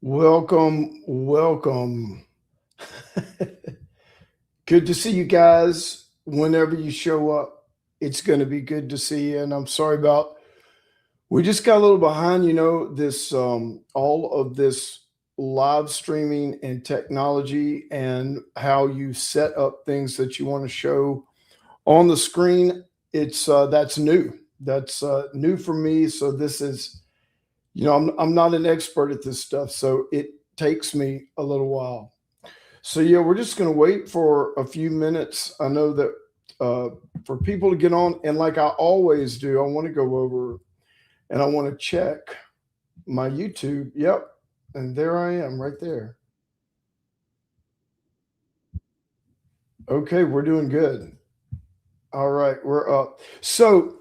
Welcome, welcome. Good to see you guys. Whenever you show up, it's going to be good to see you. And I'm sorry about we just got a little behind. This all of this live streaming and technology and how you set up things that you want to show on the screen. It's that's new. That's new for me. So this is I'm not an expert at this stuff, so it takes me a little while. So yeah, we're just going to wait for a few minutes. I know that uh, for people to get on, and like I always do, I want to go over and I want to check my YouTube. Yep, and there I am, right there. Okay, we're doing good. All right, we're up. So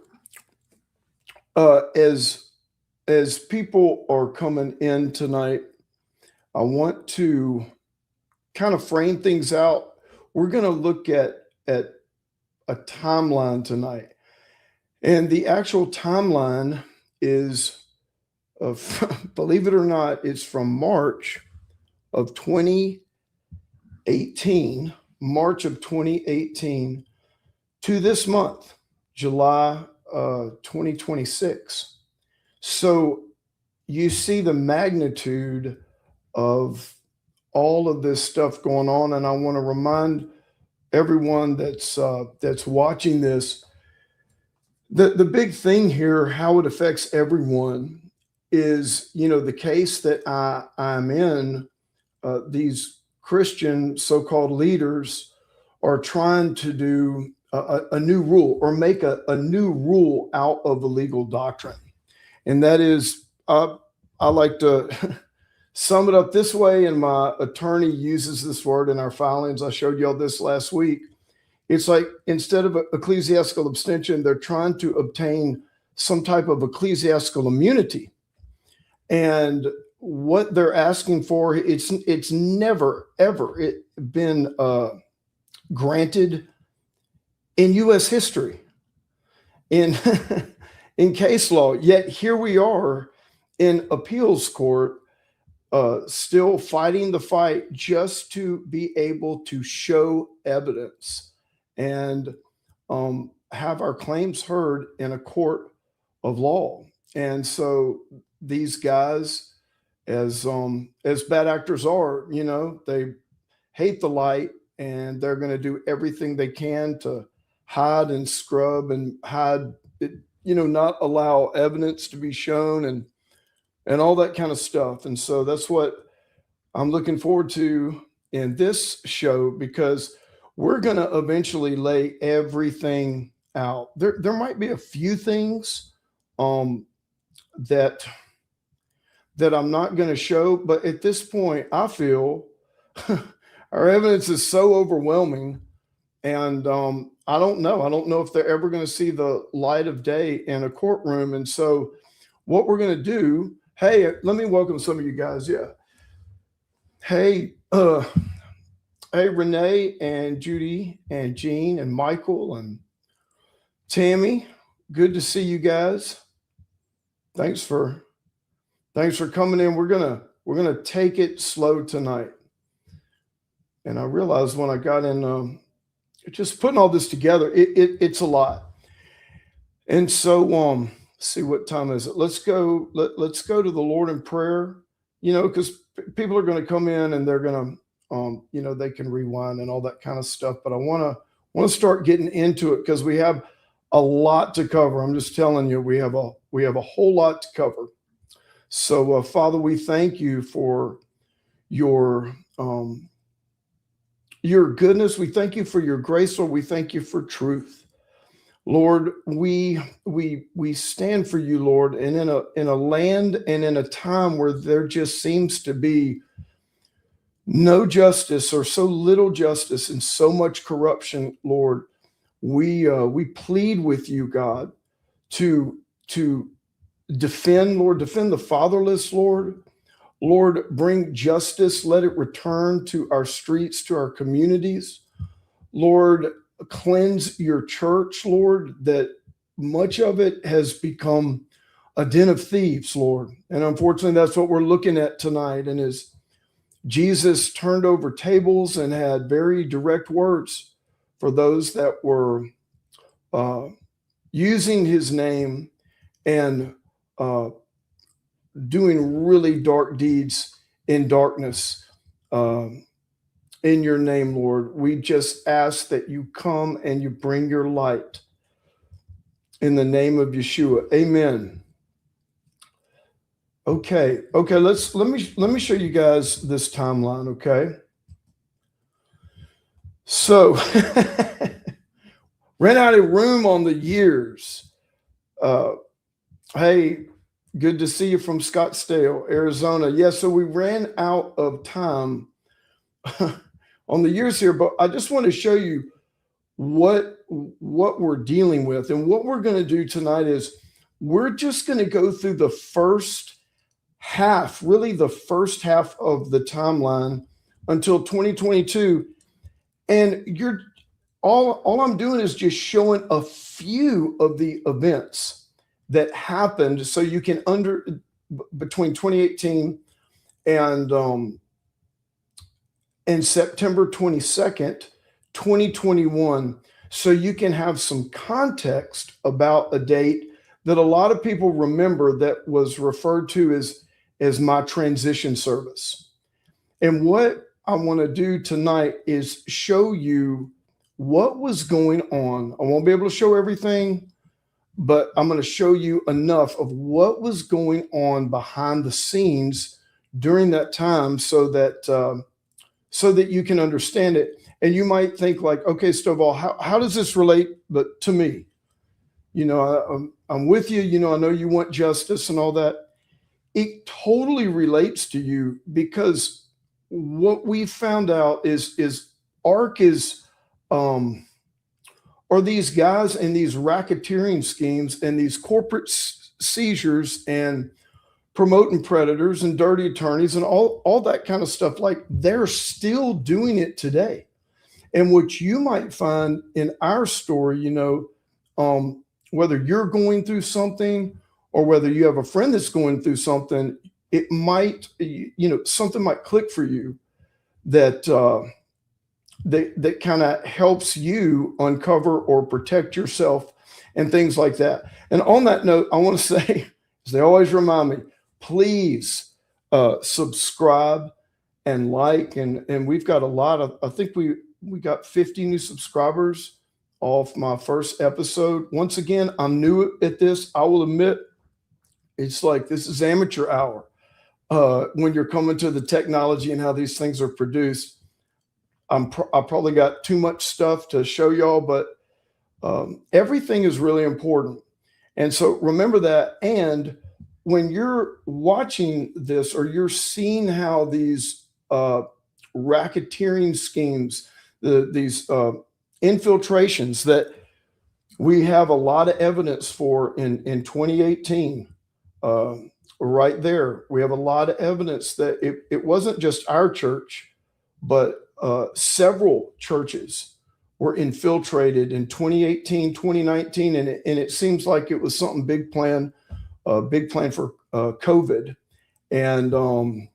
as people are coming in tonight, I want to kind of frame things out. We're going to look at a timeline tonight, and the actual timeline is of believe it or not, it's from March of 2018, March of 2018 to this month, July 2026. So you see the magnitude of all of this stuff going on, and I want to remind everyone that's watching this. The big thing here, how it affects everyone, is the case that I'm in. These Christian so-called leaders are trying to do a new rule or make a new rule out of a legal doctrine, and that is I like to sum it up this way, and my attorney uses this word in our filings. I showed y'all this last week. It's like instead of ecclesiastical abstention, they're trying to obtain some type of ecclesiastical immunity. And what they're asking for, it's never ever been granted in U.S. history, in in case law. Yet here we are in appeals court, still fighting the fight just to be able to show evidence and have our claims heard in a court of law. And so these guys, as bad actors are, they hate the light, and they're going to do everything they can to hide and scrub and hide it, not allow evidence to be shown and all that kind of stuff. And so that's what I'm looking forward to in this show, because we're going to eventually lay everything out. There might be a few things that I'm not going to show, but at this point, I feel our evidence is so overwhelming, and I don't know. I don't know if they're ever going to see the light of day in a courtroom. And so, what we're going to do. Hey, let me welcome some of you guys. Yeah. Hey, hey, Renee and Judy and Jean and Michael and Tammy. Good to see you guys. Thanks for coming in. We're gonna take it slow tonight. And I realized when I got in, just putting all this together, it's a lot. And so, see, what time is it? Let's go. Let's go to the Lord in prayer. Because people are going to come in and they're going to, they can rewind and all that kind of stuff. But I want to start getting into it because we have a lot to cover. I'm just telling you, we have a whole lot to cover. So, Father, we thank you for your goodness. We thank you for your grace, Lord. We thank you for truth. Lord, we stand for you, Lord, and in a land and in a time where there just seems to be no justice, or so little justice, and so much corruption, Lord, we plead with you, God, to defend, Lord, defend the fatherless, Lord. Lord, bring justice. Let it return to our streets, to our communities. Lord, cleanse your church, Lord, that much of it has become a den of thieves, Lord. And unfortunately, that's what we're looking at tonight. And as Jesus turned over tables and had very direct words for those that were using his name and doing really dark deeds in darkness in your name, Lord. We just ask that you come and you bring your light in the name of Yeshua. Amen. Okay. Let me show you guys this timeline. Okay. So ran out of room on the years. Hey, good to see you from Scottsdale, Arizona. Yeah, so we ran out of time on the years here, but I just want to show you what we're dealing with. And what we're going to do tonight is we're just going to go through the first half, really the first half of the timeline until 2022. And all I'm doing is just showing a few of the events that happened so you can between 2018 and September 22nd, 2021, so you can have some context about a date that a lot of people remember that was referred to as my transition service. And what I want to do tonight is show you what was going on. I won't be able to show everything, but I'm going to show you enough of what was going on behind the scenes during that time so that you can understand it. And you might think like, okay, Stovall, how does this relate but to me? You know, I'm with you. You know, I know you want justice and all that. It totally relates to you because what we found out is ARC is are these guys and these racketeering schemes and these corporate seizures and promoting predators and dirty attorneys and all that kind of stuff. Like they're still doing it today. And what you might find in our story, you know, whether you're going through something or whether you have a friend that's going through something, it might, you know, something might click for you that that kind of helps you uncover or protect yourself and things like that. And on that note, I want to say, as they always remind me, please subscribe and like, and we've got a lot of, I think we got 50 new subscribers off my first episode. Once again, I'm new at this. I will admit, it's like this is amateur hour when you're coming to the technology and how these things are produced. I probably got too much stuff to show y'all, but everything is really important. And so remember that. And when you're watching this or you're seeing how these racketeering schemes, these infiltrations that we have a lot of evidence for in 2018, right there, we have a lot of evidence that it wasn't just our church, but several churches were infiltrated in 2018, 2019, and it seems like it was something big plan for COVID. And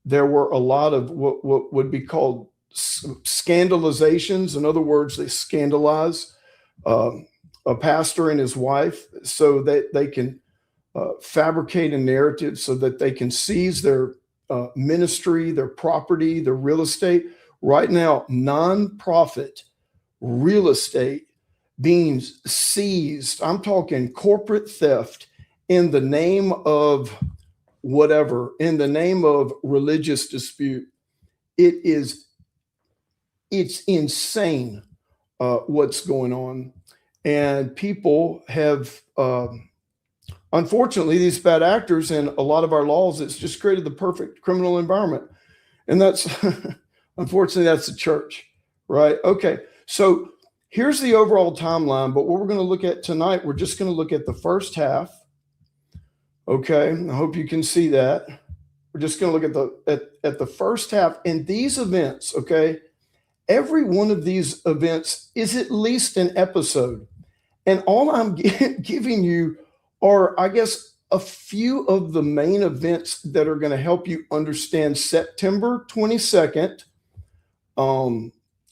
there were a lot of what would be called scandalizations. In other words, they scandalize a pastor and his wife so that they can fabricate a narrative so that they can seize their ministry, their property, their real estate. Right now, nonprofit real estate being seized. I'm talking corporate theft in the name of whatever, in the name of religious dispute. It's insane what's going on. And people have, unfortunately, these bad actors and a lot of our laws, it's just created the perfect criminal environment. And that's, unfortunately, that's the church, right? Okay, so here's the overall timeline, but what we're going to look at tonight, we're just going to look at the first half. Okay, I hope you can see that. We're just going to look at the first half and these events, okay? Every one of these events is at least an episode. And all I'm giving you are, I guess, a few of the main events that are going to help you understand September 22nd,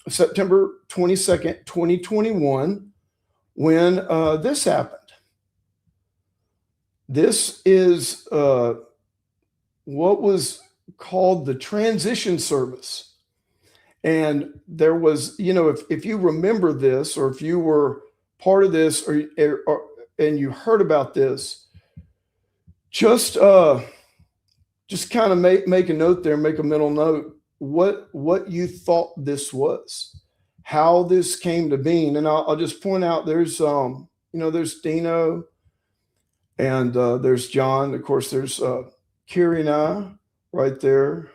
September 22nd, 2021, when this happened. This is what was called the transition service. And there was, if you remember this, or if you were part of this, and you heard about this, just kind of make a note there, make a mental note, what you thought this was, how this came to being. And I'll just point out, there's there's Dino, and there's John. Of course, there's Carrie and I right there.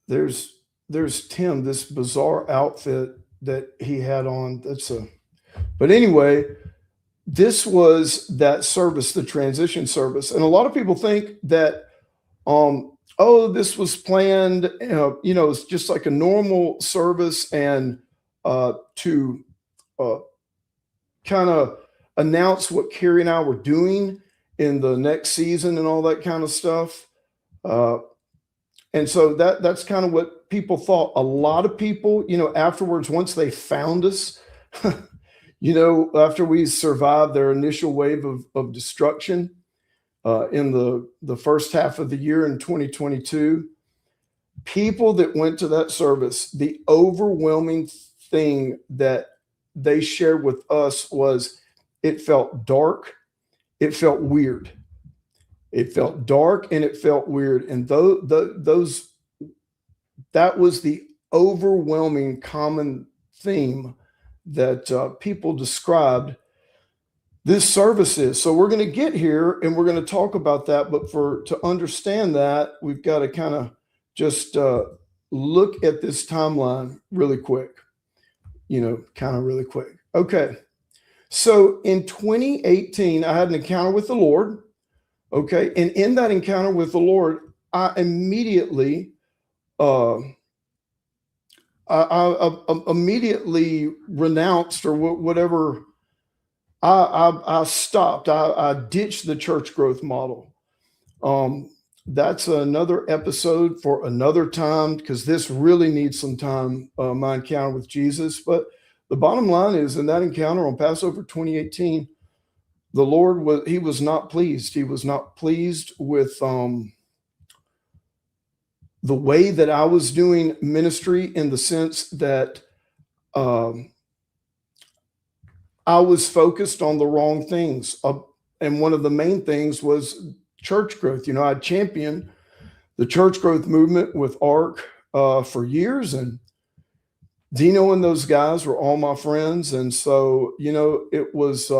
There's Tim, this bizarre outfit that he had on. But anyway, this was that service, the transition service. And a lot of people think that, this was planned, it's just like a normal service, and to kind of announce what Carrie and I were doing in the next season and all that kind of stuff. And so that's kind of what people thought. A lot of people, afterwards, once they found us, after we survived their initial wave of destruction in the first half of the year in 2022, people that went to that service, the overwhelming thing that they shared with us was it felt dark, it felt weird. It felt dark and it felt weird. And that was the overwhelming common theme that people described this service is. So we're going to get here and we're going to talk about that. But to understand that, we've got to kind of just look at this timeline really quick, kind of really quick. Okay. So in 2018, I had an encounter with the Lord. Okay. And in that encounter with the Lord, I immediately, I immediately renounced, or whatever. I stopped. I ditched the church growth model. That's another episode for another time, because this really needs some time, my encounter with Jesus. But the bottom line is, in that encounter on Passover 2018, the Lord was not pleased. He was not pleased with the way that I was doing ministry, in the sense that I was focused on the wrong things. And one of the main things was church growth. I championed the church growth movement with ARC for years, and Dino and those guys were all my friends. And so, it was,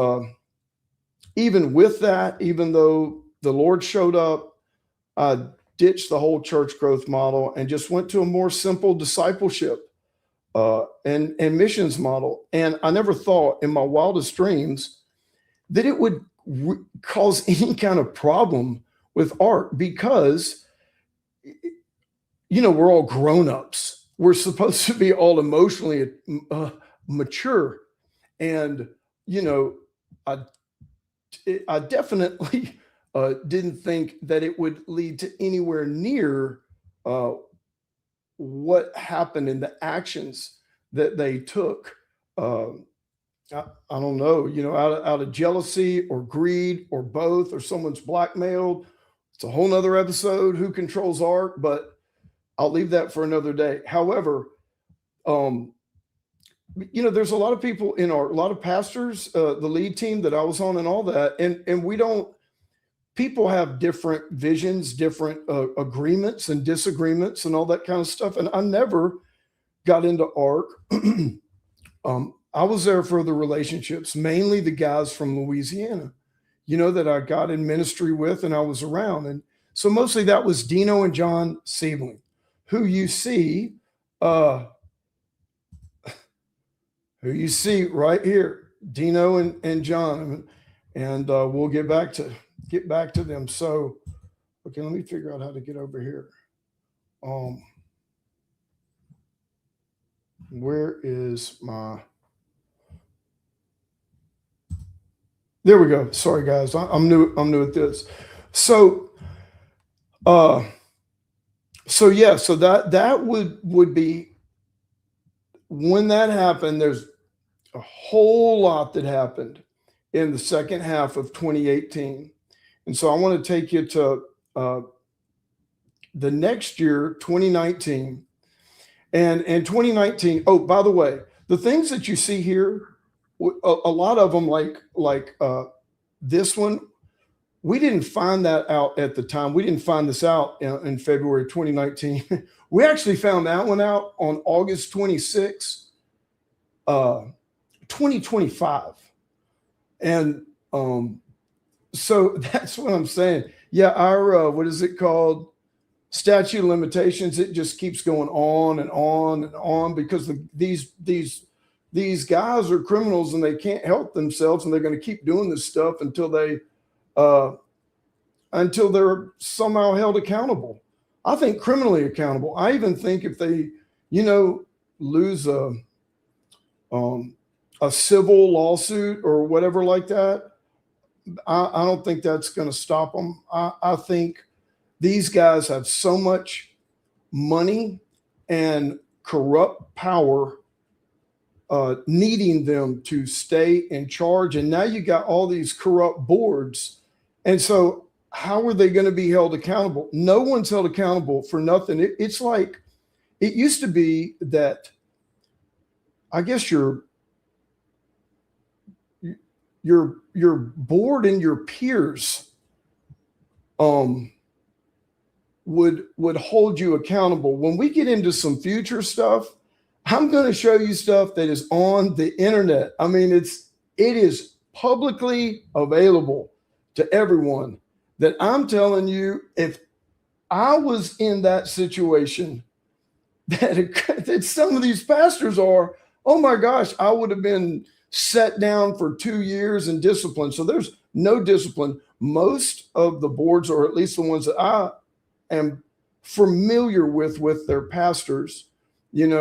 even with that, even though the Lord showed up, I ditched the whole church growth model and just went to a more simple discipleship and missions model. And I never thought in my wildest dreams that it would cause any kind of problem with ARC, because, we're all grown-ups. We're supposed to be all emotionally mature. And, I definitely didn't think that it would lead to anywhere near what happened in the actions that they took. I don't know, out of jealousy or greed or both, or someone's blackmailed. It's a whole nother episode, who controls ARC, but I'll leave that for another day. However, there's a lot of people a lot of pastors, the lead team that I was on and all that. And people have different visions, different agreements and disagreements and all that kind of stuff. And I never got into ARC. I was there for the relationships, mainly the guys from Louisiana, that I got in ministry with and I was around. And so mostly that was Dino and John Siebling, who you see right here, Dino and John. And we'll get back to them. So, okay, let me figure out how to get over here. Where is my... There we go. Sorry, guys. I'm new. I'm new at this. So, uh, so yeah. So that would be when that happened. There's a whole lot that happened in the second half of 2018, and so I want to take you to uh, the next year, 2019, and in 2019. Oh, by the way, the things that you see here, a lot of them, like this one. We didn't find that out at the time. We didn't find this out in February 2019. We actually found that one out on August 26, 2025. And so that's what I'm saying. Yeah, our, what is it called? Statute of limitations. It just keeps going on and on and on because these guys are criminals and they can't help themselves, and they're going to keep doing this stuff uh, until they're somehow held accountable. I think criminally accountable. I even think if they, lose a civil lawsuit or whatever like that, I don't think that's going to stop them. I think these guys have so much money and corrupt power needing them to stay in charge. And now you got all these corrupt boards. And so how are they going to be held accountable? No one's held accountable for nothing. It's like it used to be that I guess your board and your peers would hold you accountable. When we get into some future stuff, I'm going to show you stuff that is on the internet. I mean, it is publicly available to everyone. That I'm telling you, if I was in that situation that some of these pastors are, oh my gosh, I would have been set down for 2 years and disciplined. So there's no discipline. Most of the boards, or at least the ones that I am familiar with their pastors, they're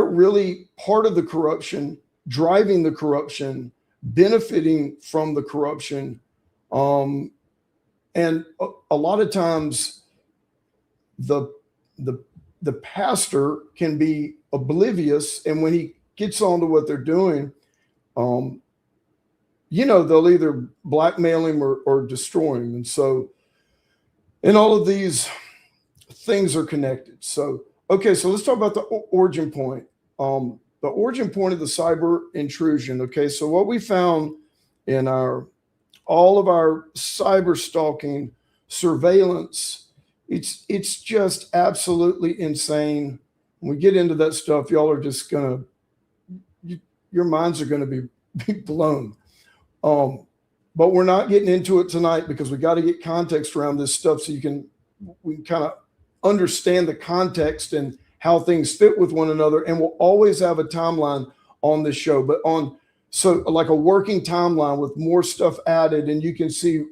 really part of the corruption, driving the corruption, benefiting from the corruption. And a lot of times the pastor can be oblivious, and when he gets onto what they're doing, they'll either blackmail him or destroy him. And so, and all of these things are connected. So, okay, so let's talk about the origin point. The origin point of the cyber intrusion. Okay, so what we found in all of our cyber stalking surveillance, it's just absolutely insane. When we get into that stuff, y'all are just your minds are gonna be blown. But we're not getting into it tonight because we got to get context around this stuff so we can kind of understand the context and how things fit with one another. And we'll always have a timeline on this show, but so like a working timeline with more stuff added, and you can see,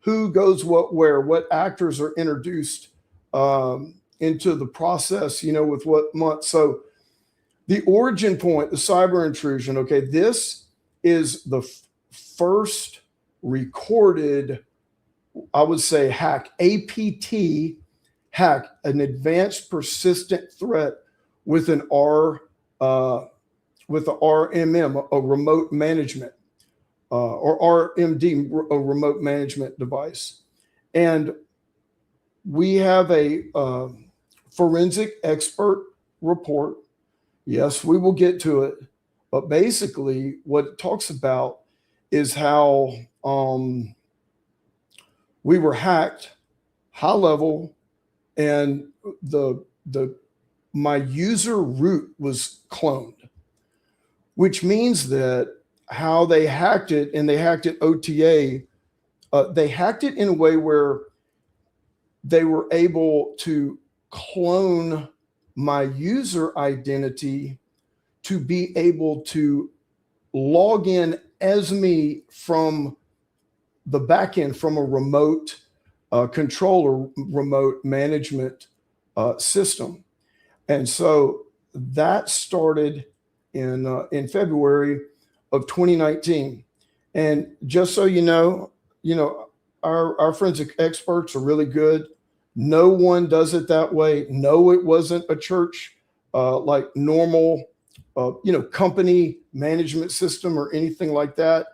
who goes where, what actors are introduced into the process, with what month. So the origin point, the cyber intrusion. Okay, this is the first recorded, I would say, hack, APT hack, an advanced persistent threat with an with the RMM, a remote management, or RMD, a remote management device. And we have a forensic expert report. Yes, we will get to it. But basically, what it talks about is how we were hacked, high level, and my user root was cloned, which means that how they hacked it, and they hacked it OTA, they hacked it in a way where they were able to clone my user identity to be able to log in as me from the back end, from a remote controller, remote management system. And so that started in February of 2019. And just so you know, our forensic experts are really good. No one does it that way. No, it wasn't a church like normal, company management system or anything like that.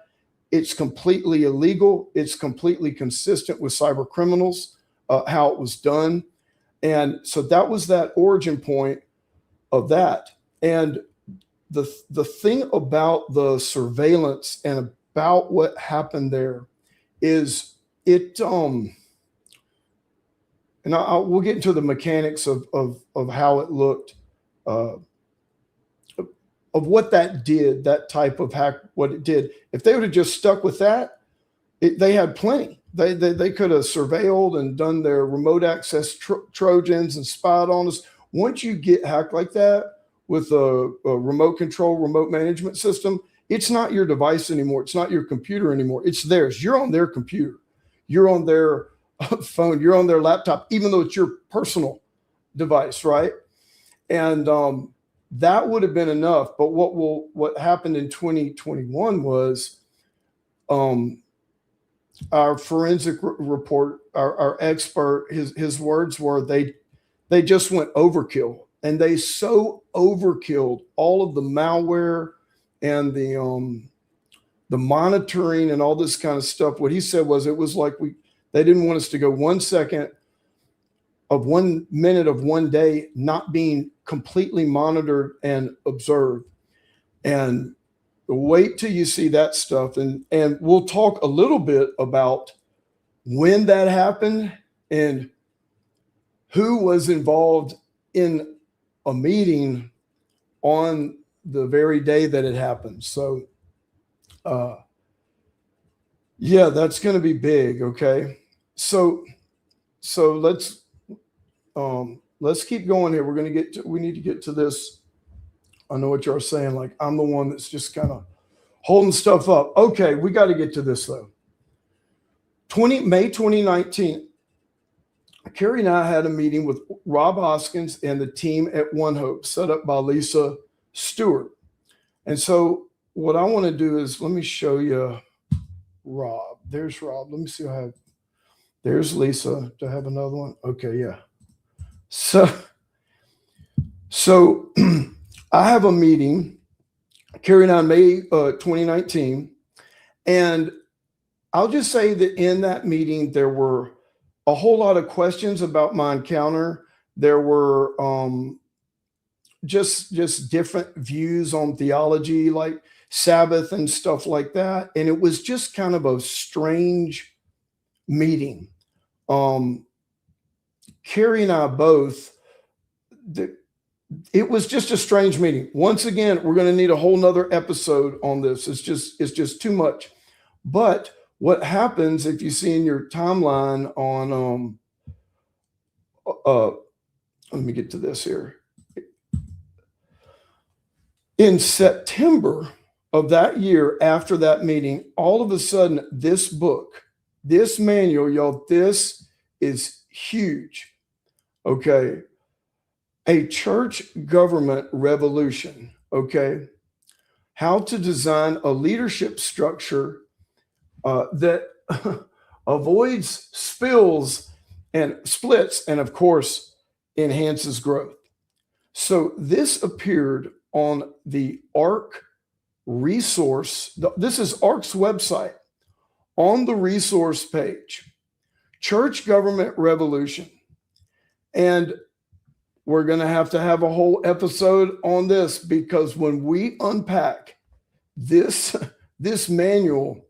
It's completely illegal. It's completely consistent with cyber criminals, how it was done. And so that was that origin point of that. And the thing about the surveillance and about what happened there is it, and we'll get into the mechanics of how it looked, of what that did, that type of hack, what it did. If they would have just stuck with that, they had plenty. They could have surveilled and done their remote access Trojans and spied on us. Once you get hacked like that with a remote control, remote management system, it's not your device anymore. It's not your computer anymore. It's theirs. You're on their computer. You're on their phone. You're on their laptop, even though it's your personal device, right? And that would have been enough. But what happened in 2021 was our forensic report, our expert, his words were they just went overkill, and they so overkilled all of the malware and the monitoring and all this kind of stuff. What he said was it was like they didn't want us to go 1 second of 1 minute of one day not being completely monitored and observed. And wait till you see that stuff. And we'll talk a little bit about when that happened and who was involved in a meeting on the very day that it happened. So, yeah, that's going to be big. Okay. So let's keep going here. We need to get to this. I know what you're saying. Like, I'm the one that's just kind of holding stuff up. Okay. We got to get to this though. May 2019, Carrie and I had a meeting with Rob Hoskins and the team at One Hope, set up by Lisa Stewart. And so what I want to do is, let me show you Rob. There's Rob. Let me see. There's Lisa. Do I have another one? Okay. Yeah. So I have a meeting, Carrie and I, May 2019. And I'll just say that in that meeting, there were a whole lot of questions about my encounter. There were just different views on theology, like Sabbath and stuff like that. And it was just kind of a strange meeting. Carrie and I both, it was just a strange meeting. Once again, we're going to need a whole nother episode on this. It's just too much. But what happens, if you see in your timeline on, let me get to this here. In September of that year, after that meeting, all of a sudden, this book, this manual, y'all, this is huge. Okay. A Church Government Revolution. Okay. How to design a leadership structure that avoids spills and splits, and of course, enhances growth. So this appeared on the ARC resource. This is ARC's website. On the resource page, Church Government Revolution. And we're going to have a whole episode on this, because when we unpack this manual,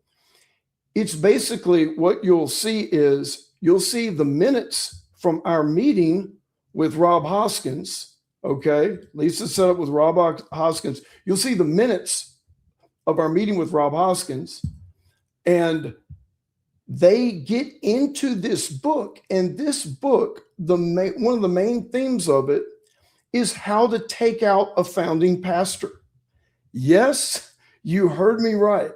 it's basically what you'll see the minutes from our meeting with Rob Hoskins. Okay. Lisa set up with Rob Hoskins. You'll see the minutes of our meeting with Rob Hoskins, and they get into this book. And this book, one of the main themes of it is how to take out a founding pastor. Yes, you heard me right.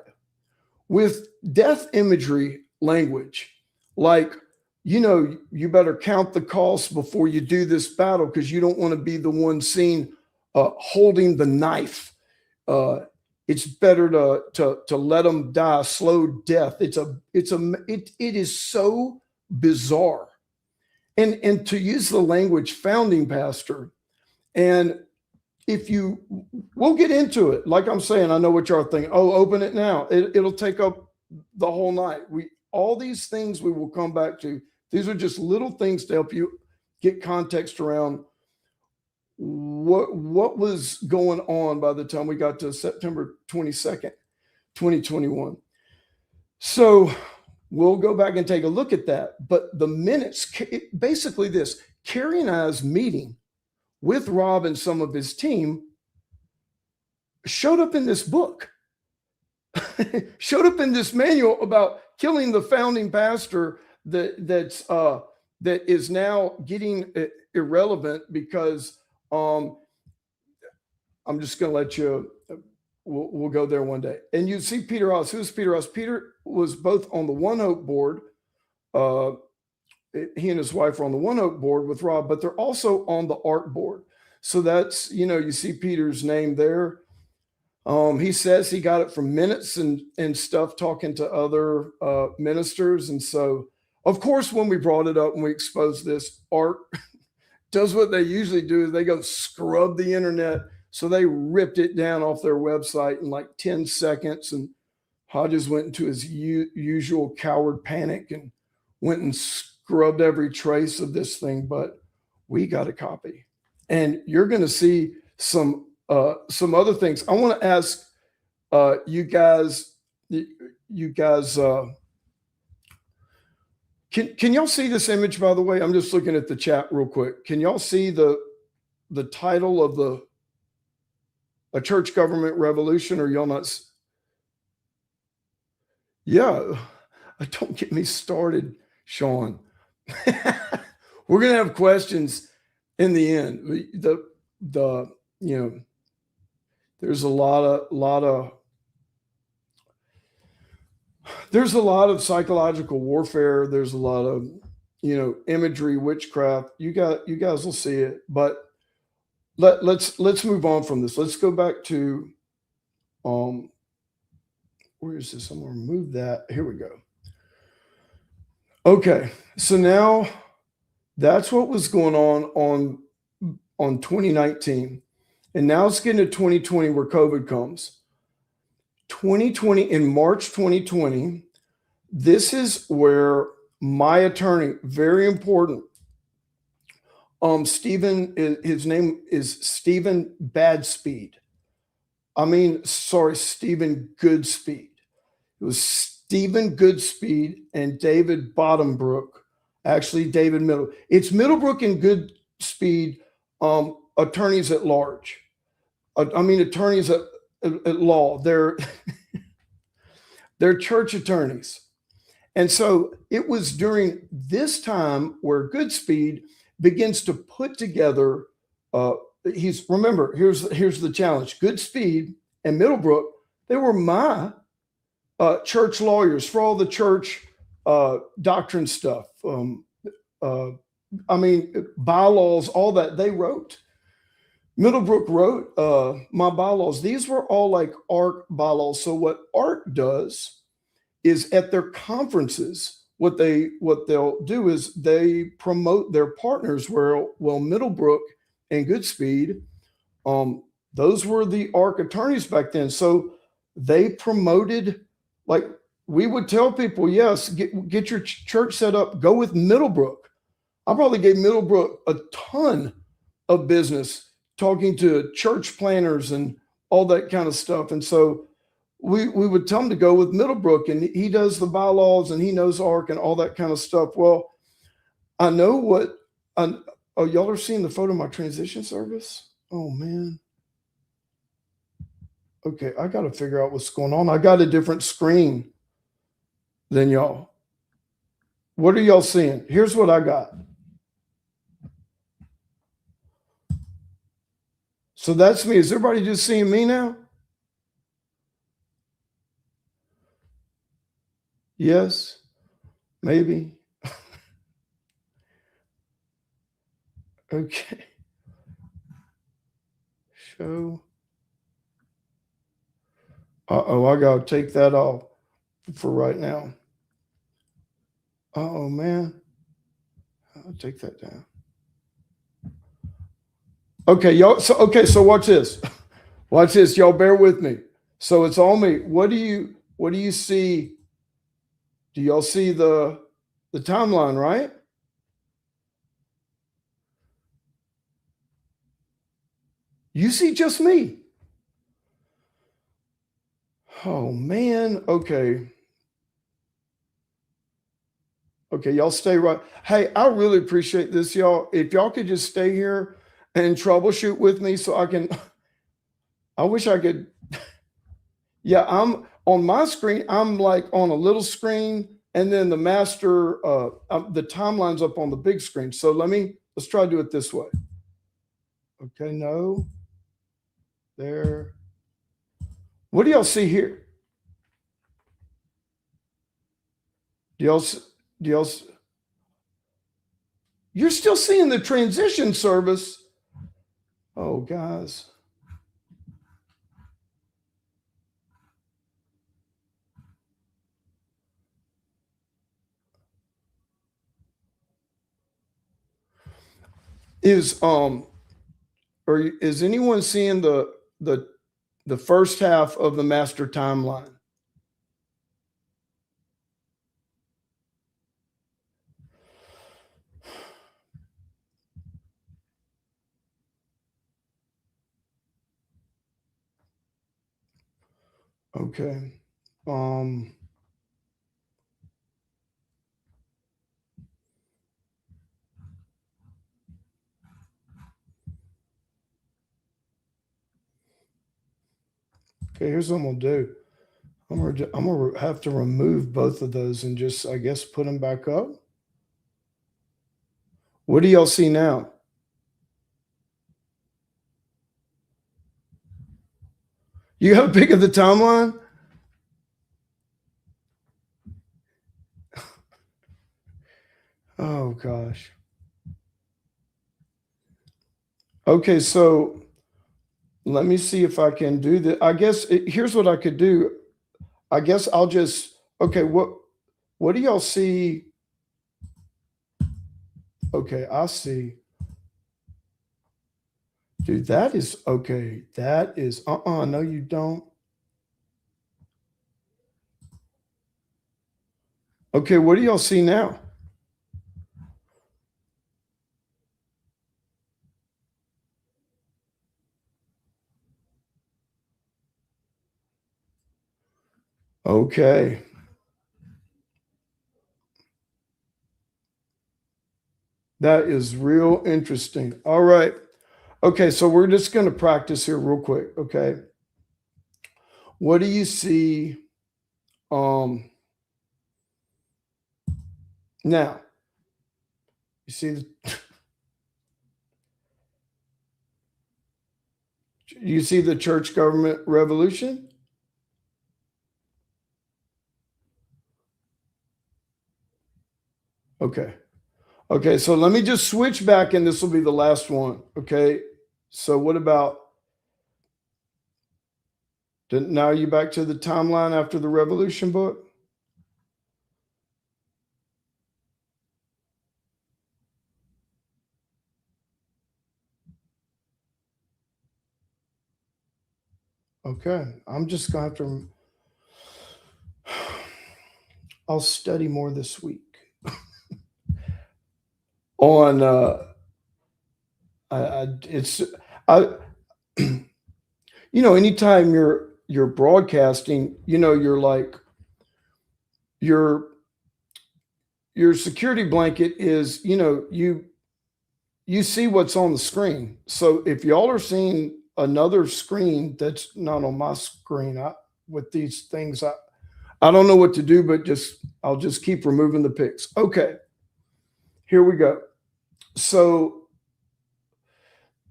With death imagery language, like, you better count the cost before you do this battle, because you don't want to be the one seen holding the knife it's better to let them die slow death. It is so bizarre. And to use the language founding pastor, and we'll get into it. Like I'm saying, I know what y'all are thinking. Oh, open it now. It'll take up the whole night. All these things we will come back to. These are just little things to help you get context around what was going on by the time we got to September 22nd, 2021. So we'll go back and take a look at that. But the minutes, basically this, Carrie and I's meeting with Rob and some of his team showed up in this book, showed up in this manual about killing the founding pastor that is now getting irrelevant because I'm just going to let you, we'll go there one day. And you see Peter Ross. Who's Peter Ross? Peter was both on the One Hope board. He and his wife are on the One Hope board with Rob, but they're also on the ARC board. So that's, you see Peter's name there. He says he got it from minutes and stuff, talking to other ministers. And so, of course, when we brought it up and we exposed this, ARC does what they usually do, is they go scrub the internet. So they ripped it down off their website in like 10 seconds. And Hodges went into his usual coward panic and went and scrubbed every trace of this thing. But we got a copy. And you're going to see some other things. I want to ask you guys, can y'all see this image, by the way? I'm just looking at the chat real quick. Can y'all see the title of A Church Government Revolution, or y'all not? Yeah, don't get me started, Sean. We're going to have questions in the end. There's a lot of psychological warfare. There's a lot of, imagery, witchcraft. You guys will see it, but let's move on from this. Let's go back to, where is this? I'm going to remove that. Here we go. Okay. So now that's what was going on 2019. And now it's getting to 2020 where COVID comes. 2020, in March 2020, this is where my attorney, very important, Stephen, his name is Stephen Badspeed. Stephen Goodspeed. It was Stephen Goodspeed and David Bottombrook. Actually, David Middle. It's Middlebrook and Goodspeed, attorneys at large. Attorneys at law. They're church attorneys. And so it was during this time where Goodspeed begins to put together, here's the challenge. Goodspeed and Middlebrook, they were my church lawyers for all the church doctrine stuff. Bylaws, all that they wrote. Middlebrook wrote my bylaws. These were all like ARC bylaws. So what ARC does is at their conferences, what they'll do is they promote their partners. Well, Middlebrook and Goodspeed, those were the ARC attorneys back then. So they promoted, like we would tell people, yes, get your church set up, go with Middlebrook. I probably gave Middlebrook a ton of business talking to church planners and all that kind of stuff. And so we would tell him to go with Middlebrook, and he does the bylaws and he knows ARC and all that kind of stuff. Well, I know y'all are seeing the photo of my transition service? Oh, man. Okay, I got to figure out what's going on. I got a different screen than y'all. What are y'all seeing? Here's what I got. So that's me. Is everybody just seeing me now? Yes, maybe. Okay. Show. Uh-oh, I gotta take that off for right now. Uh-oh, man. I'll take that down. Okay, y'all. So watch this. Watch this. Y'all bear with me. So it's on me. What do you see? Do y'all see the timeline, right? You see just me. Oh man. Okay. Okay, y'all stay right. Hey, I really appreciate this, y'all. If y'all could just stay here and troubleshoot with me so I can I wish I could. Yeah, I'm on my screen. I'm like on a little screen, and then the master, the timeline's up on the big screen. So let's try to do it this way. Okay, no, there. What do y'all see here? Do y'all, do y'all, you're still seeing the transition service. Oh, guys. Is or is anyone seeing the first half of the master timeline? Okay. Um okay, here's what I'm gonna do. I'm gonna have to remove both of those and just, I guess, put them back up. What do y'all see now? You got a pic of the timeline? Oh gosh. Okay, so let me see if I can do that. I guess here's what I could do. I guess I'll just okay. What do y'all see? Okay, I see. Dude, that is okay. That is no, you don't. Okay, what do y'all see now? Okay. That is real interesting. All right. Okay, so we're just going to practice here real quick. Okay. What do you see um now? You see the you see the church government revolution? Okay. Okay, so let me just switch back and this will be the last one. Okay. So what about now are you back to the timeline after the revolution book? Okay. I'm just going to have to I'll study more this week on it's I anytime you're broadcasting, you're like your your security blanket is, you see what's on the screen. So if y'all are seeing another screen that's not on my screen, with these things, I don't know what to do, but I'll just keep removing the pics. Okay, here we go. So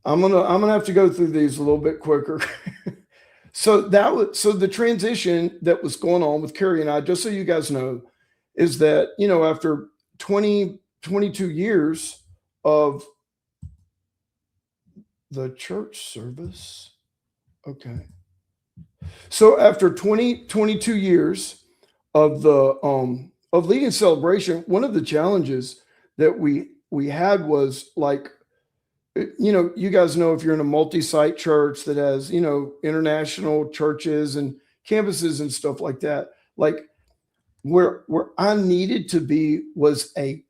I'm gonna have to go through these a little bit quicker. So the transition that was going on with Carrie and I, just so you guys know, is that after 22 years of the church service, okay, So after 22 years of leading celebration, one of the challenges that we had was like, you guys know, if you're in a multi-site church that has, international churches and campuses and stuff like that, like where I needed to be was a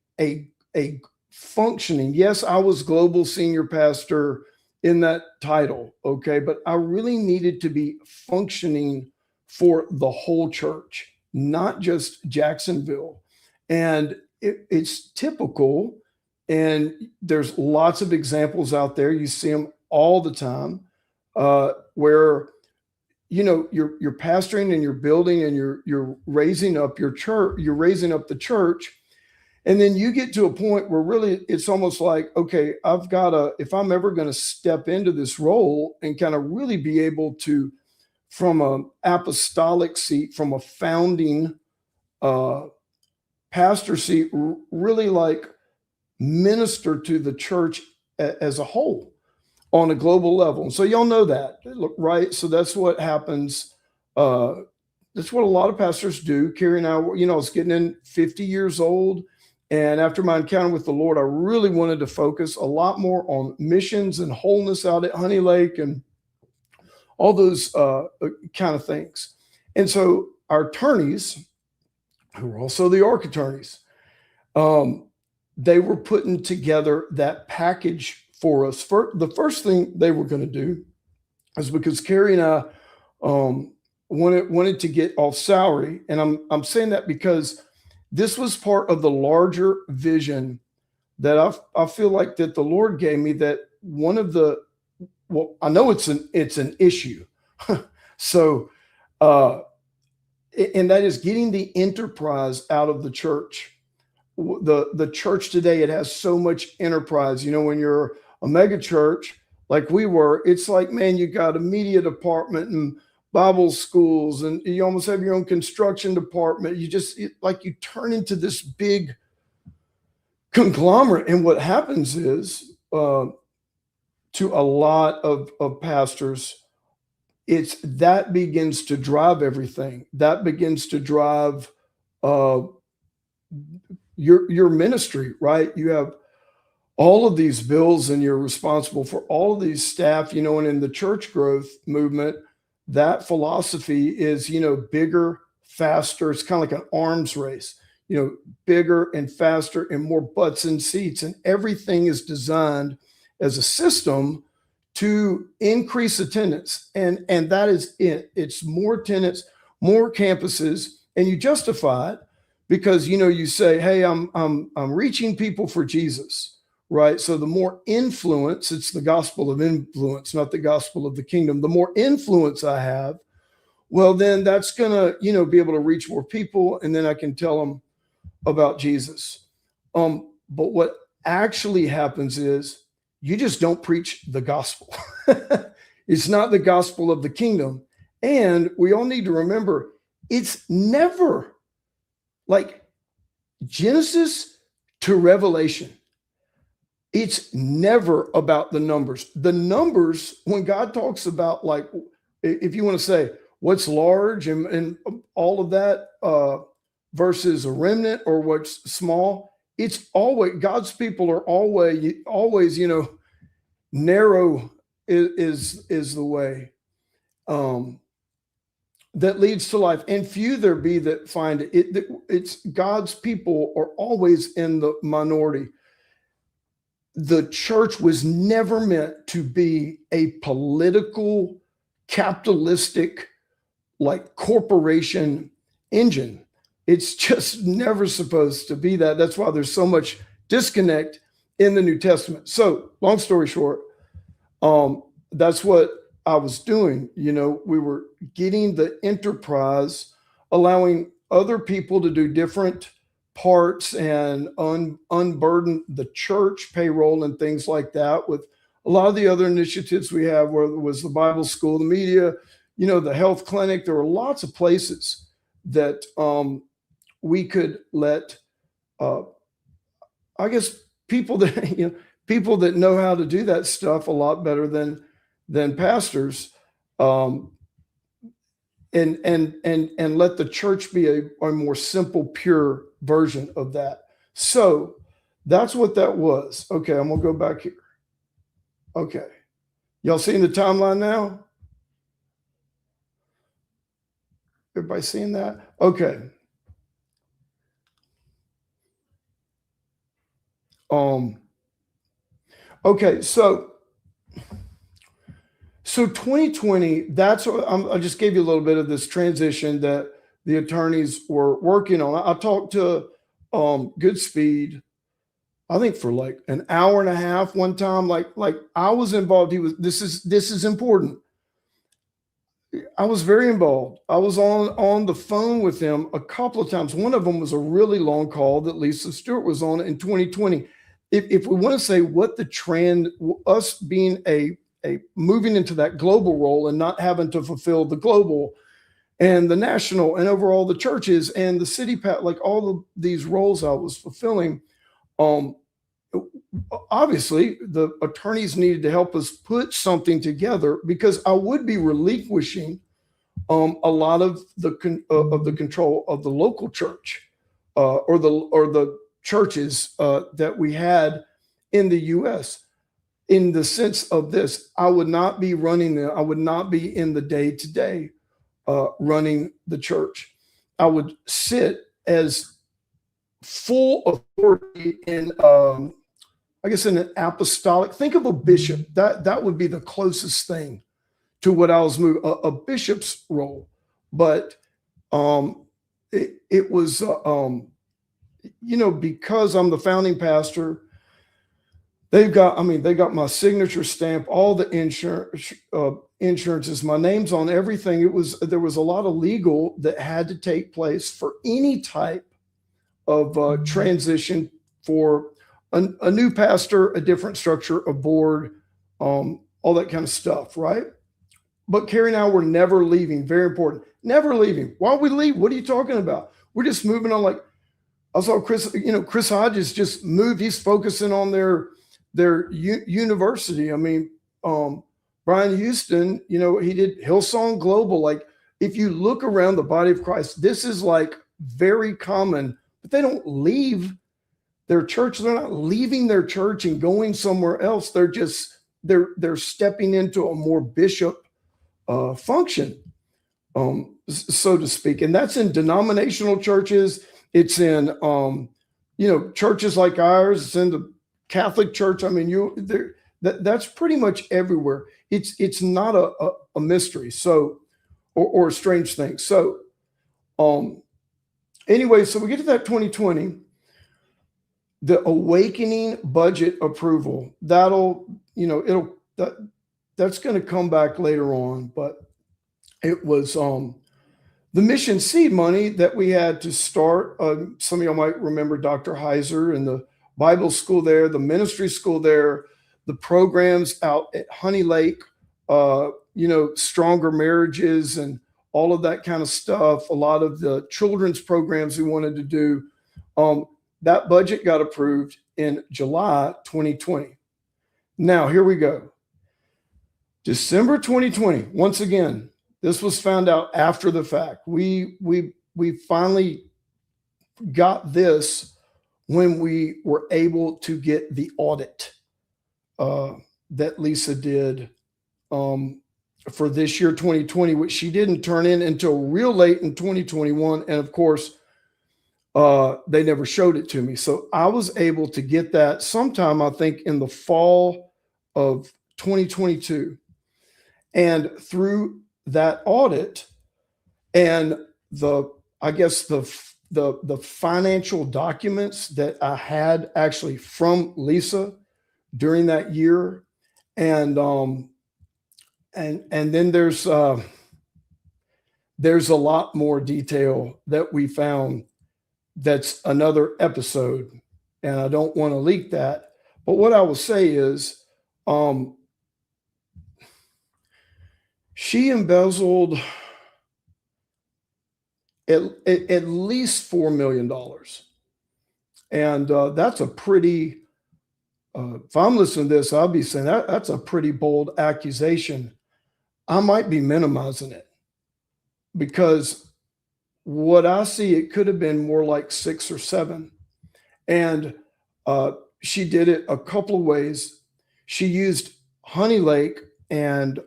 functioning. Yes, I was global senior pastor in that title, okay, but I really needed to be functioning for the whole church, not just Jacksonville. And it's typical, and there's lots of examples out there. You see them all the time, where you're pastoring and you're building and you're raising up your church, you're raising up the church, and then you get to a point where really it's almost like, okay, if I'm ever going to step into this role and kind of really be able to, from an apostolic seat, from a founding uh pastor seat, really like minister to the church as a whole on a global level. And so y'all know that, right? So that's what happens. That's what a lot of pastors do. Carrie and I, I was getting in 50 years old. And after my encounter with the Lord, I really wanted to focus a lot more on missions and wholeness out at Honey Lake and all those kind of things. And so our attorneys, who were also the ARC attorneys, they were putting together that package for us. The first thing they were going to do is, because Carrie and I wanted to get off salary, and I'm saying that because this was part of the larger vision that I feel like that the Lord gave me. That one of the, well, I know it's an issue, so and that is getting the enterprise out of the church. The church today, it has so much enterprise. When you're a mega church like we were, it's like, man, you got a media department and Bible schools, and you almost have your own construction department. You turn into this big conglomerate. And what happens is, to a lot of pastors, it's that begins to drive everything. That begins to drive your ministry, right? You have all of these bills and you're responsible for all of these staff, and in the church growth movement, that philosophy is, bigger, faster. It's kind of like an arms race, bigger and faster and more butts in seats. And everything is designed as a system to increase attendance. And that is it. It's more attendance, more campuses, and you justify it because, you say, hey, I'm reaching people for Jesus, right? So the more influence, it's the gospel of influence, not the gospel of the kingdom. The more influence I have, well, then that's going to, be able to reach more people. And then I can tell them about Jesus. But what actually happens is you just don't preach the gospel. It's not the gospel of the kingdom. And we all need to remember, it's never like Genesis to Revelation. It's never about the numbers. The numbers, when God talks about, like, if you want to say what's large and all of that versus a remnant or what's small, it's always, God's people are always, narrow is the way that leads to life, and few there be that find it. It's God's people are always in the minority. The church was never meant to be a political, capitalistic, like corporation engine. It's just never supposed to be that. That's why there's so much disconnect in the New Testament. So, long story short, that's what I was doing. We were getting the enterprise, allowing other people to do different parts and unburden the church payroll and things like that, with a lot of the other initiatives we have, whether it was the Bible school, the media, the health clinic. There were lots of places that we could let, I guess, people that people that know how to do that stuff a lot better than pastors, and let the church be a more simple, pure version of that. So that's what that was. Okay, I'm gonna go back here. Okay, y'all seeing the timeline now? Everybody seeing that? Okay. Okay, so 2020, that's what I just gave you a little bit of this transition that the attorneys were working on. I talked to Goodspeed, I think for like an hour and a half one time. Like I was involved. This is important. I was very involved. I was on the phone with him a couple of times. One of them was a really long call that Lisa Stewart was on in 2020. If we want to say what the trend, us being a moving into that global role and not having to fulfill the global and the national and overall the churches and the city, like all of these roles I was fulfilling, obviously the attorneys needed to help us put something together because I would be relinquishing a lot of the control of the local church or the churches that we had in the U.S. In the sense of this, I would not be running them. I would not be in the day-to-day running the church. I would sit as full authority in, I guess, in an apostolic. Think of a bishop. That would be the closest thing to what I was moving, a bishop's role. But it was, because I'm the founding pastor. They got my signature stamp, all the insurances, my name's on everything. There was a lot of legal that had to take place for any type of transition for a new pastor, a different structure, a board, all that kind of stuff, right? But Carrie and I were never leaving. Very important. Never leaving. Why would we leave? What are you talking about? We're just moving on. Like I saw Chris Hodges just moved. He's focusing on their university. I mean, Brian Houston, he did Hillsong Global. Like if you look around the body of Christ, this is like very common, but they don't leave their church. They're not leaving their church and going somewhere else. They're stepping into a more bishop function, so to speak. And that's in denominational churches. It's in, churches like ours. It's in the Catholic Church. I mean, that's pretty much everywhere. It's not a mystery. So, or a strange thing. So, anyway, so we get to that 2020, the awakening budget approval. That's going to come back later on, but it was the mission seed money that we had to start. Some of y'all might remember Dr. Heiser and the Bible school there, the ministry school there, the programs out at Honey Lake, Stronger Marriages and all of that kind of stuff. A lot of the children's programs we wanted to do. That budget got approved in July 2020. Now, here we go. December 2020, once again, this was found out after the fact. We finally got this when we were able to get the audit that Lisa did for this year, 2020, which she didn't turn in until real late in 2021. And of course, they never showed it to me. So I was able to get that sometime, I think, in the fall of 2022. And through that audit and the financial documents that I had actually from Lisa during that year, and then there's a lot more detail that we found. That's another episode, and I don't want to leak that. But what I will say is, she embezzled at least $4 million. And that's a pretty, if I'm listening to this, I'll be saying that's a pretty bold accusation. I might be minimizing it. because what I see, it could have been more like 6 or 7. And she did it a couple of ways. She used Honey Lake and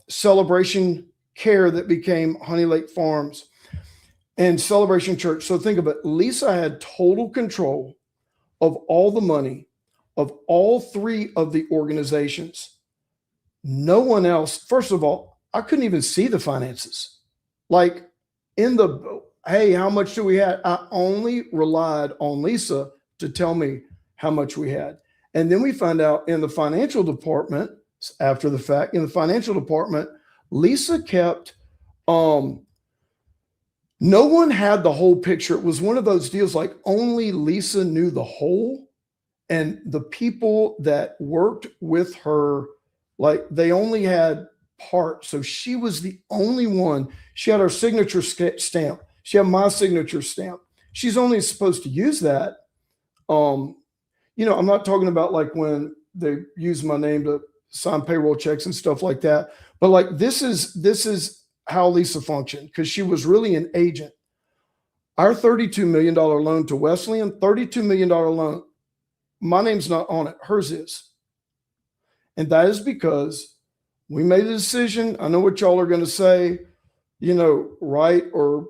Celebration Care that became Honey Lake Farms and Celebration Church. So think of it. Lisa had total control of all the money of all 3 of the organizations. No one else. First of all, I couldn't even see the finances. Like hey, how much do we have? I only relied on Lisa to tell me how much we had. And then we find out in the financial department, after the fact, in the financial department, Lisa kept, no one had the whole picture. It was one of those deals like only Lisa knew the whole, and the people that worked with her, like they only had part. So she was the only one. She had her signature stamp. She had my signature stamp. She's only supposed to use that. I'm not talking about like when they use my name to sign payroll checks and stuff like that. But like this is how Lisa functioned, because she was really an agent. Our $32 million loan to Wesleyan, $32 million loan, my name's not on it. Hers is. And that is because we made a decision. I know what y'all are going to say, right? Or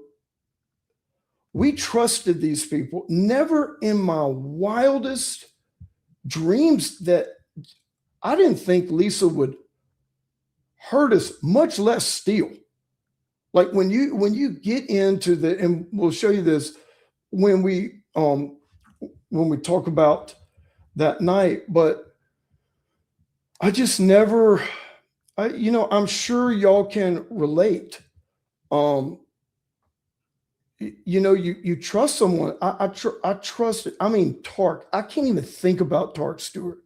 we trusted these people. Never in my wildest dreams that I didn't think Lisa would hurt us, much less steal. Like when you get into and we'll show you this when we talk about that night, but I just never, I'm sure y'all can relate. You trust someone. I trust it. I mean, Tark, I can't even think about Tark Stewart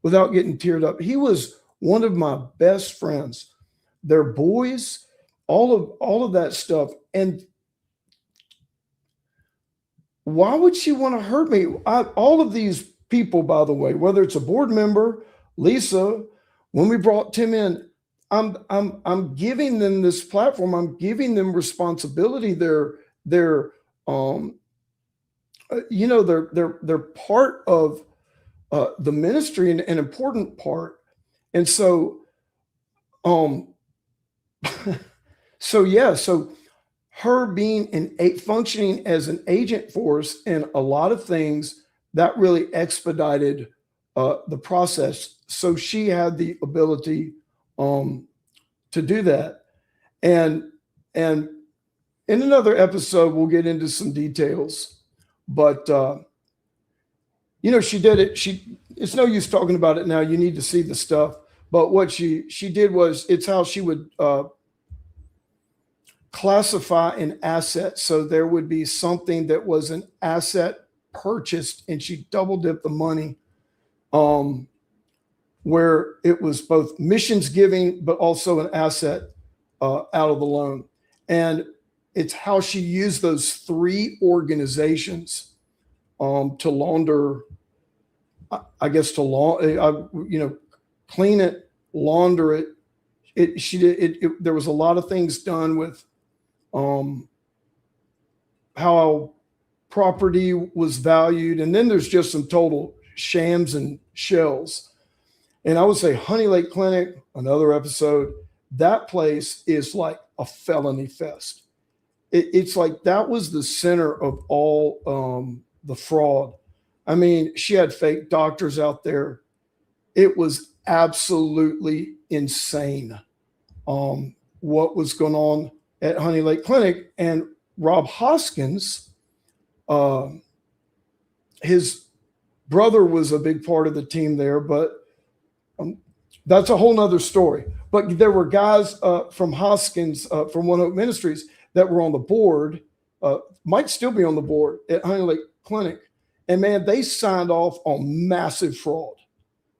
without getting teared up. He was one of my best friends. Their boys, all of that stuff. And why would she want to hurt me? All of these people, by the way, whether it's a board member, Lisa, when we brought Tim in, I'm giving them this platform. I'm giving them responsibility. They're part of the ministry, and an important part. And so, so her being functioning as an agent for us in a lot of things, that really expedited the process. So she had the ability to do that. And in another episode, we'll get into some details, but she did it. It's no use talking about it now. You need to see the stuff. But what she did was, it's how she would classify an asset. So there would be something that was an asset purchased, and she double dipped the money, where it was both missions giving, but also an asset out of the loan. And it's how she used those 3 organizations to launder, I guess, clean it, launder it. There was a lot of things done with how property was valued. And then there's just some total shams and shells. And I would say Honey Lake Clinic, another episode, that place is like a felony fest. It's like that was the center of all the fraud. I mean, she had fake doctors out there. It was absolutely insane what was going on at Honey Lake Clinic. And Rob Hoskins, his brother was a big part of the team there, but that's a whole nother story. But there were guys from Hoskins, from One Hope Ministries, that were on the board, might still be on the board at Honey Lake Clinic. And man, they signed off on massive fraud.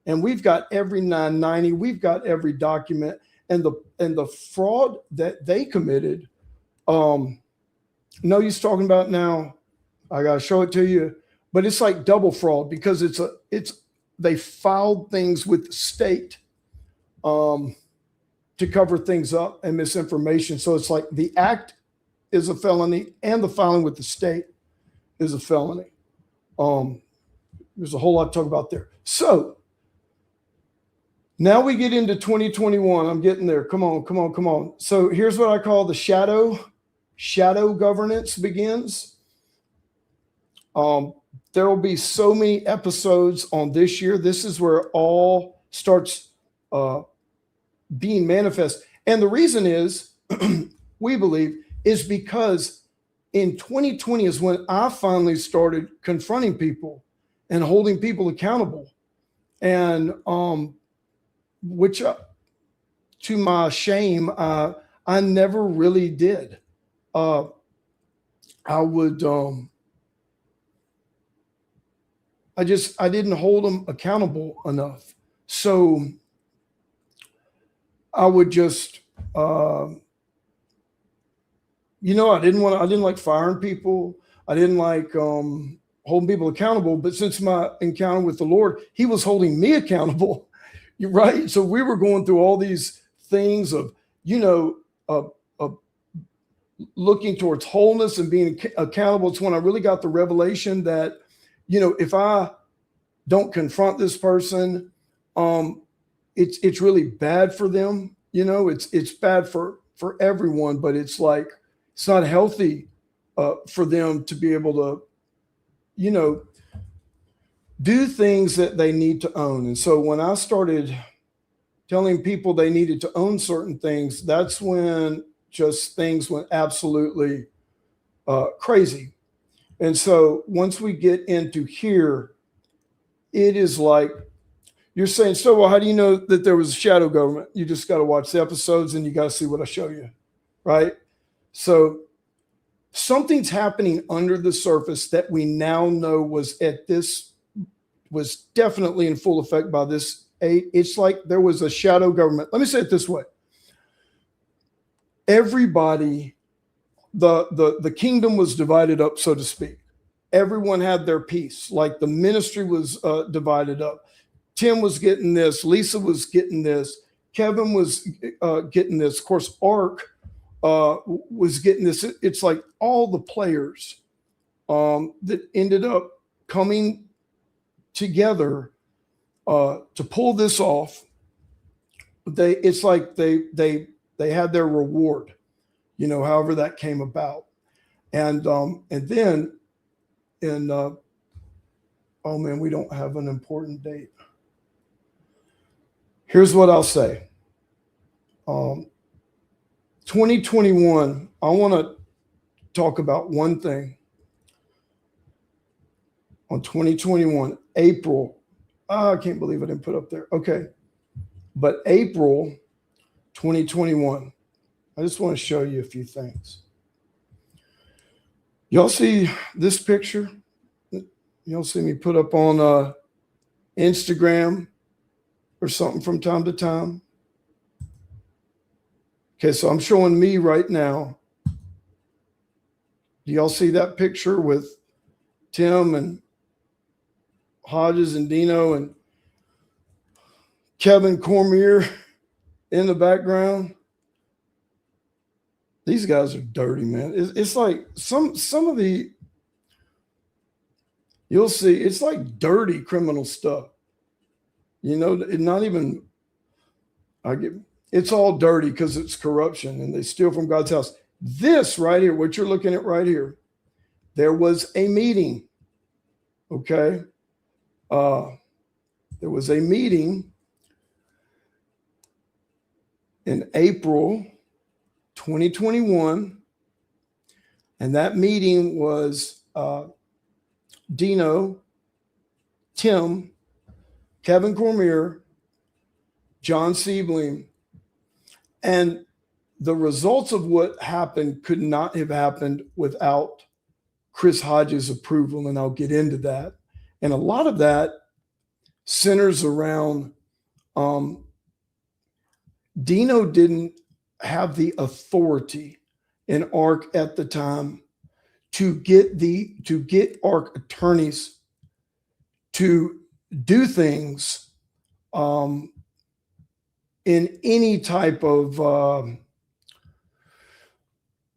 And we've got every 990, we've got every document, and the fraud that they committed. No use talking about now. I gotta show it to you, but it's like double fraud, because they filed things with the state to cover things up and misinformation. So it's like the act is a felony, and the filing with the state is a felony. There's a whole lot to talk about there. So now we get into 2021. I'm getting there. Come on. So here's what I call the shadow governance begins. There will be so many episodes on this year. This is where it all starts being manifest. And the reason is, we believe, is because in 2020 is when I finally started confronting people and holding people accountable. And which, to my shame, I never really did. I didn't hold them accountable enough. So I would just, I didn't like firing people. I didn't like holding people accountable. But since my encounter with the Lord, he was holding me accountable, right? So we were going through all these things of, looking towards wholeness and being accountable. It's when I really got the revelation that, if I don't confront this person, it's really bad for them. It's bad for everyone, but it's like, it's not healthy for them to be able to, do things that they need to own. And so when I started telling people they needed to own certain things, that's when just things went absolutely crazy. And so once we get into here, it is like, you're saying, so, well, how do you know that there was a shadow government? You just got to watch the episodes and you got to see what I show you, right? So something's happening under the surface that we now know was definitely in full effect by this 8. It's like there was a shadow government. Let me say it this way. Everybody, the kingdom was divided up, so to speak. Everyone had their piece. Like the ministry was divided up. Tim was getting this. Lisa was getting this. Kevin was getting this. Of course, Ark was getting this. It's like all the players that ended up coming together to pull this off. It's like they had their reward, however that came about. And then in oh man, we don't have an important date. Here's what I'll say. 2021, I want to talk about one thing. On 2021, April, I can't believe I didn't put up there. Okay. But April 2021, I just want to show you a few things. Y'all see this picture? Y'all see me put up on Instagram or something from time to time? Okay, so I'm showing me right now. Do y'all see that picture with Tim and Hodges and Dino and Kevin Cormier in the background? These guys are dirty, man. It's like some of the, you'll see, it's like dirty criminal stuff. Not even, it's all dirty because it's corruption and they steal from God's house. This right here, what you're looking at right here, there was a meeting, okay? There was a meeting in April 2021, and that meeting was Dino, Tim, Kevin Cormier, John Siebling, and the results of what happened could not have happened without Chris Hodges' approval, and I'll get into that. And a lot of that centers around Dino didn't have the authority in ARC at the time to get ARC attorneys to do things in any type of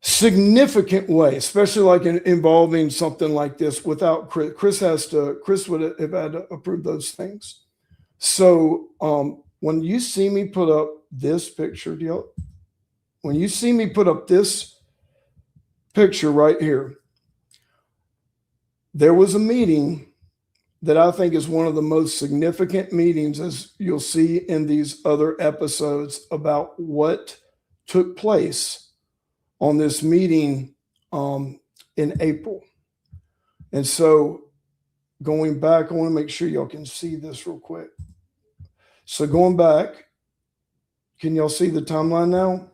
significant way, especially like involving something like this without Chris. Chris would have had to approve those things. So when you see me put up this picture, when you see me put up this picture right here, there was a meeting that I think is one of the most significant meetings, as you'll see in these other episodes, about what took place on this meeting in April. And so going back, I want to make sure y'all can see this real quick. So going back, can y'all see the timeline now?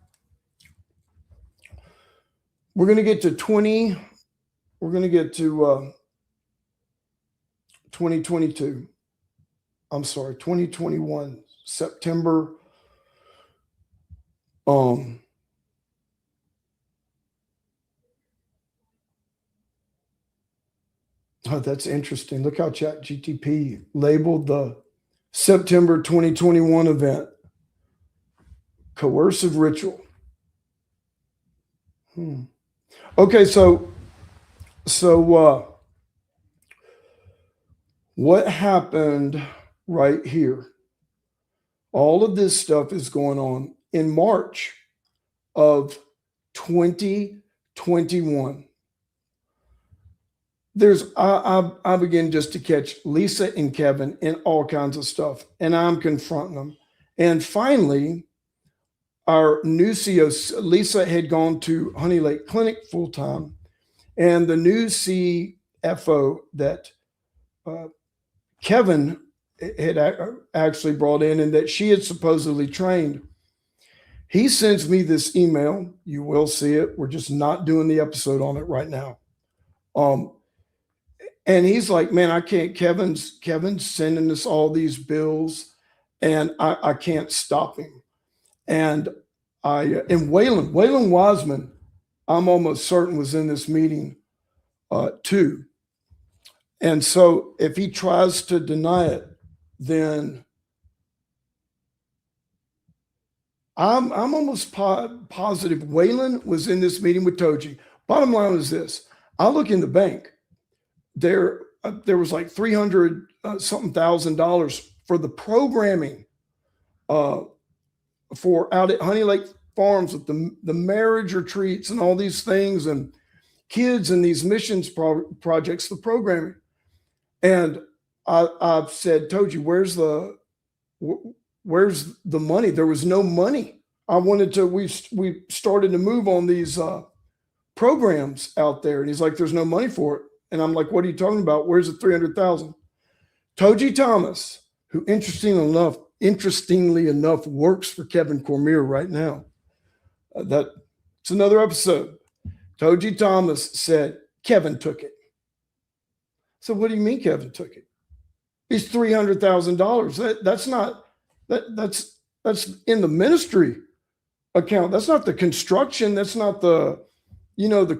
We're going to get to 2022. I'm sorry, 2021, September. Oh, that's interesting. Look how ChatGPT labeled the September 2021 event. Coercive ritual. Okay, so what happened right here? All of this stuff is going on in March of 2021. I begin just to catch Lisa and Kevin in all kinds of stuff, and I'm confronting them. And finally, our new CEO, Lisa, had gone to Honey Lake Clinic full time, and the new CFO that Kevin had actually brought in and that she had supposedly trained, he sends me this email. You will see it. We're just not doing the episode on it right now. And he's like, man, I can't, Kevin's sending us all these bills and I can't stop him. And Waylon Wiseman, I'm almost certain was in this meeting too. And so if he tries to deny it, then I'm almost positive Waylon was in this meeting with Toji. Bottom line is this. I look in the bank. There was like $300 something thousand for the programming for out at Honey Lake Farms with the marriage retreats and all these things and kids and these missions projects, the programming. And I've said, Toji, where's the money? There was no money. We started to move on these programs out there. And he's like, there's no money for it. And I'm like, what are you talking about? Where's the 300,000? Toji Thomas, who interestingly enough works for Kevin Cormier right now. It's another episode. Toji Thomas said, Kevin took it. So what do you mean Kevin took it? It's $300,000. That's in the ministry account. That's not the construction. That's not the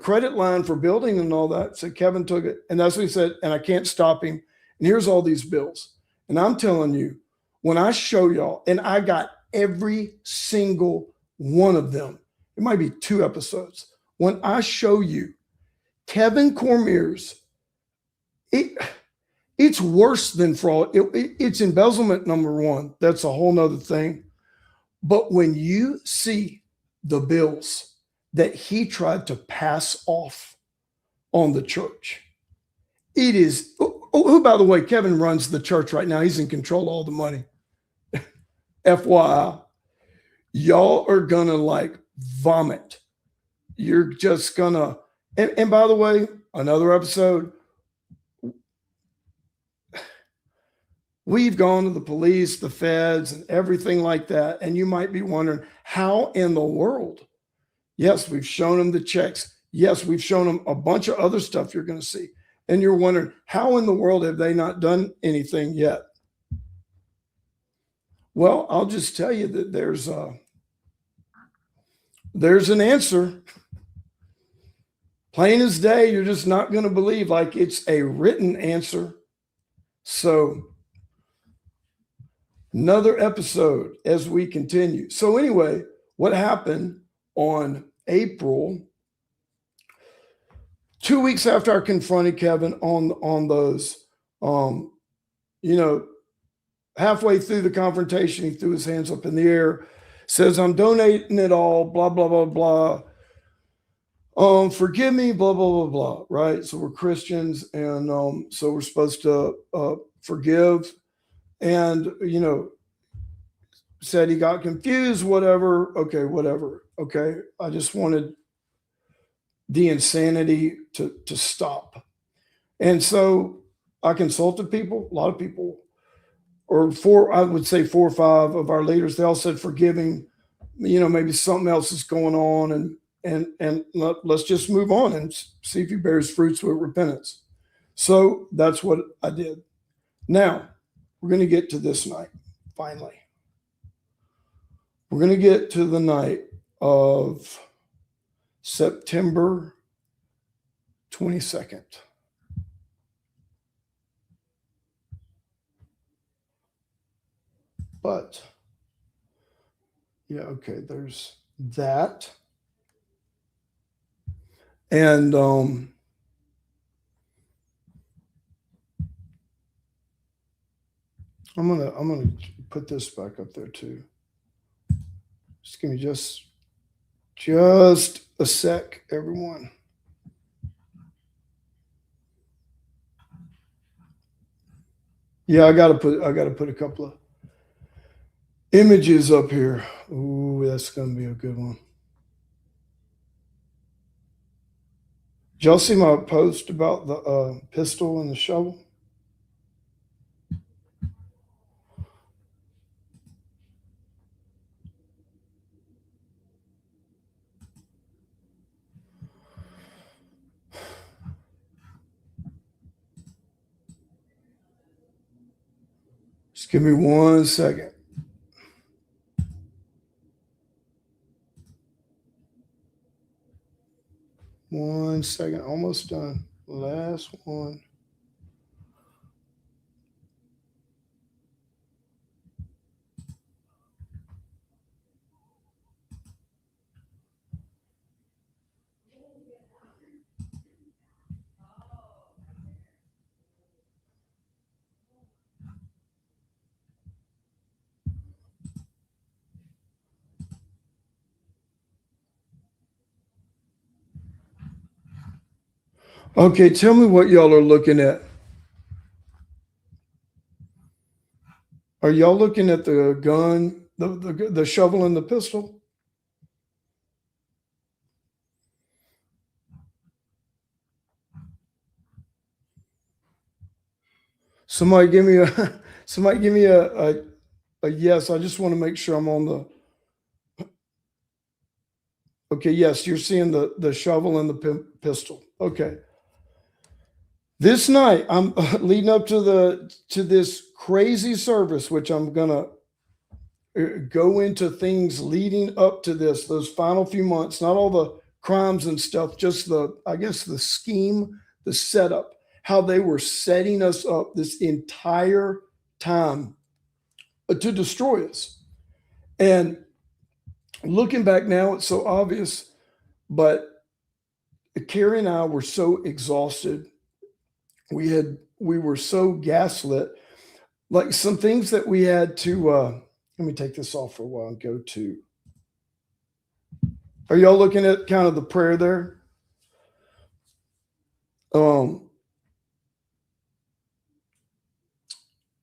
credit line for building and all that. So Kevin took it. And that's what he said. And I can't stop him. And here's all these bills. And I'm telling you, when I show y'all, and I got every single one of them, it might be 2 episodes. When I show you Kevin Cormier's, it's worse than fraud. It's embezzlement, number one. That's a whole nother thing. But when you see the bills that he tried to pass off on the church, it is, who, by the way, Kevin runs the church right now. He's in control of all the money. FYI, y'all are going to like vomit. You're just going to, and by the way, another episode, we've gone to the police, the feds, and everything like that. And you might be wondering, how in the world? Yes, we've shown them the checks. Yes, we've shown them a bunch of other stuff you're going to see. And you're wondering, how in the world have they not done anything yet? Well, I'll just tell you that there's an answer. Plain as day, you're just not going to believe, like it's a written answer. So another episode as we continue. So anyway, what happened on April 2 weeks after I confronted Kevin on those, you know, halfway through the confrontation, he threw his hands up in the air, says, "I'm donating it all, blah, blah, blah, blah. Forgive me, blah, blah, blah, blah." Right. So we're Christians. And so we're supposed to forgive. And, you know, said he got confused, whatever. Okay, whatever. Okay. I just wanted the insanity to stop. And so I consulted people, a lot of people, or I would say 4 or 5 of our leaders. They all said, "Forgive him. You know, maybe something else is going on, and let's just move on and see if he bears fruits with repentance." So that's what I did. Now we're going to get to this night. Finally, we're going to get to the night of September 22nd. But yeah, okay, there's that. And I'm gonna put this back up there too. Just give me just a sec, everyone. Yeah, I gotta put a couple of images up here. Ooh, that's gonna be a good one. Did y'all see my post about the pistol and the shovel? Just give me 1 second. One second, almost done. Last one. Okay, tell me what y'all are looking at. Are y'all looking at the gun, the shovel and the pistol? Somebody give me a yes. I just want to make sure I'm on the. Okay, yes, you're seeing the shovel and the pistol. Okay. This night, I'm leading up to this crazy service, which I'm gonna go into things leading up to this, those final few months, not all the crimes and stuff, just I guess the scheme, the setup, how they were setting us up this entire time to destroy us. And looking back now, it's so obvious, but Carrie and I were so exhausted. We were so gaslit, like some things that we had to, let me take this off for a while and go to. Are y'all looking at kind of the prayer there?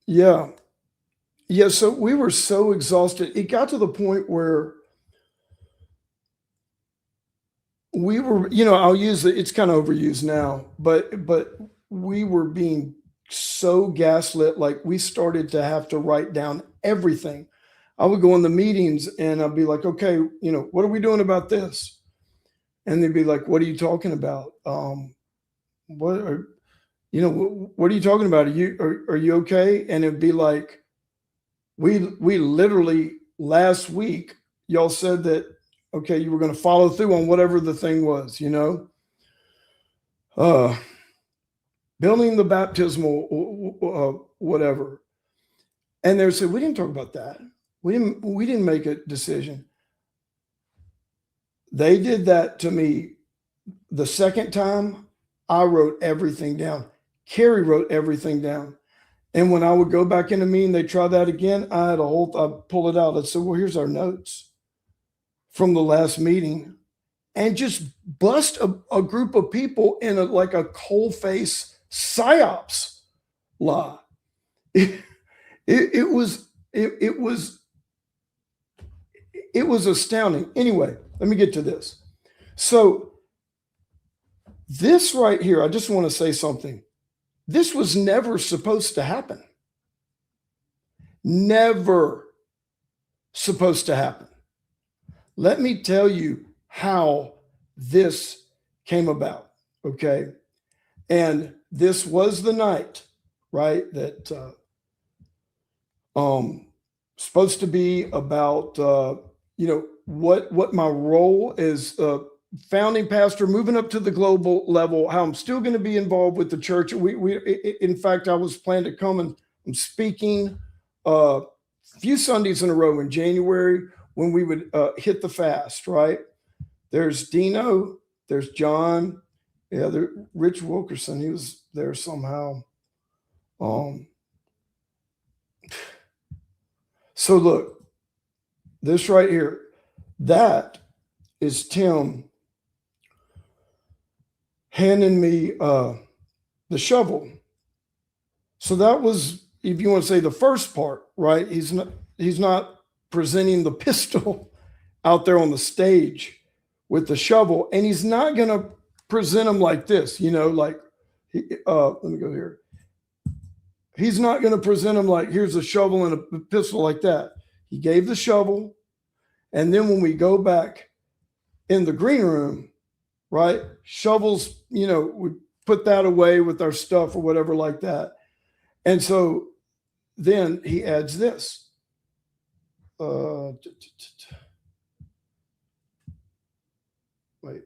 Yeah. Yeah. So we were so exhausted. It got to the point where we were, I'll use it. It's kind of overused now, but we were being so gaslit. Like we started to have to write down everything. I would go in the meetings and I'd be like, okay, what are we doing about this? And they'd be like, what are you talking about? What are you talking about? Are you okay? And it'd be like, we literally last week, y'all said that, okay, you were going to follow through on whatever the thing was, building the baptismal, whatever. And they said, we didn't talk about that. We didn't make a decision. They did that to me the second time. I wrote everything down. Carrie wrote everything down. And when I would go back in a meeting, they try that again. I'd pull it out. I'd say, well, here's our notes from the last meeting, and just bust a group of people in like a cold face psyops lie. It was astounding. Anyway, let me get to this. So this right here, I just want to say something. This was never supposed to happen. Never supposed to happen. Let me tell you how this came about, okay? And this was the night, right, that supposed to be about what my role is, founding pastor, moving up to the global level, how I'm still going to be involved with the church. In fact, I was planning to come and I'm speaking a few Sundays in a row in January when we would hit the fast, right? There's Dino, there's John, Rich Wilkerson, he was there somehow. So look, this right here, that is Tim handing me the shovel. So that was, if you want to say, the first part, right? He's not presenting the pistol out there on the stage with the shovel, and he's not going to present him like this, let me go here. He's not going to present him like, here's a shovel and a pistol like that. He gave the shovel, and then when we go back in the green room, right, shovels, we put that away with our stuff or whatever like that. And so then he adds this. Wait.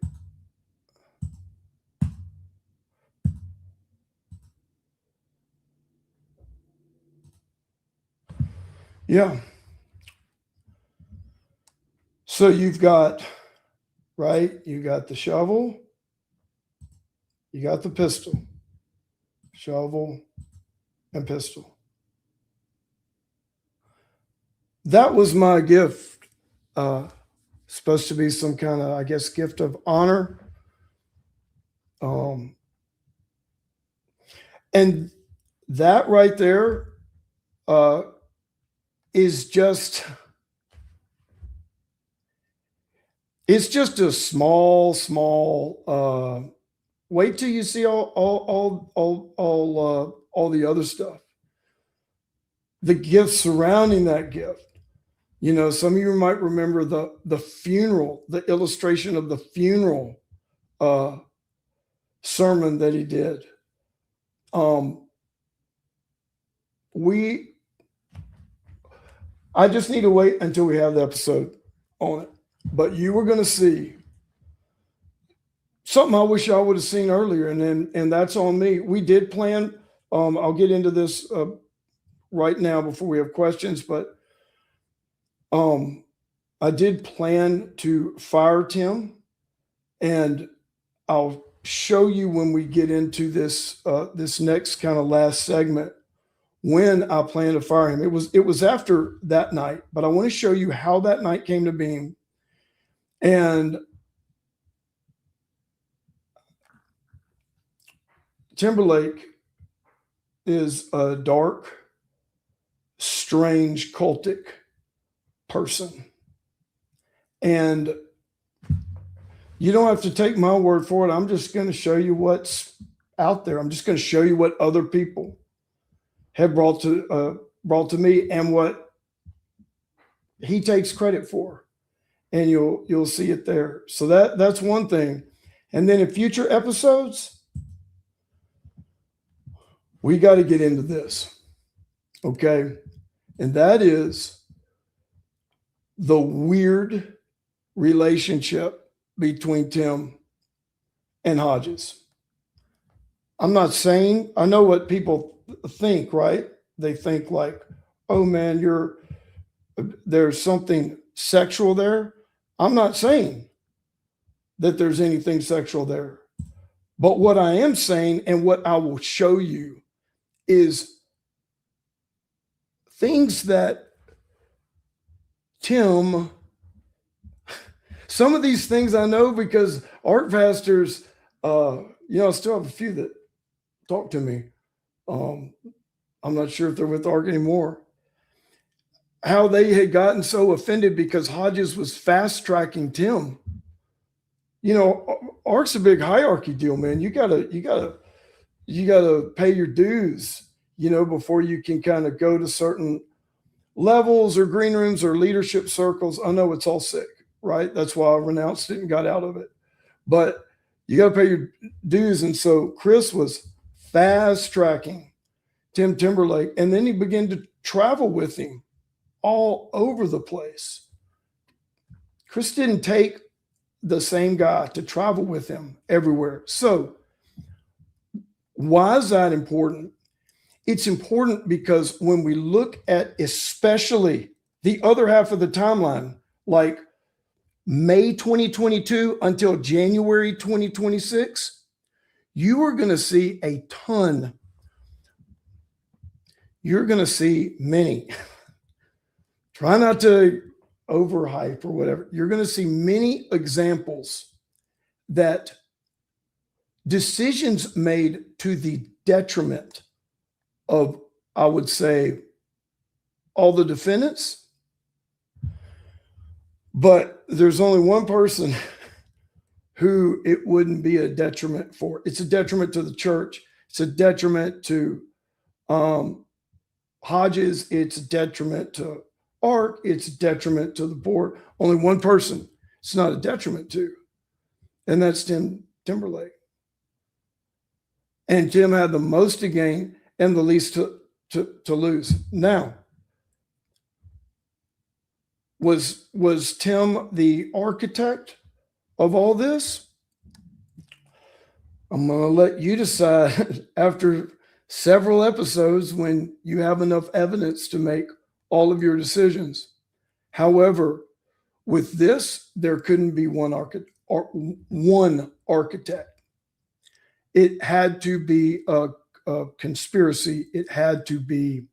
Yeah. So you've got, right, you got the shovel, you got the pistol, shovel and pistol. That was my gift. Supposed to be some kind of, I guess, gift of honor. And that right there is just, it's just a small, wait till you see all the other stuff. The gifts surrounding that gift. Some of you might remember the funeral, the illustration of the funeral sermon that he did. I just need to wait until we have the episode on it. But you were going to see something I wish I would have seen earlier, and that's on me. We did plan. I'll get into this right now before we have questions, but I did plan to fire Tim, and I'll show you when we get into this this next kind of last segment when I plan to fire him. It was after that night, but I want to show you how that night came to being. And Timberlake is a dark, strange, cultic person. And you don't have to take my word for it. I'm just going to show you what's out there. I'm just going to show you what other people have brought to me and what he takes credit for. And you'll see it there. So that's one thing. And then in future episodes, we got to get into this. Okay? And that is the weird relationship between Tim and Hodges. I'm not saying, I know what people think, right? They think like, oh man, there's something sexual there. I'm not saying that there's anything sexual there. But what I am saying and what I will show you is things that Tim, some of these things I know because art pastors, I still have a few that talk to me. I'm not sure if they're with ARC anymore. How they had gotten so offended because Hodges was fast tracking Tim. ARC's a big hierarchy deal, man. You gotta pay your dues, before you can kind of go to certain levels or green rooms or leadership circles. I know it's all sick, right? That's why I renounced it and got out of it. But you got to pay your dues. And so Chris was fast tracking Tim Timberlake. And then he began to travel with him all over the place. Chris didn't take the same guy to travel with him everywhere. So why is that important? It's important because when we look at especially the other half of the timeline, like May 2022 until January 2026, you are going to see a ton. You're going to see many. Try not to overhype or whatever. You're going to see many examples that decisions made to the detriment of, I would say, all the defendants. But there's only one person who it wouldn't be a detriment for. It's a detriment to the church. It's a detriment to Hodges. It's a detriment to ARC. It's a detriment to the board. Only one person it's not a detriment to, and that's Tim Timberlake. And Tim had the most to gain and the least to lose. Now, was Tim the architect of all this? I'm going to let you decide after several episodes when you have enough evidence to make all of your decisions. However, with this, there couldn't be one architect. It had to be a conspiracy. It had to be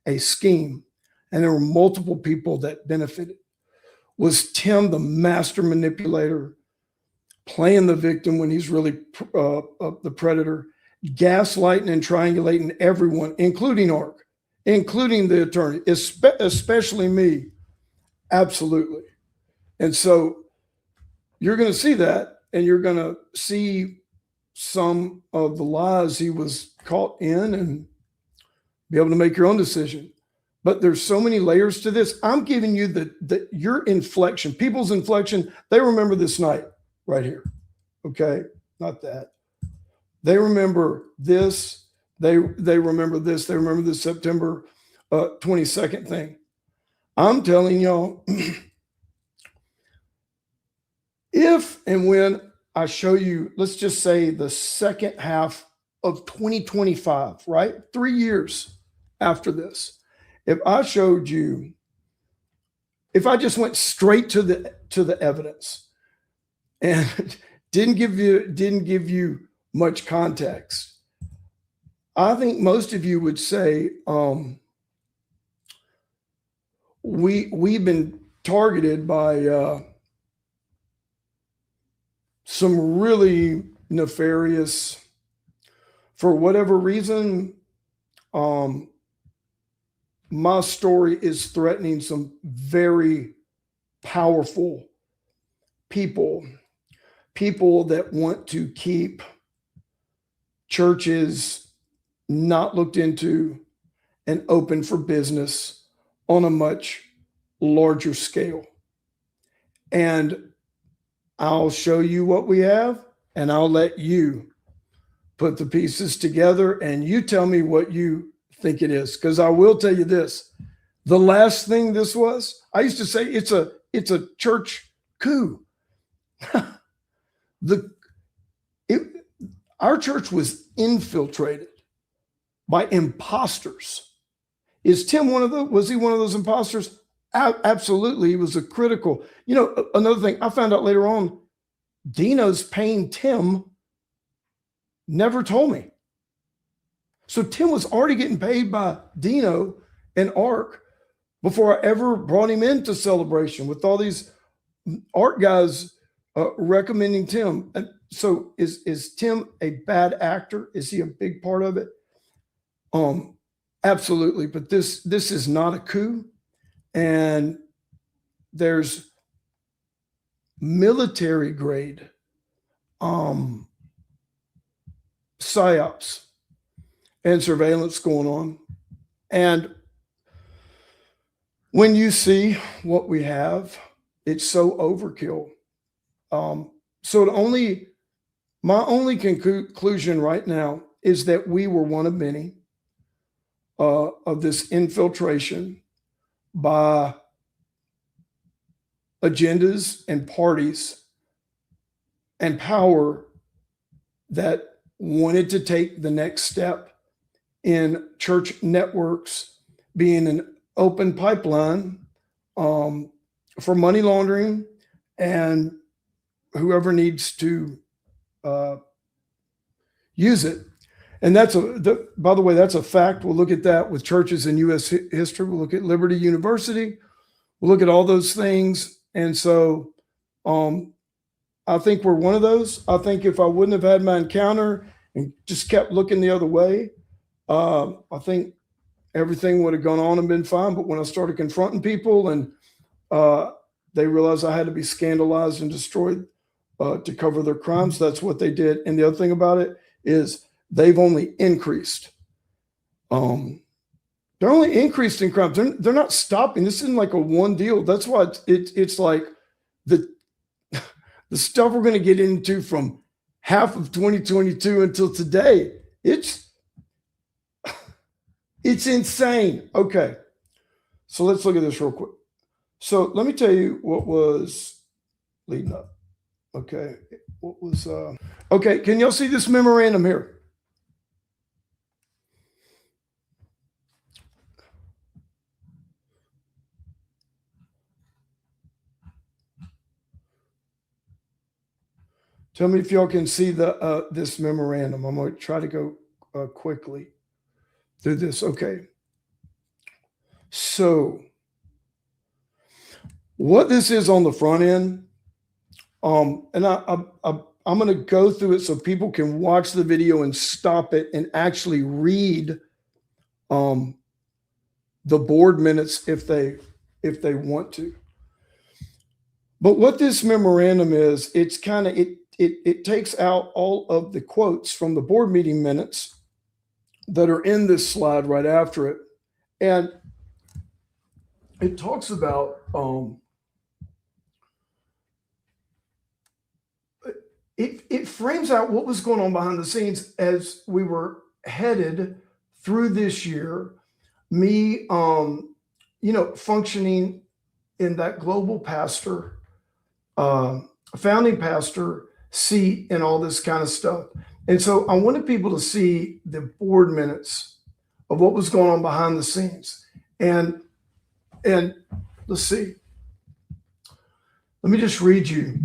a scheme. And there were multiple people that benefited. Was Tim the master manipulator, playing the victim when he's really the predator, gaslighting and triangulating everyone, including ARC, including the attorney, especially me? Absolutely. And so you're going to see that, and you're going to see some of the lies he was caught in and be able to make your own decision. But there's so many layers to this. I'm giving you your inflection, people's inflection. They remember this night right here. Okay. Not that. They remember this. They remember this. They remember the September 22nd thing. I'm telling y'all, if and when I show you, let's just say the second half of 2025, right? 3 years after this. If I showed you, if I just went straight to the evidence and didn't give you much context, I think most of you would say we've been targeted by some really nefarious, for whatever reason, my story is threatening some very powerful people that want to keep churches not looked into and open for business on a much larger scale. And I'll show you what we have, and I'll let you put the pieces together, and you tell me what you think it is. Because I will tell you this: the last thing this was, I used to say it's a church coup. Our church was infiltrated by imposters. Is Tim was he one of those imposters? Absolutely. He was a critical. Another thing I found out later on, Dino's paying Tim never told me. So Tim was already getting paid by Dino and Ark before I ever brought him into Celebration, with all these art guys recommending Tim. And so is Tim a bad actor? Is he a big part of it? Absolutely. But this is not a coup. And there's military grade psyops and surveillance going on. And when you see what we have, it's so overkill. So my only conclusion right now is that we were one of many of this infiltration by agendas and parties and power that wanted to take the next step in church networks being an open pipeline for money laundering and whoever needs to use it. And by the way, that's a fact. We'll look at that with churches in U.S. history. We'll look at Liberty University. We'll look at all those things. And so I think we're one of those. I think if I wouldn't have had my encounter and just kept looking the other way, I think everything would have gone on and been fine. But when I started confronting people and they realized I had to be scandalized and destroyed to cover their crimes, that's what they did. And the other thing about it is they've only increased. They're only increased in crimes. They're not stopping. This isn't like a one deal. That's why it's like the stuff we're going to get into from half of 2022 until today. It's insane. Okay. So let's look at this real quick. So let me tell you what was leading up. Okay. What was, okay. Can y'all see this memorandum here? Tell me if y'all can see this memorandum. I'm going to try to go quickly through this. Okay. So what this is on the front end, and I'm going to go through it so people can watch the video and stop it and actually read the board minutes if they want to. But what this memorandum is, it's kind of it takes out all of the quotes from the board meeting minutes that are in this slide right after it. And it talks about, it frames out what was going on behind the scenes as we were headed through this year, me, functioning in that global pastor, founding pastor seat and all this kind of stuff. And so I wanted people to see the board minutes of what was going on behind the scenes. And let's see. Let me just read you.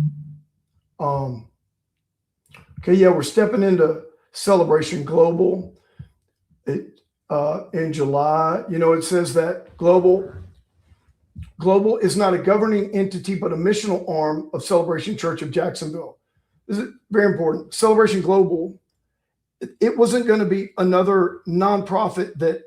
Okay, yeah, we're stepping into Celebration Global. In July, it says that Global is not a governing entity, but a missional arm of Celebration Church of Jacksonville. This is very important. Celebration Global, it wasn't going to be another nonprofit that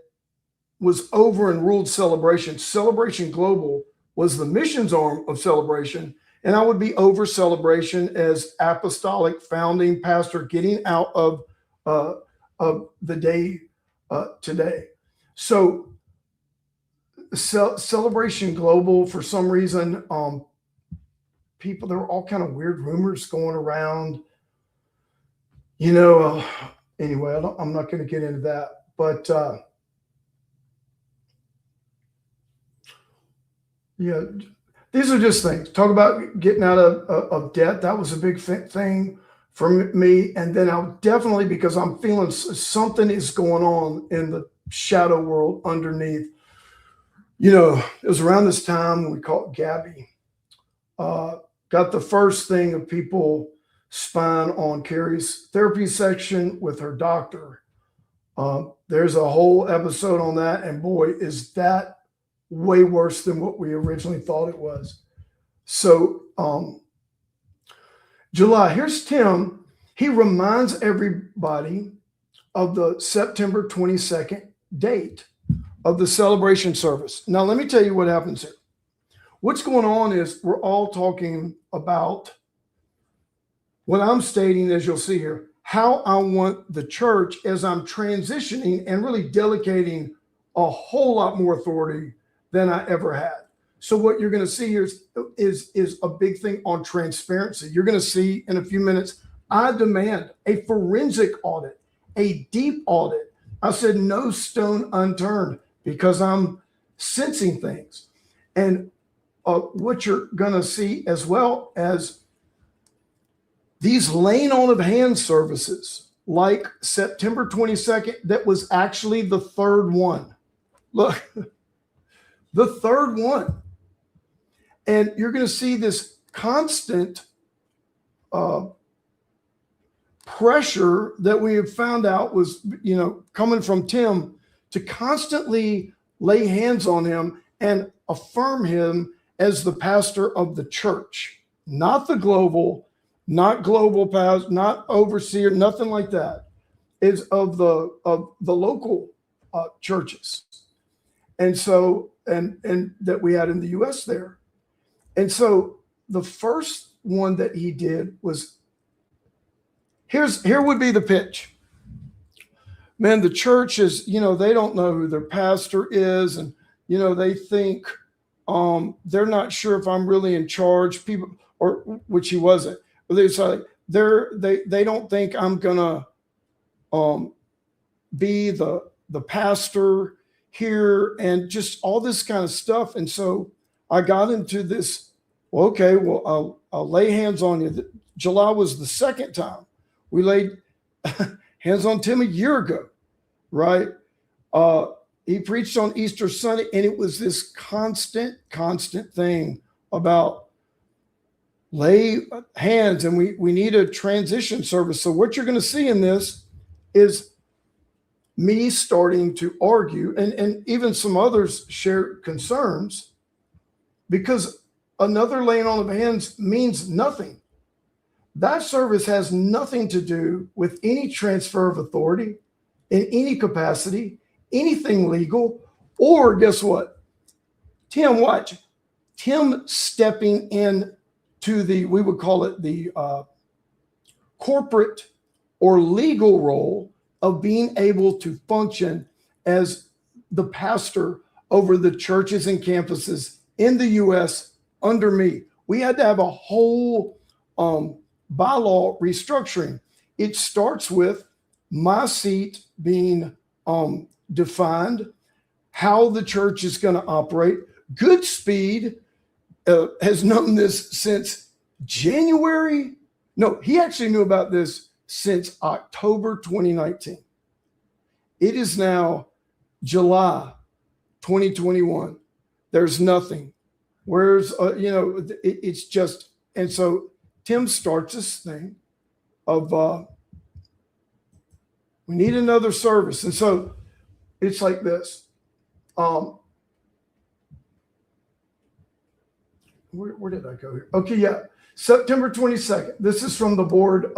was over and ruled Celebration. Celebration Global was the missions arm of Celebration, and I would be over Celebration as apostolic founding pastor, getting out of the day today. So Celebration Global, for some reason, there were all kind of weird rumors going around, anyway, I'm not going to get into that, but yeah, these are just things. Talk about getting out of debt. That was a big thing for me. And then I'll definitely, because I'm feeling something is going on in the shadow world underneath. It was around this time when we caught Gabby. Got the first thing of people spine on Carrie's therapy section with her doctor. There's a whole episode on that, and boy, is that way worse than what we originally thought it was. So July, here's Tim. He reminds everybody of the September 22nd date of the celebration service. Now, let me tell you what happens here. What's going on is we're all talking about what I'm stating, as you'll see here, how I want the church as I'm transitioning and really delegating a whole lot more authority than I ever had. So what you're going to see here is a big thing on transparency. You're going to see in a few minutes, I demand a forensic audit, a deep audit. I said no stone unturned because I'm sensing things. And what you're going to see as well as these laying on of hands services, like September 22nd, that was actually the third one. Look, the third one. And you're going to see this constant pressure that we have found out was, coming from Tim to constantly lay hands on him and affirm him as the pastor of the church, not the global, not global pastor, not overseer, nothing like that. Is of the local churches, and so and that we had in the U.S. there, and so the first one that he did was here would be the pitch. Man, the church is, they don't know who their pastor is, and they think they're not sure if I'm really in charge. People, or which he wasn't. But they don't think I'm gonna be the pastor here, and just all this kind of stuff. And so I got into this. Well, okay, well I'll lay hands on you. July was the second time we laid hands on Tim a year ago, right? He preached on Easter Sunday, and it was this constant thing about lay hands, and we need a transition service. So what you're going to see in this is me starting to argue, and even some others share concerns, because another laying on of hands means nothing. That service has nothing to do with any transfer of authority in any capacity, anything legal, or guess what? Tim stepping in to we would call it the corporate or legal role of being able to function as the pastor over the churches and campuses in the U.S. under me. We had to have a whole bylaw restructuring. It starts with my seat being defined, how the church is going to operate. Goodspeed has known this since January. No, he actually knew about this since October 2019. It is now July 2021. There's nothing. Where's, it's just, and so Tim starts this thing of, we need another service. And so it's like this. Where did I go here? Okay, yeah. September 22nd. This is from the board,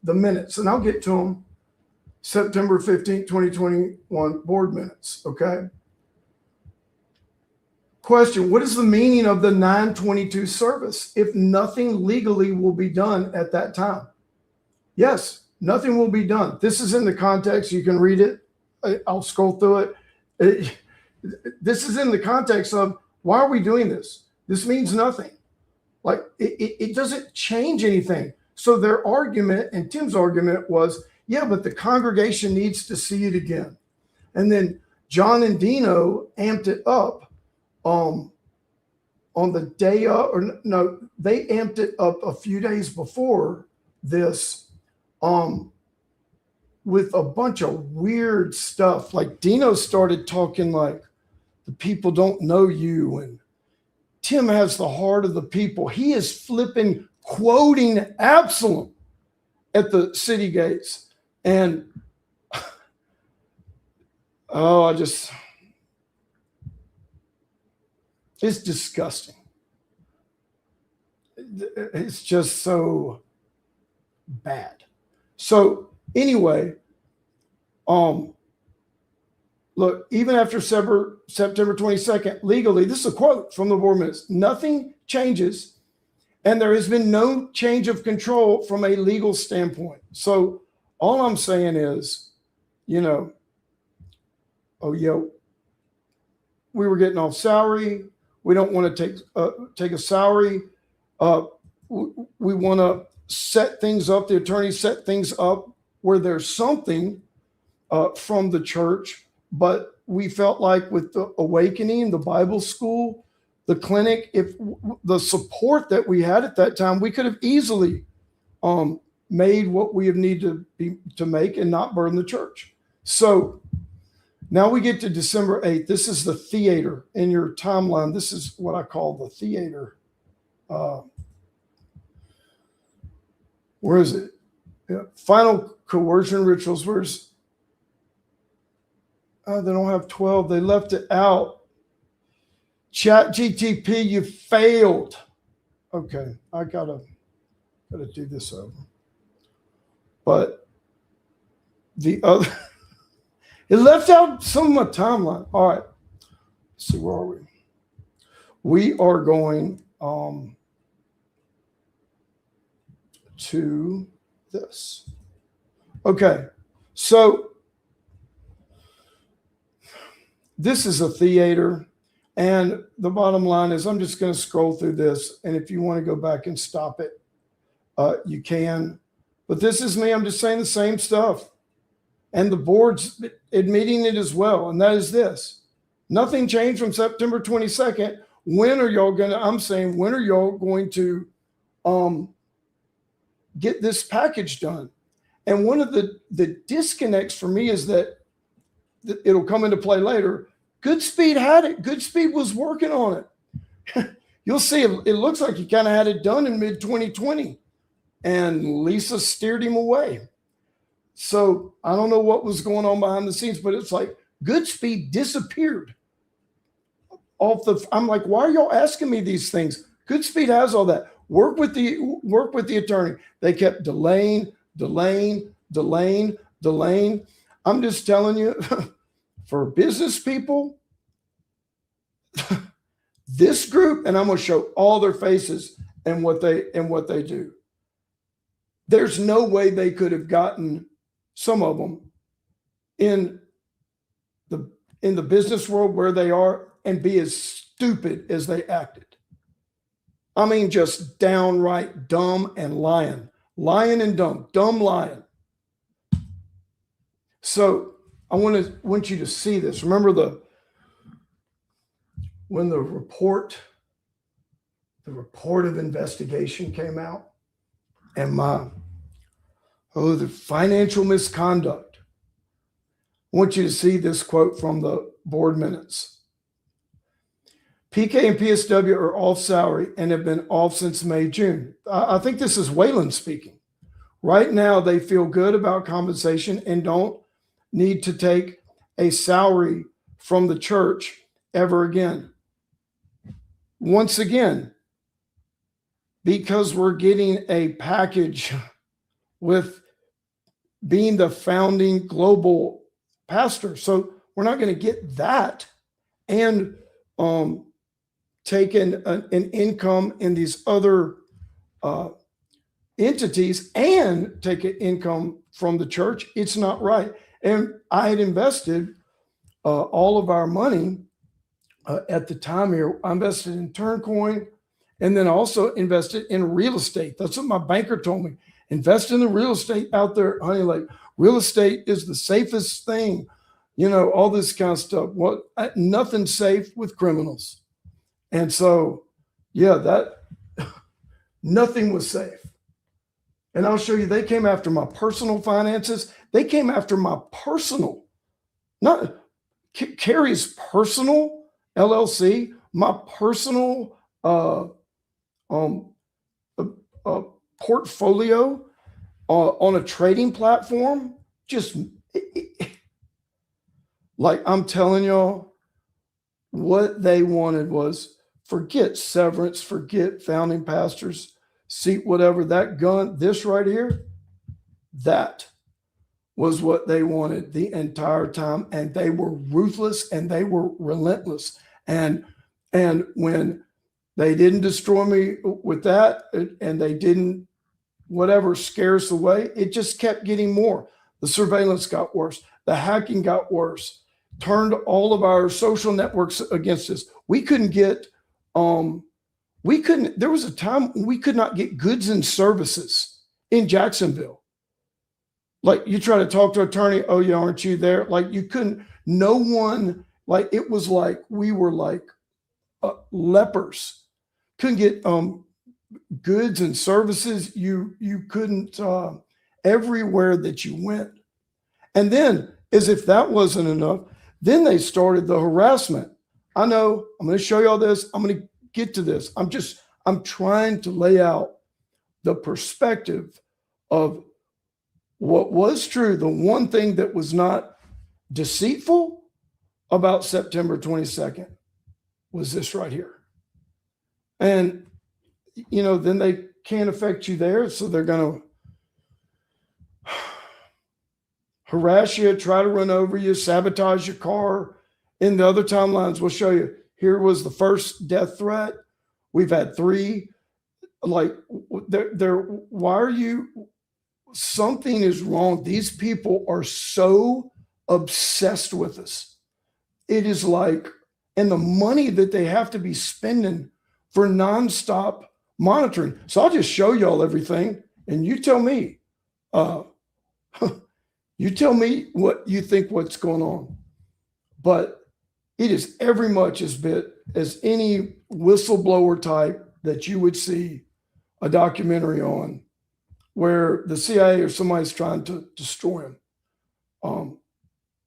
the minutes, and I'll get to them. September 15th, 2021 board minutes, okay? Question, what is the meaning of the 9/22 service if nothing legally will be done at that time? Yes, nothing will be done. This is in the context. You can read it. I'll scroll through it. This is in the context of, why are we doing this? This means nothing. Like, it doesn't change anything. So their argument, and Tim's argument was, yeah, but the congregation needs to see it again. And then John and Dino amped it up on the day of, or no, they amped it up a few days before this with a bunch of weird stuff. Like Dino started talking like, the people don't know you, and Tim has the heart of the people. He is flipping quoting Absalom at the city gates. And it's disgusting. It's just so bad. So anyway, look, even after September 22nd, legally, this is a quote from the board minutes, nothing changes, and there has been no change of control from a legal standpoint. So all I'm saying is, we were getting off salary. We don't want to take a salary. We want to set things up. The attorney set things up where there's something from the church, but we felt like with the awakening, the Bible school, the clinic, if the support that we had at that time, we could have easily made what we have needed to make and not burn the church. So now we get to December 8th. This is the theater in your timeline. This is what I call the theater. Where is it? Yeah. Final coercion rituals. Where's? They don't have 12. They left it out. Chat GTP, you failed. Okay, I gotta do this over. But the other, it left out some of my timeline. All right, let's see, where are we? We are going to this. Okay, so this is a theater, and the bottom line is I'm just going to scroll through this, and if you want to go back and stop it, you can. But this is me. I'm just saying the same stuff, and the board's admitting it as well, and that is this. Nothing changed from September 22nd. When are y'all going to, I'm saying, when are y'all going to get this package done? And one of the disconnects for me is that it'll come into play later. Goodspeed had it. Goodspeed was working on it. You'll see it looks like he kind of had it done in mid-2020, and Lisa steered him away. So I don't know what was going on behind the scenes, but it's like Goodspeed disappeared off the. I'm like, why are y'all asking me these things? Goodspeed has all that. Work with the attorney. They kept delaying. I'm just telling you, for business people, this group, and I'm going to show all their faces and what they do. There's no way they could have gotten some of them in the business world where they are and be as stupid as they acted. I mean, just downright dumb and lying and dumb lying. So I want you to see this. Remember when the report of investigation came out, and the financial misconduct. I want you to see this quote from the board minutes. PK and PSW are off salary and have been off since May, June. I think this is Wayland speaking. Right now, they feel good about compensation and don't need to take a salary from the church ever again. Once again, because we're getting a package with being the founding global pastor. So we're not going to get that and take an income in these other entities and take an income from the church. It's not right. And I had invested all of our money at the time here. I invested in Turncoin and then also invested in real estate. That's what my banker told me. Invest in the real estate out there, honey. Like, real estate is the safest thing, all this kind of stuff. Nothing's safe with criminals. And so, nothing was safe. And I'll show you, they came after my personal finances. They came after my personal, not Carrie's personal LLC, my personal a portfolio on a trading platform. Just like I'm telling y'all, what they wanted was forget severance, forget founding pastors, seat, whatever, that gun, this right here, that was what they wanted the entire time. And they were ruthless and they were relentless. And when they didn't destroy me with that, and they didn't whatever scare us away, it just kept getting more. The surveillance got worse. The hacking got worse. Turned all of our social networks against us. We couldn't get, there was a time we could not get goods and services in Jacksonville. Like you try to talk to an attorney, oh yeah, aren't you there? Like you couldn't, no one, like it was like we were like lepers. Couldn't get goods and services. You couldn't, everywhere that you went. And then, as if that wasn't enough, then they started the harassment. I know, I'm going to show you all this. I'm going to get to this. I'm trying to lay out the perspective of what was true. The one thing that was not deceitful about September 22nd was this right here. And, you know, then they can't affect you there. So they're going to harass you, try to run over you, sabotage your car. In the other timelines, we'll show you. Here was the first death threat. We've had 3. Like, why are you? Something is wrong. These people are so obsessed with us. It is like, and the money that they have to be spending for nonstop monitoring. So I'll just show y'all everything, and you tell me. You tell me what you think what's going on. But it is every much as bit as any whistleblower type that you would see a documentary on where the CIA or somebody's trying to destroy him.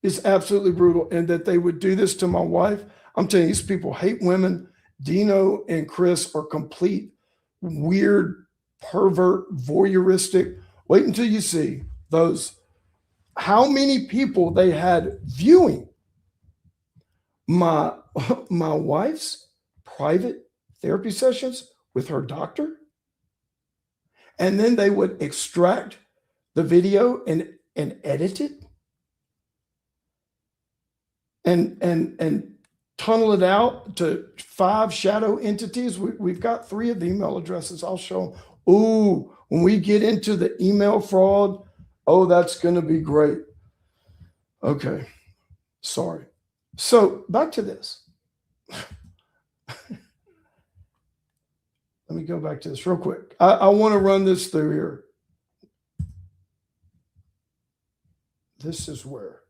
It's absolutely brutal. And that they would do this to my wife. I'm telling you, these people hate women. Dino and Chris are complete weird, pervert, voyeuristic. Wait until you see those. How many people they had viewing my wife's private therapy sessions with her doctor. And then they would extract the video and edit it and tunnel it out to 5 shadow entities. We've got 3 of the email addresses. I'll show them. Ooh, when we get into the email fraud, oh, that's going to be great. Okay, sorry. So back to this. Let me go back to this real quick. I want to run this through here. This is where.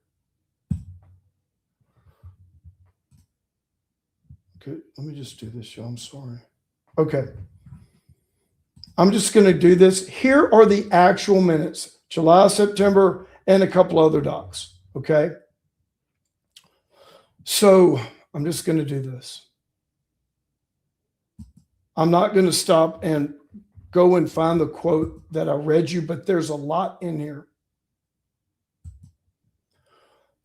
Okay, let me just do this, y'all. I'm sorry. Okay. I'm just going to do this. Here are the actual minutes, July, September, and a couple other docs. Okay. So I'm just going to do this. I'm not going to stop and go and find the quote that I read you, but there's a lot in here.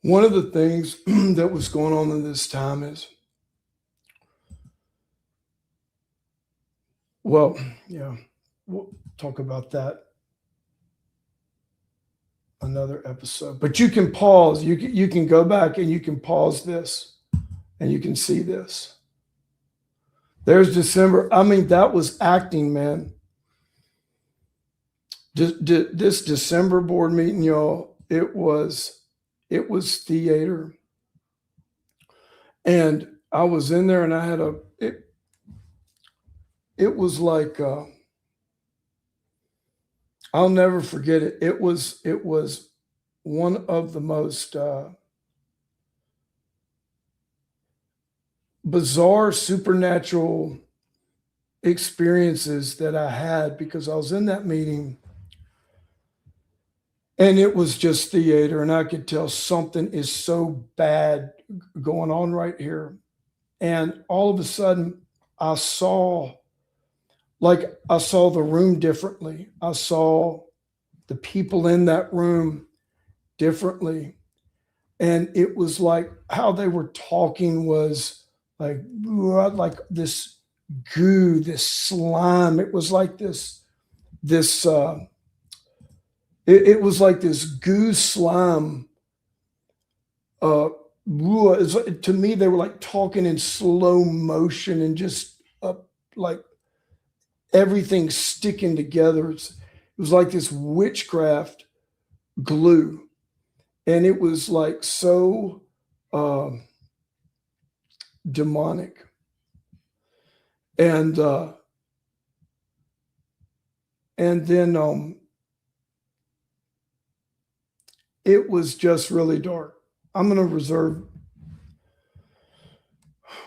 One of the things that was going on in this time is, well, yeah, we'll talk about that another episode. But you can pause. You can go back and you can pause this and you can see this. There's December. I mean, that was acting, man. This December board meeting, y'all, it was theater. And I was in there and I had it was like, I'll never forget it. It was one of the most bizarre supernatural experiences that I had, because I was in that meeting and it was just theater, and I could tell something is so bad going on right here. And all of a sudden I saw like I saw the room differently. I saw the people in that room differently. And it was like how they were talking was like this goo, this slime. It was like it was like this goo slime. To me, they were like talking in slow motion and just like everything sticking together. It was like this witchcraft glue. And it was like so demonic. And then it was just really dark. I'm going to reserve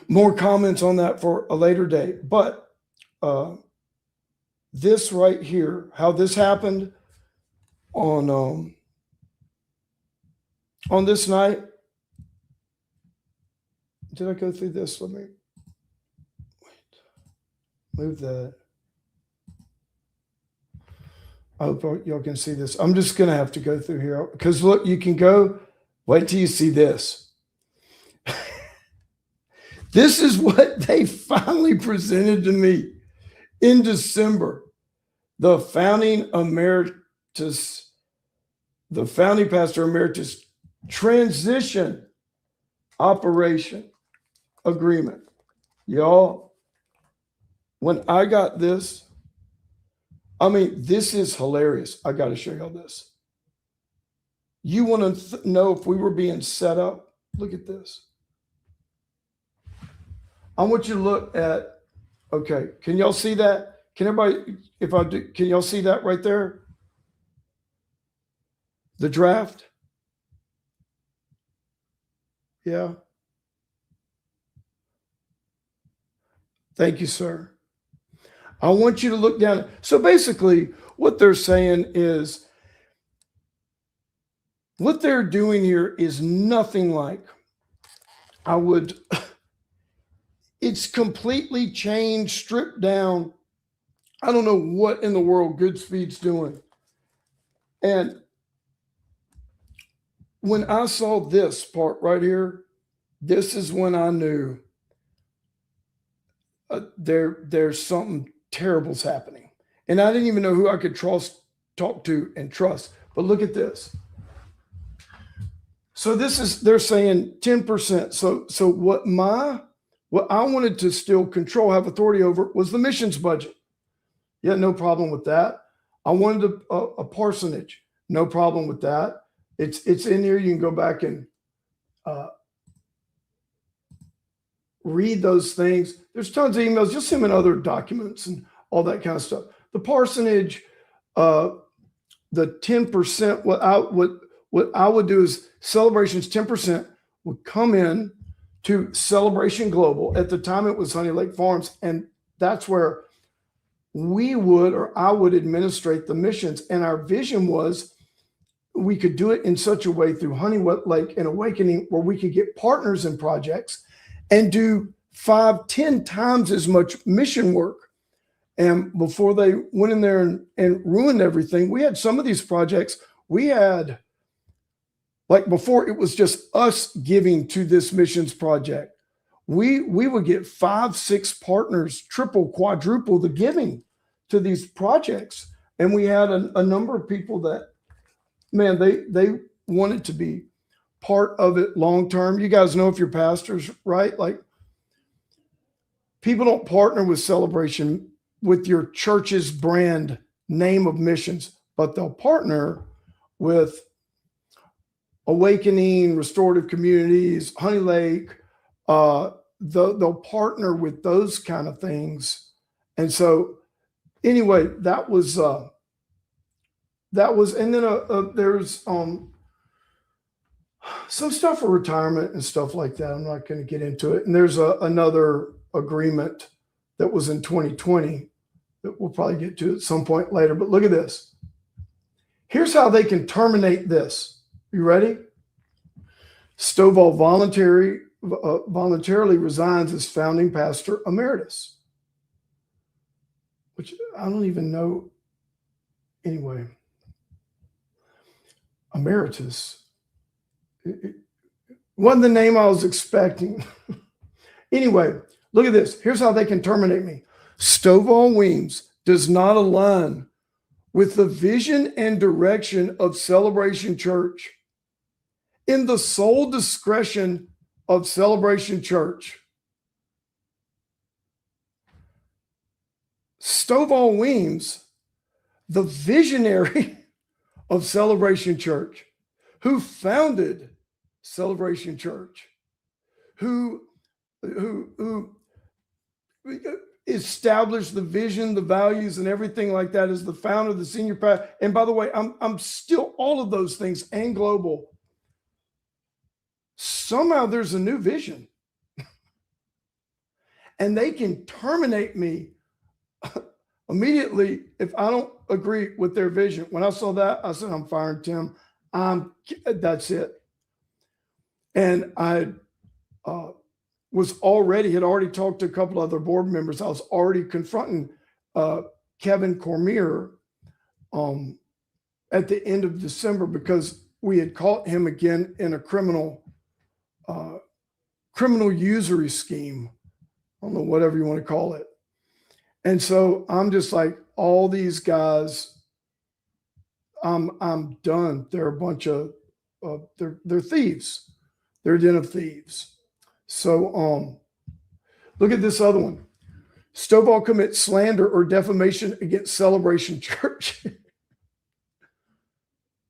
more comments on that for a later date. But this right here, how this happened on this night. Did I go through this? Let me move that. I hope y'all can see this. I'm just going to have to go through here because look, you can go, wait till you see this. This is what they finally presented to me in December. The founding pastor emeritus transition operation agreement. Y'all, when I got this, I mean, this is hilarious. I got to show y'all this. You want to know if we were being set up? Look at this. I want you to look at, okay, can y'all see that? Can everybody, if I do, can y'all see that right there? The draft? Yeah. Thank you, sir. I want you to look down. So basically, what they're saying is, what they're doing here is nothing like it's completely changed, stripped down. I don't know what in the world Goodspeed's doing. And when I saw this part right here, this is when I knew there's something terrible's happening. And I didn't even know who I could talk to and trust. But look at this. So they're saying 10%. So what I wanted to still control, have authority over was the missions budget. Yeah, no problem with that. I wanted a parsonage. No problem with that. It's in here. You can go back and read those things. There's tons of emails. You'll see them in other documents and all that kind of stuff. The parsonage, the 10%. What I would do is Celebrations 10% would come in to Celebration Global. At the time, it was Honey Lake Farms, and that's where I would administrate the missions. And our vision was we could do it in such a way through Honey Lake and Awakening where we could get partners in projects and do 5-10 times as much mission work. And before they went in there and ruined everything, we had some of these projects. We had, like before, it was just us giving to this missions project. We would get 5-6 partners, triple, quadruple the giving to these projects. And we had a number of people that, man, they wanted to be part of it long term. You guys know if you're pastors, right? Like, people don't partner with Celebration with your church's brand name of missions, but they'll partner with Awakening, Restorative Communities, Honey Lake. They'll partner with those kind of things. And so anyway, that was, and then there's some stuff for retirement and stuff like that. I'm not going to get into it. And there's another agreement that was in 2020 that we'll probably get to at some point later. But look at this. Here's how they can terminate this. You ready? Stovall voluntarily resigns as founding pastor emeritus. which I don't even know. Anyway, emeritus. It wasn't the name I was expecting. Anyway, look at this. Here's how they can terminate me. Stovall Weems does not align with the vision and direction of Celebration Church. In the sole discretion of Celebration Church. Stovall Weems, the visionary of Celebration Church, who founded Celebration Church, who established the vision, the values, and everything like that, as the founder, the senior pastor. And by the way, I'm still all of those things and global. Somehow there's a new vision. And they can terminate me immediately if I don't agree with their vision. When I saw that, I said, I'm firing Tim. That's it. And I had already talked to a couple other board members. I was already confronting Kevin Cormier at the end of December because we had caught him again in a criminal usury scheme. I don't know, whatever you want to call it. And so I'm just like, all these guys, I'm done. They're a bunch of, they're thieves. They're a den of thieves. So look at this other one. Stovall commits slander or defamation against Celebration Church.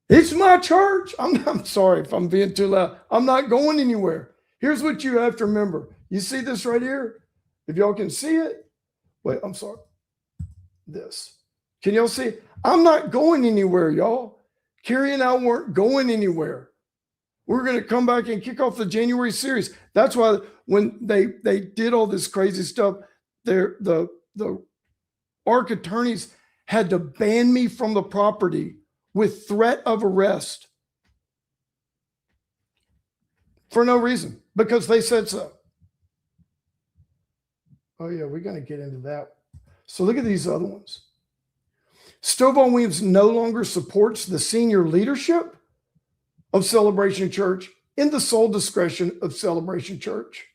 It's my church. I'm sorry if I'm being too loud. I'm not going anywhere. Here's what you have to remember. You see this right here? If y'all can see it. Wait, I'm sorry. This. Can y'all see? I'm not going anywhere, y'all. Carrie and I weren't going anywhere. We're going to come back and kick off the January series. That's why when they did all this crazy stuff, the ARC attorneys had to ban me from the property with threat of arrest for no reason, because they said so. Oh yeah, we're going to get into that. So look at these other ones. Stovall Weems no longer supports the senior leadership of Celebration Church in the sole discretion of Celebration Church.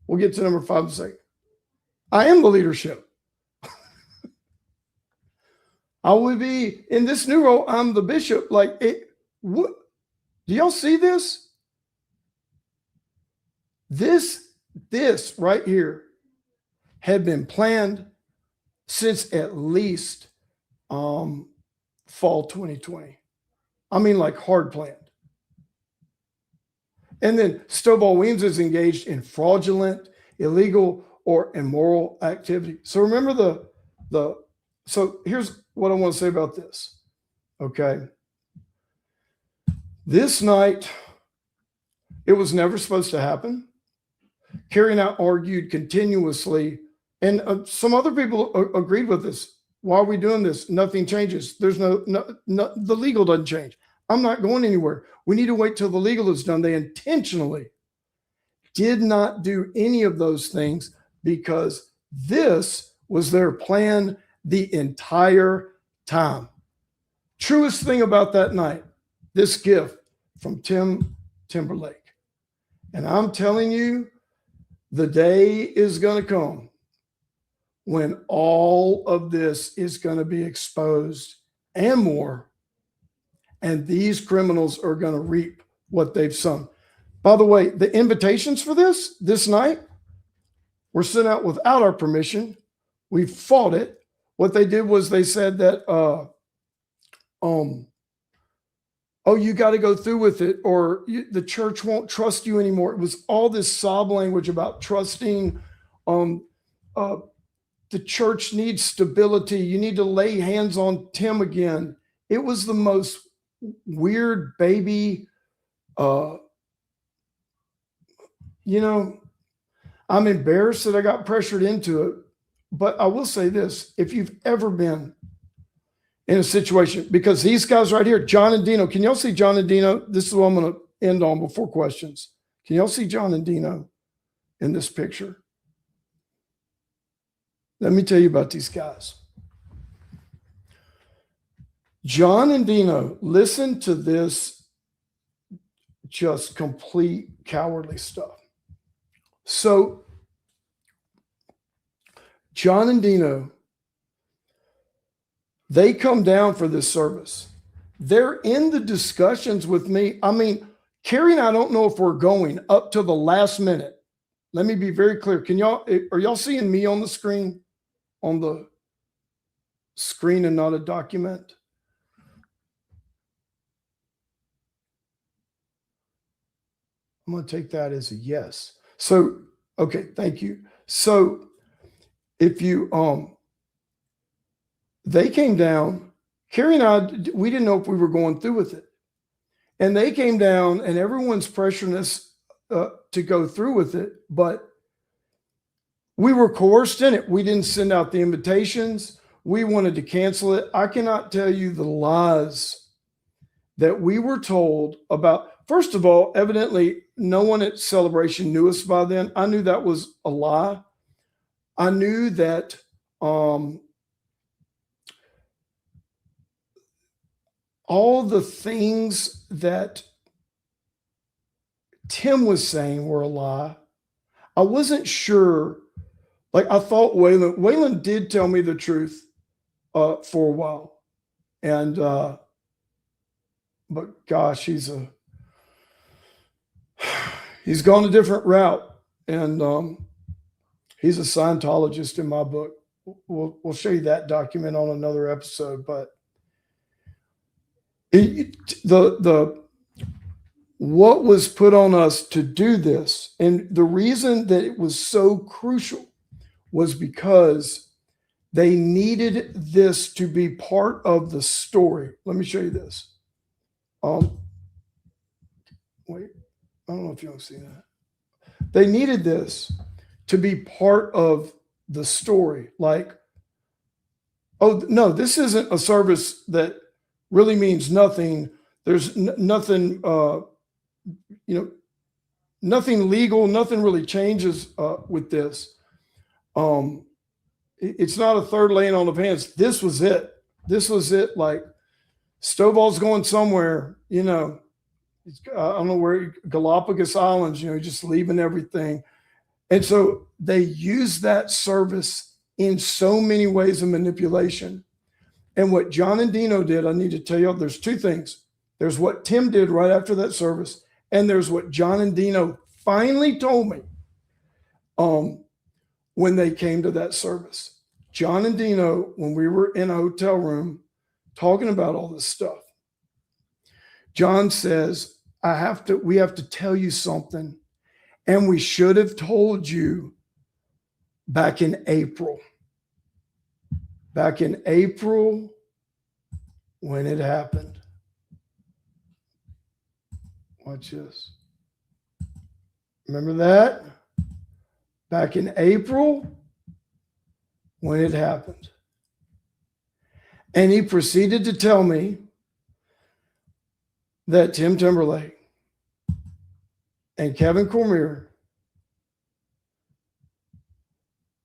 We'll get to number 5 in a second. I am the leadership. I will be in this new role. I'm the bishop. Like, what? Do y'all see this? This right here had been planned since at least fall 2020. I mean, like hard planned. And then Stovall Weems is engaged in fraudulent, illegal, or immoral activity. So remember so here's what I want to say about this. Okay. This night, it was never supposed to happen. Carrie and I argued continuously, and some other people agreed with this. Why are we doing this? Nothing changes. There's no, the legal doesn't change. I'm not going anywhere. We need to wait till the legal is done. They intentionally did not do any of those things because this was their plan the entire time. Truest thing about that night, this gift from Tim Timberlake. And I'm telling you, the day is going to come when all of this is going to be exposed and more. And these criminals are going to reap what they've sown. By the way, the invitations for this night were sent out without our permission. We fought it. What they did was they said that, oh, you got to go through with it, or the church won't trust you anymore. It was all this sob language about trusting. The church needs stability. You need to lay hands on Tim again. It was the most weird baby. I'm embarrassed that I got pressured into it. But I will say this, if you've ever been in a situation, because these guys right here, John and Dino, can y'all see John and Dino? This is what I'm going to end on before questions. Can y'all see John and Dino in this picture? Let me tell you about these guys. John and Dino, listen to this just complete cowardly stuff. So John and Dino, they come down for this service. They're in the discussions with me. I mean, Carrie and I don't know if we're going up to the last minute. Let me be very clear. Are y'all seeing me on the screen? On the screen and not a document? I'm going to take that as a yes. So, okay, thank you. So if you, they came down, Carrie and I, we didn't know if we were going through with it. And they came down and everyone's pressuring us to go through with it, but we were coerced in it. We didn't send out the invitations. We wanted to cancel it. I cannot tell you the lies that we were told about. First of all, evidently, no one at Celebration knew us by then. I knew that was a lie. I knew that all the things that Tim was saying were a lie. I wasn't sure. Like, I thought Waylon did tell me the truth for a while. And, but gosh, he's gone a different route. And he's a Scientologist in my book. We'll show you that document on another episode. But what was put on us to do this, and the reason that it was so crucial was because they needed this to be part of the story. Let me show you this. Wait, I don't know if you don't see that. They needed this to be part of the story. Like, oh, no, this isn't a service that really means nothing. There's nothing, nothing legal, nothing really changes with this. It's not a third laying on of hands. This was it. This was it. Like, Stovall's going somewhere, I don't know where, Galapagos Islands, just leaving everything. And so they use that service in so many ways of manipulation. And what John and Dino did, I need to tell you, there's two things. There's what Tim did right after that service, and there's what John and Dino finally told me when they came to that service. John and Dino, when we were in a hotel room talking about all this stuff, John says, we have to tell you something, and we should have told you back in April. Back in April, when it happened. Watch this. Remember that? Back in April, when it happened. And he proceeded to tell me that Tim Timberlake and Kevin Cormier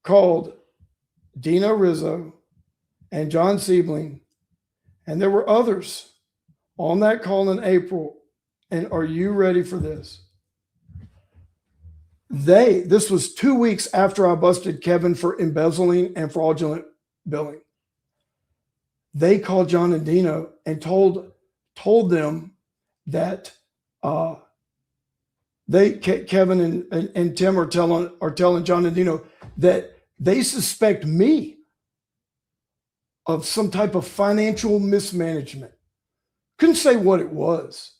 called Dino Rizzo and John Siebling, and there were others on that call in April. And are you ready for this? This was 2 weeks after I busted Kevin for embezzling and fraudulent billing. They called John and Dino and told them that Kevin and Tim are telling John and Dino that they suspect me of some type of financial mismanagement. Couldn't say what it was.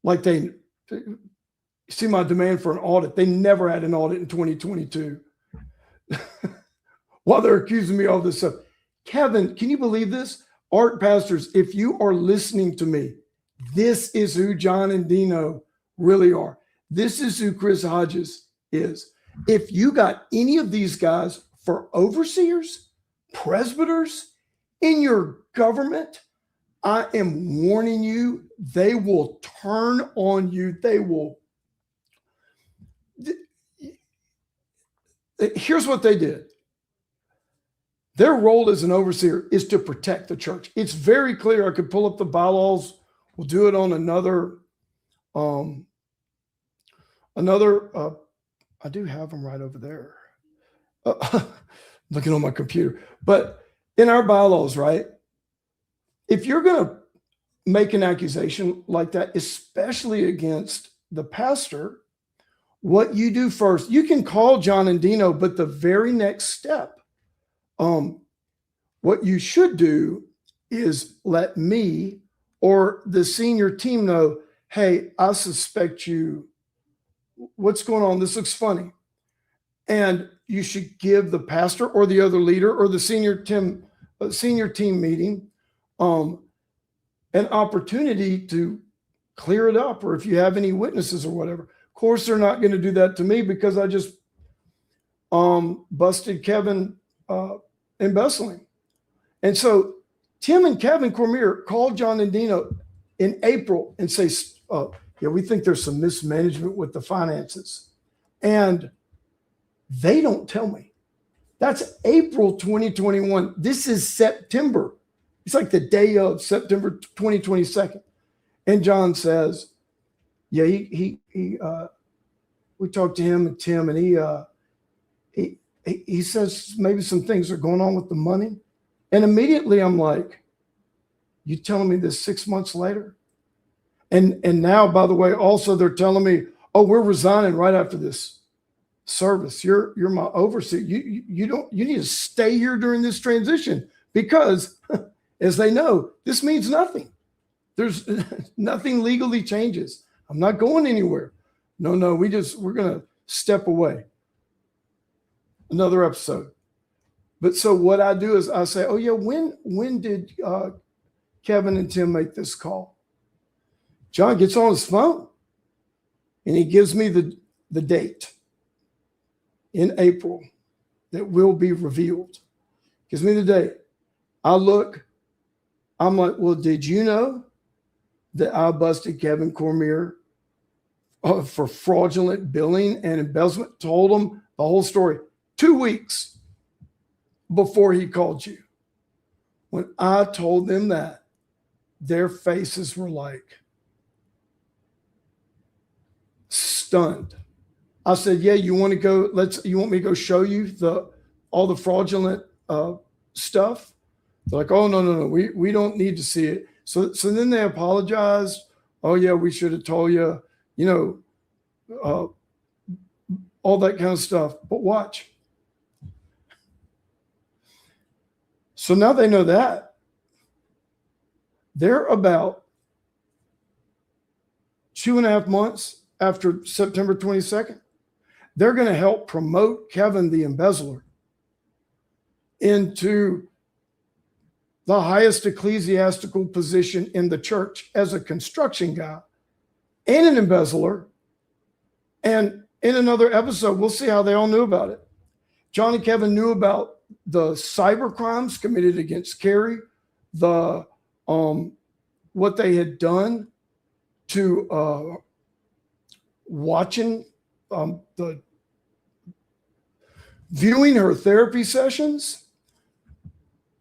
Like, they see my demand for an audit. They never had an audit in 2022. While they're accusing me of all this stuff. Kevin, can you believe this? Art pastors, if you are listening to me, this is who John and Dino really are. This is who Chris Hodges is. If you got any of these guys for overseers, presbyters in your government, I am warning you, they will turn on you. They will. Here's what they did. Their role as an overseer is to protect the church. It's very clear. I could pull up the bylaws. We'll do it on another, I do have them right over there. Looking on my computer. But in our bylaws, right? If you're going to make an accusation like that, especially against the pastor, what you do first, you can call John and Dino, but the very next step, what you should do is let me or the senior team know, hey, I suspect you. What's going on? This looks funny. And you should give the pastor or the other leader or the senior team meeting an opportunity to clear it up, or if you have any witnesses or whatever. Of course, they're not going to do that to me because I just busted Kevin embezzling. And so Tim and Kevin Cormier called John and Dino in April and say, yeah, we think there's some mismanagement with the finances. And they don't tell me. That's April 2021. This is September. It's like the day of September 2022. And John says, yeah, we talked to him and Tim, and he says maybe some things are going on with the money. And immediately I'm like, you telling me this 6 months later? And now, by the way, also they're telling me, oh, we're resigning right after this service. You're my overseer. You need to stay here during this transition because, as they know, this means nothing. There's nothing legally changes. I'm not going anywhere. No, we're going to step away. Another episode. But so what I do is I say, oh yeah, when did Kevin and Tim make this call? John gets on his phone and he gives me the date in April that will be revealed. Gives me the date. I look, I'm like, well, did you know that I busted Kevin Cormier for fraudulent billing and embezzlement? Told him the whole story 2 weeks before he called you. When I told them that, their faces were like stunned. I said, yeah, you want to go, you want me to go show you all the fraudulent stuff? They're like, oh, no, we don't need to see it. So then they apologized. Oh yeah, we should have told you, all that kind of stuff. But watch. So now they know that. They're about 2.5 months after September 22nd. They're going to help promote Kevin the embezzler into the highest ecclesiastical position in the church as a construction guy and an embezzler. And in another episode, we'll see how they all knew about it. John and Kevin knew about the cyber crimes committed against Carrie, what they had done to watching viewing her therapy sessions.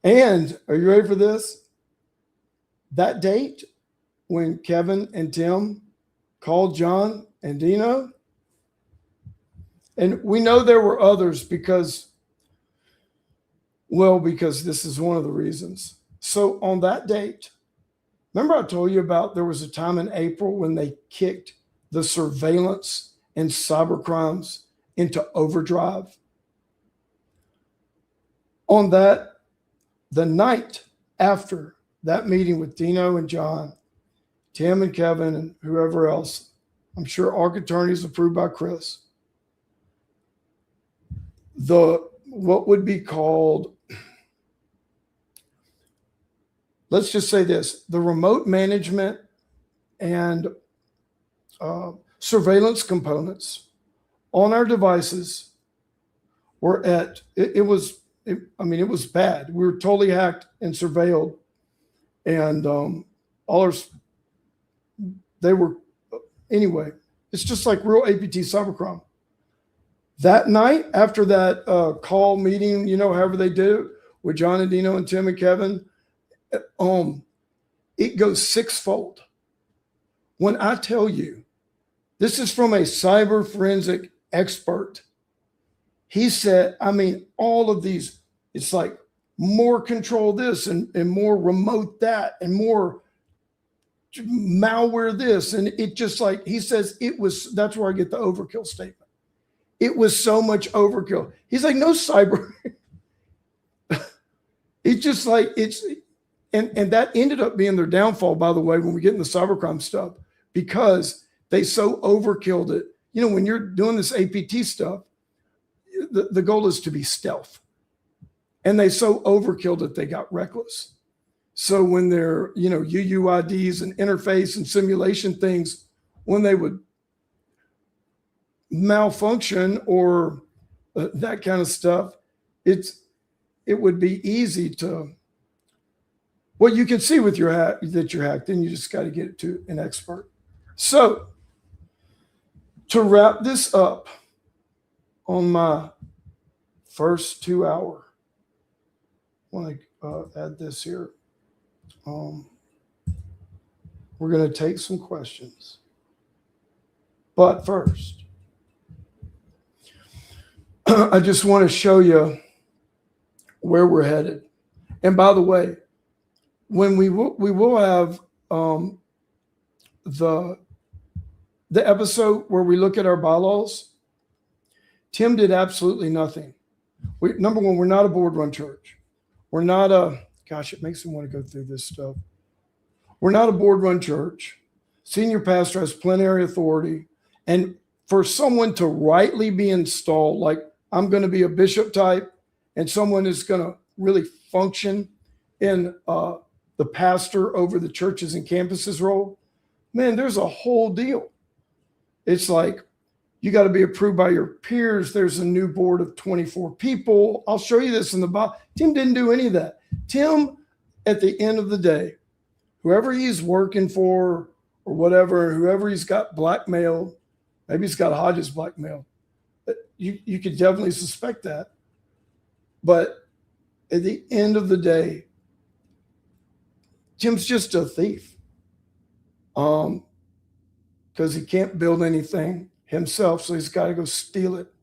And are you ready for this? That date when Kevin and Tim called John and Dino, and we know there were others because this is one of the reasons. So on that date, remember I told you about there was a time in April when they kicked the surveillance and cyber crimes into overdrive? On the night after that meeting with Dino and John, Tim and Kevin and whoever else, I'm sure ARC attorneys approved by Chris, what would be called, let's just say this, the remote management and surveillance components on our devices were it was bad. We were totally hacked and surveilled, and anyway, it's just like real APT cybercrime. That night after that call meeting, however they did it, with John and Dino and Tim and Kevin, it goes sixfold. When I tell you, this is from a cyber forensic expert. He said, I mean, all of these, it's like more control this and more remote that and more malware this. And it just like, he says that's where I get the overkill statement. It was so much overkill. He's like, no cyber. It's just like, and that ended up being their downfall, by the way, when we get into cybercrime stuff, because they so overkilled it. You know, when you're doing this APT stuff, the goal is to be stealth. And they so overkilled it, they got reckless. So when they're, you know, UUIDs and interface and simulation things, when they would malfunction or that kind of stuff, it would be easy to, well, you can see with your hack that you're hacked, then you just got to get it to an expert. So to wrap this up on my first 2 hour, I want to add this here. We're going to take some questions. But first, I just want to show you where we're headed. And by the way, when we will have the episode where we look at our bylaws, Tim did absolutely nothing. Number one, we're not a board run church. We're not gosh, it makes me want to go through this stuff. We're not a board run church. Senior pastor has plenary authority. And for someone to rightly be installed, like I'm going to be a bishop type, and someone is going to really function in the pastor over the churches and campuses role, man, there's a whole deal. It's like, you got to be approved by your peers. There's a new board of 24 people. I'll show you this in the Bible. Tim didn't do any of that. Tim, at the end of the day, whoever he's working for or whatever, whoever he's got blackmailed, maybe he's got Hodges blackmail. You could definitely suspect that. But at the end of the day, Tim's just a thief. Because he can't build anything himself, so he's got to go steal it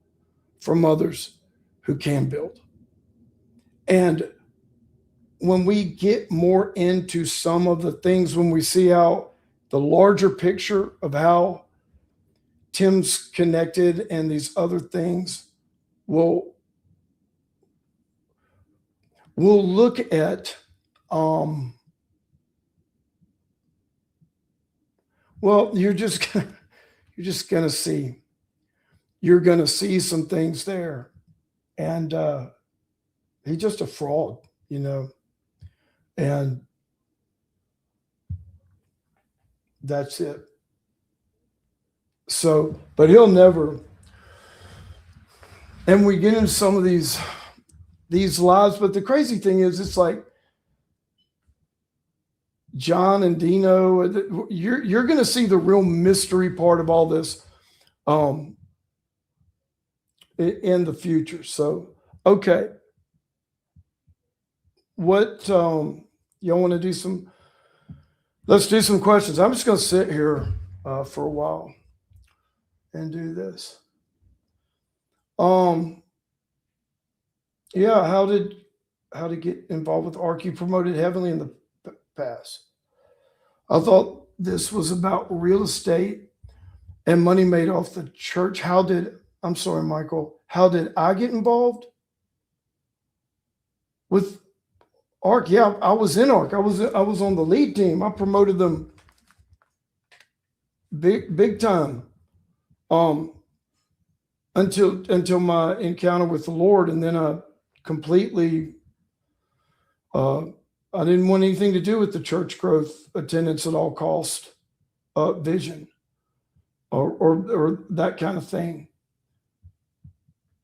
from others who can build. And when we get more into some of the things, when we see how the larger picture of how Tim's connected and these other things, we'll look at well, you're gonna see some things there. And he's just a fraud, you know. And that's it. So, but he'll never, and we get into some of these lives, but the crazy thing is, it's like John and Dino, you're going to see the real mystery part of all this in the future. So, okay. What, y'all want to do let's do some questions. I'm just going to sit here for a while and do this. Yeah, how to get involved with ARC? You promoted heavily in the past. I thought this was about real estate and money made off the church. I'm sorry, Michael, how did I get involved with ARC? Yeah, I was in ARC. I was on the lead team. I promoted them big time until my encounter with the Lord, and then I completely I didn't want anything to do with the church growth, attendance at all cost, vision, or that kind of thing.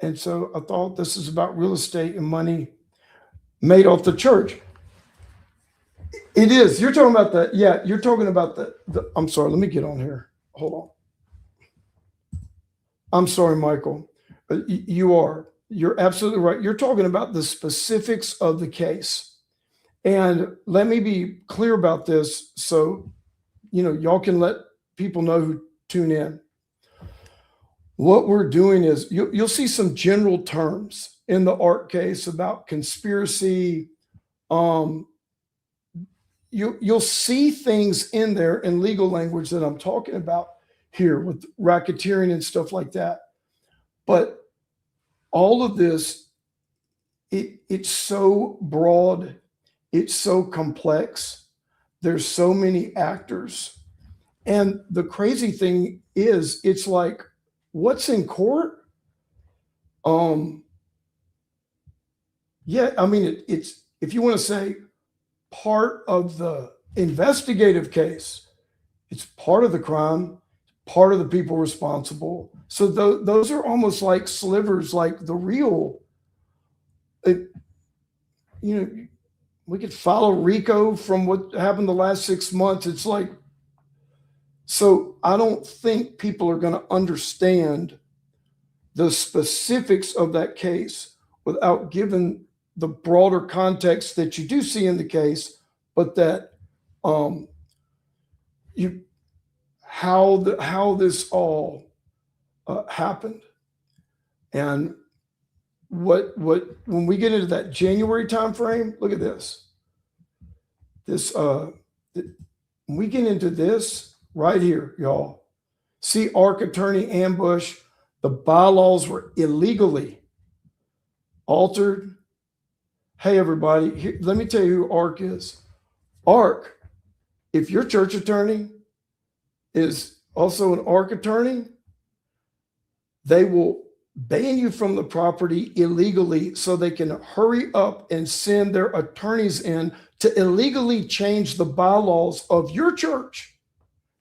And so I thought, this is about real estate and money made off the church. It is. You're talking about the, yeah, you're talking about the I'm sorry, let me get on here. Hold on. I'm sorry, Michael. You are. You're absolutely right. You're talking about the specifics of the case. And let me be clear about this so y'all can let people know who tune in. What we're doing is you'll see some general terms in the ARC case about conspiracy. You'll see things in there in legal language that I'm talking about here with racketeering and stuff like that. But all of this, it's so broad, it's so complex. There's so many actors. And the crazy thing is, it's like, what's in court? Yeah, I mean, it's, if you want to say part of the investigative case, it's part of the crime, part of the people responsible. So those are almost like slivers, like the real, we could follow RICO from what happened the last 6 months. It's like, so I don't think people are going to understand the specifics of that case without giving the broader context that you do see in the case, but that how this all happened. And what when we get into that January timeframe, look at this. When we get into this right here, y'all, see ARC attorney ambush. The bylaws were illegally altered. Hey, everybody, here, let me tell you who ARC is. ARC, if your church attorney is also an ARC attorney, they will ban you from the property illegally so they can hurry up and send their attorneys in to illegally change the bylaws of your church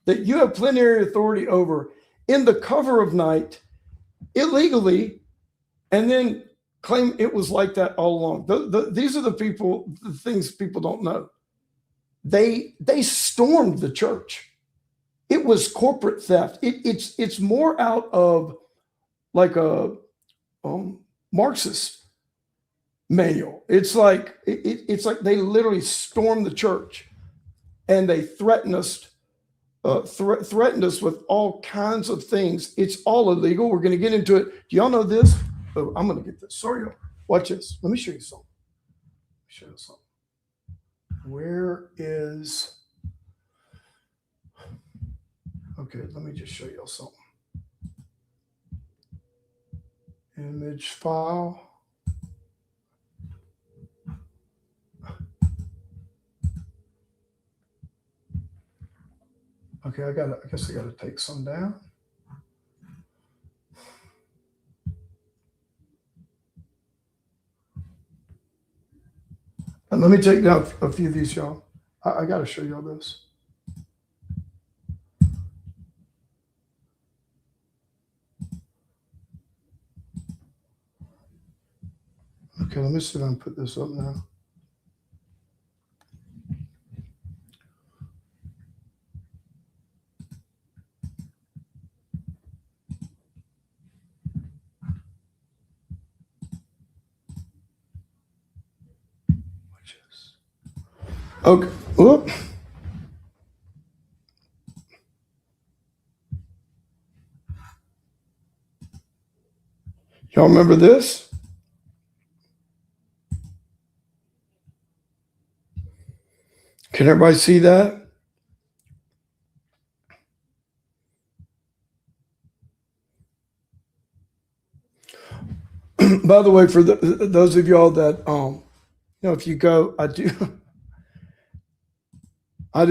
that you have plenary authority over in the cover of night illegally, and then claim it was like that all along. These are the things people don't know. They stormed the church. It was corporate theft. It's more out of like a Marxist manual. It's like they literally stormed the church, and they threatened us with all kinds of things. It's all illegal. We're going to get into it. Do y'all know this? Oh, I'm going to get this. Sorry, y'all. Watch this. Let me show you something. Where is? Okay, let me just show y'all something. Image file. Okay, I guess I gotta take some down. And let me take down a few of these, y'all. I gotta show y'all this. Okay, let me see if I can put this up now. Watch this. Okay. Whoop. Y'all remember this? Can everybody see that? By the way, for those of y'all that, if you go, I do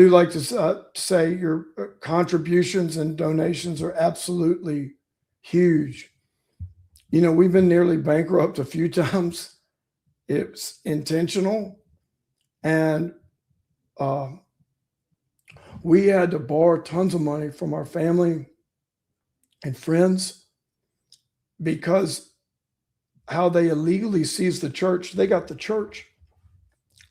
like to say your contributions and donations are absolutely huge. We've been nearly bankrupt a few times. It's intentional. And we had to borrow tons of money from our family and friends because how they illegally seized the church. They got the church.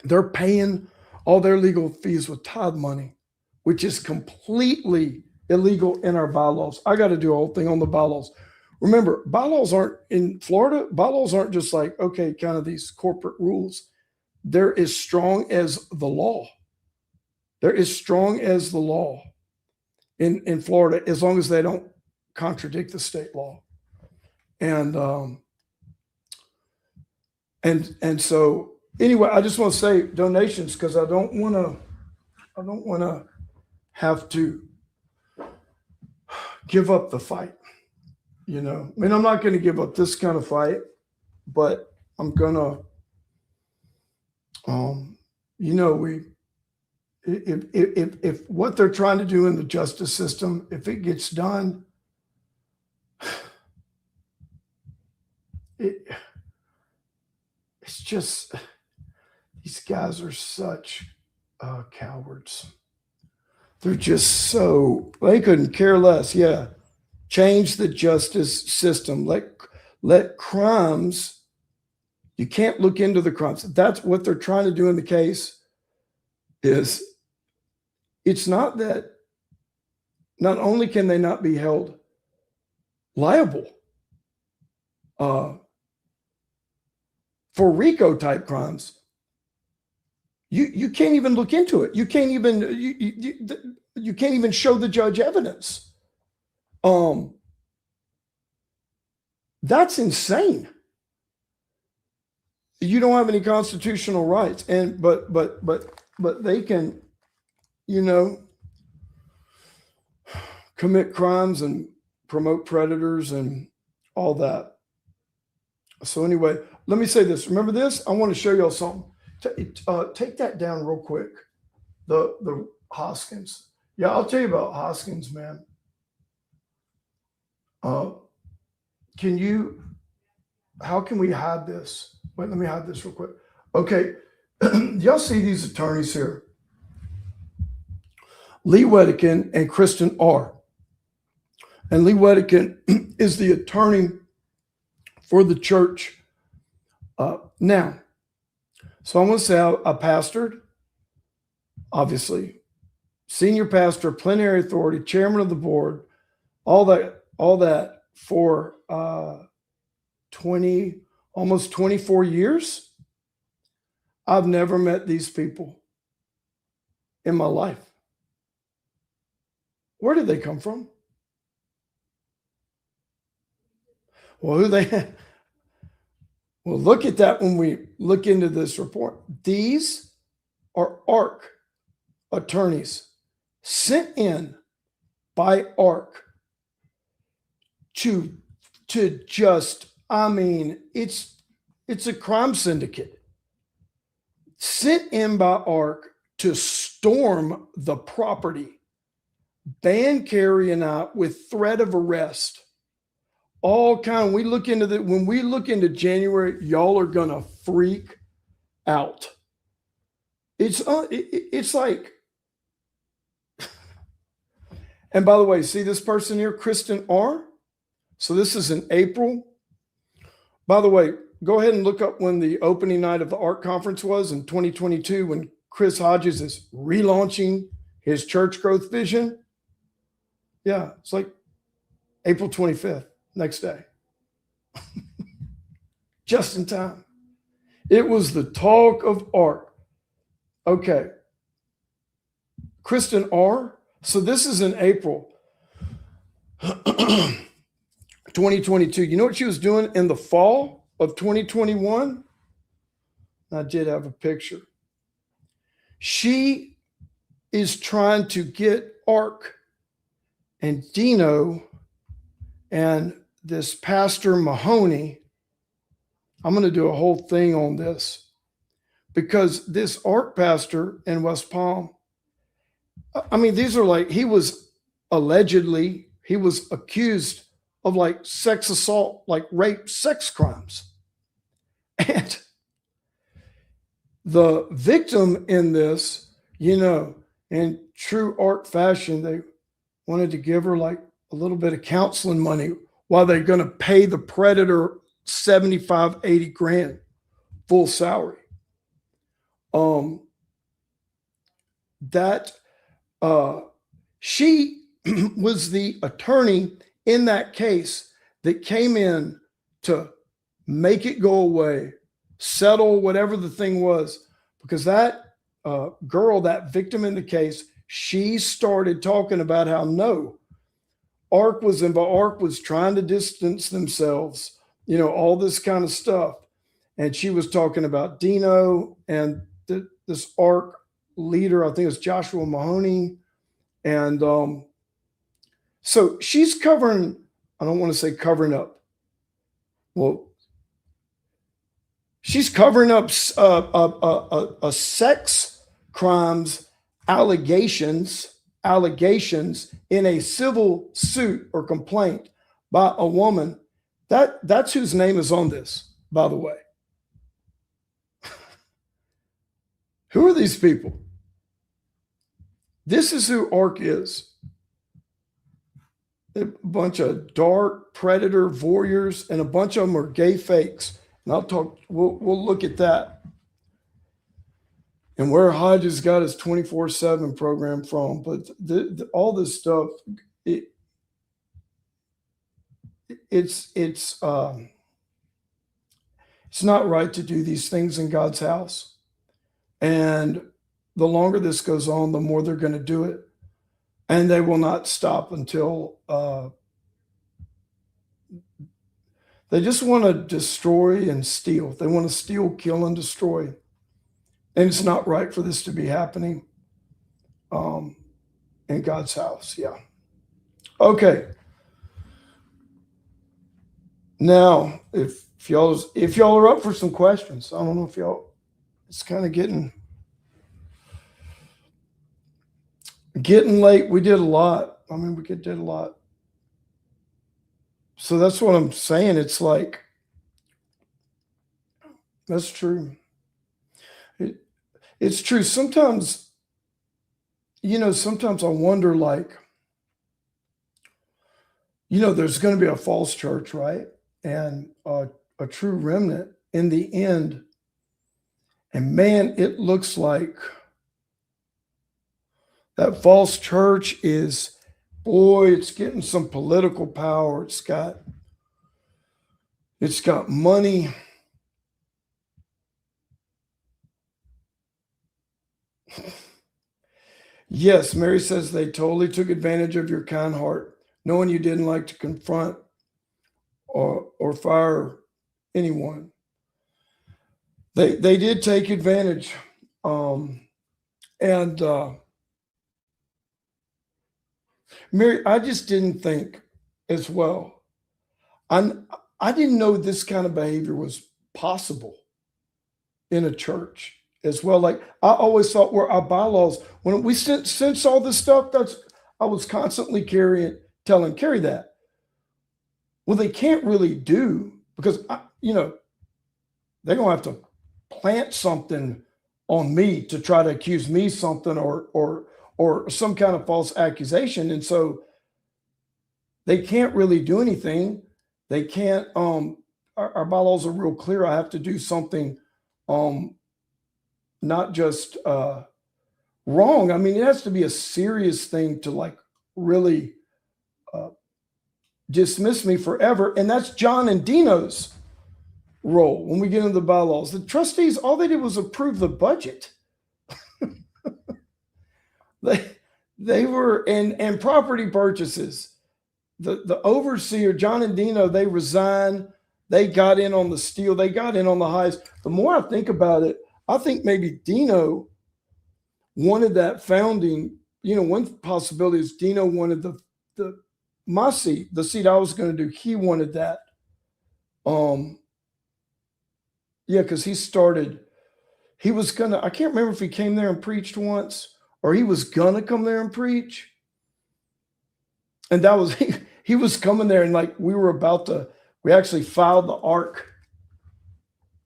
They're paying all their legal fees with tithe money, which is completely illegal in our bylaws. I got to do a whole thing on the bylaws. Remember, bylaws aren't in Florida. Bylaws aren't just like, okay, kind of these corporate rules. They're as strong as the law. They're as strong as the law in Florida, as long as they don't contradict the state law. And so anyway, I just want to say donations, because I don't want to have to give up the fight. I mean, I'm not going to give up this kind of fight, but I'm going to, if what they're trying to do in the justice system, if it gets done, it's just, these guys are such cowards. They're just so, they couldn't care less. Yeah. Change the justice system. Let crimes, you can't look into the crimes. That's what they're trying to do in the case. Is it's not that not only can they not be held liable for RICO type crimes, you can't even look into it. You can't even show the judge evidence. That's insane. You don't have any constitutional rights, but they can, commit crimes and promote predators and all that. So anyway, let me say this. Remember this? I want to show y'all something. Take that down real quick. The Hoskins. Yeah, I'll tell you about Hoskins, man. How can we hide this? Wait, let me hide this real quick. Okay. Y'all see these attorneys here? Lee Wedekind and Kristen R. And Lee Wedekind is the attorney for the church. Now, so I'm going to say I pastored, obviously, senior pastor, plenary authority, chairman of the board, all that for almost 24 years. I've never met these people in my life. Where did they come from? Well, well, look at that when we look into this report. These are ARC attorneys sent in by ARC to just, I mean, it's a crime syndicate sent in by ARC to storm the property, ban Carrie and I with threat of arrest. All kind. We look into that. When we look into January, y'all are gonna freak out. It's like, and by the way, see this person here, Kristen R. So this is in April. By the way, go ahead and look up when the opening night of the ARC conference was in 2022, when Chris Hodges is relaunching his church growth vision. Yeah, it's like April 25th. Next day. Just in time. It was the talk of ARC. Okay. Kristen R. So this is in April 2022. You know what she was doing in the fall of 2021? I did have a picture. She is trying to get ARC and Dino and this Pastor Mahoney. I'm going to do a whole thing on this, because this ARC pastor in West Palm, I mean, these are like, he was accused of like sex assault, like rape, sex crimes. And the victim in this, in true ARC fashion, they wanted to give her like a little bit of counseling money while they're going to pay the predator 75, 80 grand full salary. She was the attorney in that case that came in to make it go away, settle whatever the thing was, because that girl, that victim in the case, she started talking about how no, ARC was involved. ARC was trying to distance themselves, all this kind of stuff. And she was talking about Dino and this ARC leader, I think it's Joshua Mahoney. And so she's covering, I don't want to say covering up. Well, she's covering up a sex crimes allegations in a civil suit or complaint by a woman. That's whose name is on this, by the way. Who are these people? This is who ARC is. A bunch of dark predator voyeurs, and a bunch of them are gay fakes. And we'll look at that. And where Hodges got his 24/7 program from. But all this stuff, it's not right to do these things in God's house. And the longer this goes on, the more they're going to do it. And they will not stop until they just want to destroy and steal. They want to steal, kill, and destroy. And it's not right for this to be happening in God's house. Yeah. Okay. Now, if y'all are up for some questions, I don't know if y'all, it's kind of getting late. We did a lot. I mean, we did a lot. So that's what I'm saying. It's like, that's true. It's true. Sometimes I wonder, like, there's going to be a false church, right? And a true remnant in the end. And man, it looks like that false church is, boy, it's getting some political power. It's got money. Yes, Mary says they totally took advantage of your kind heart, knowing you didn't like to confront or fire anyone. They did take advantage. Mary, I just didn't think as well. I didn't know this kind of behavior was possible in a church as well. Like, I always thought where our bylaws, when we sense all this stuff, I was constantly telling Carrie that. Well, they can't really do, because they're gonna have to plant something on me to try to accuse me something or some kind of false accusation. And so they can't really do anything. They can't, our bylaws are real clear. I have to do something not just wrong. I mean, it has to be a serious thing to, like, really dismiss me forever. And that's John and Dino's role when we get into the bylaws. The trustees, all they did was approve the budget. They were, and property purchases. The overseer, John and Dino, they resigned. They got in on the steal. They got in on the highs. The more I think about it, I think maybe Dino wanted that founding. One possibility is Dino wanted my seat, the seat I was going to do. He wanted that. Yeah, because he was gonna, I can't remember if he came there and preached once, or he was gonna come there and preach. And that was, he was coming there, and like we actually filed the ARC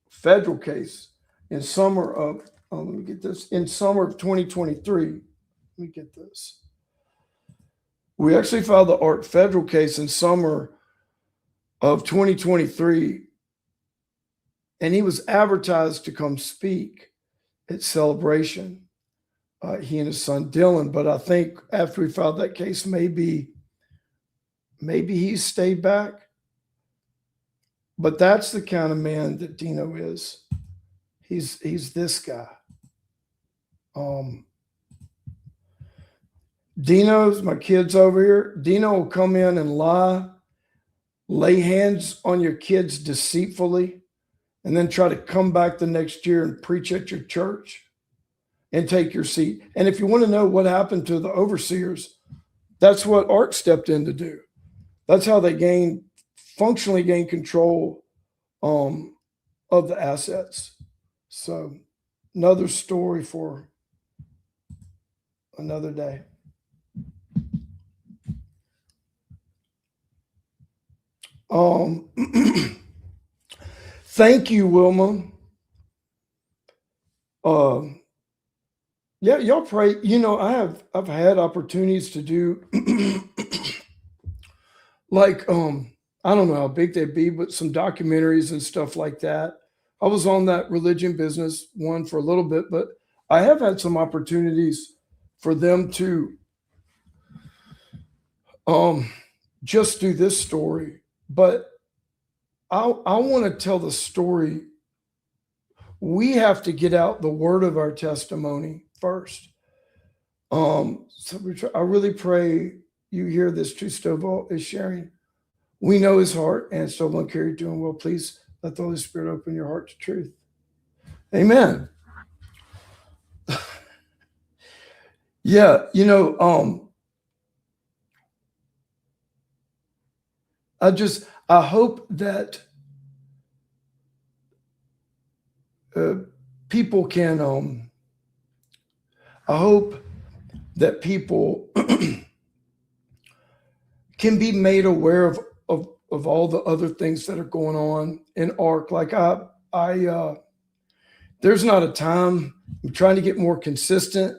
federal case in summer of, let me get this, in summer of 2023. Let me get this. We actually filed the ARC federal case in summer of 2023. And he was advertised to come speak at Celebration, he and his son Dylan. But I think after we filed that case, maybe he stayed back. But that's the kind of man that Dino is. He's this guy. Dino's my kids over here. Dino will come in and lie, lay hands on your kids deceitfully, and then try to come back the next year and preach at your church and take your seat. And if you want to know what happened to the overseers, that's what Art stepped in to do. That's how they functionally gain control of the assets. So another story for another day. Thank you, Wilma. Yeah, y'all pray. You know, I've had opportunities to do like I don't know how big they'd be, but some documentaries and stuff like that. I was on that religion business one for a little bit, but I have had some opportunities for them to just do this story. But I want to tell the story. We have to get out the word of our testimony first. So I really pray you hear this too. Stovall is sharing. We know his heart, and Stovall and Carrie doing well. Please let the Holy Spirit open your heart to truth. Amen. Yeah, you know, I hope that people can, I hope that people can be made aware of all the other things that are going on in ARC. Like there's not a time. I'm trying to get more consistent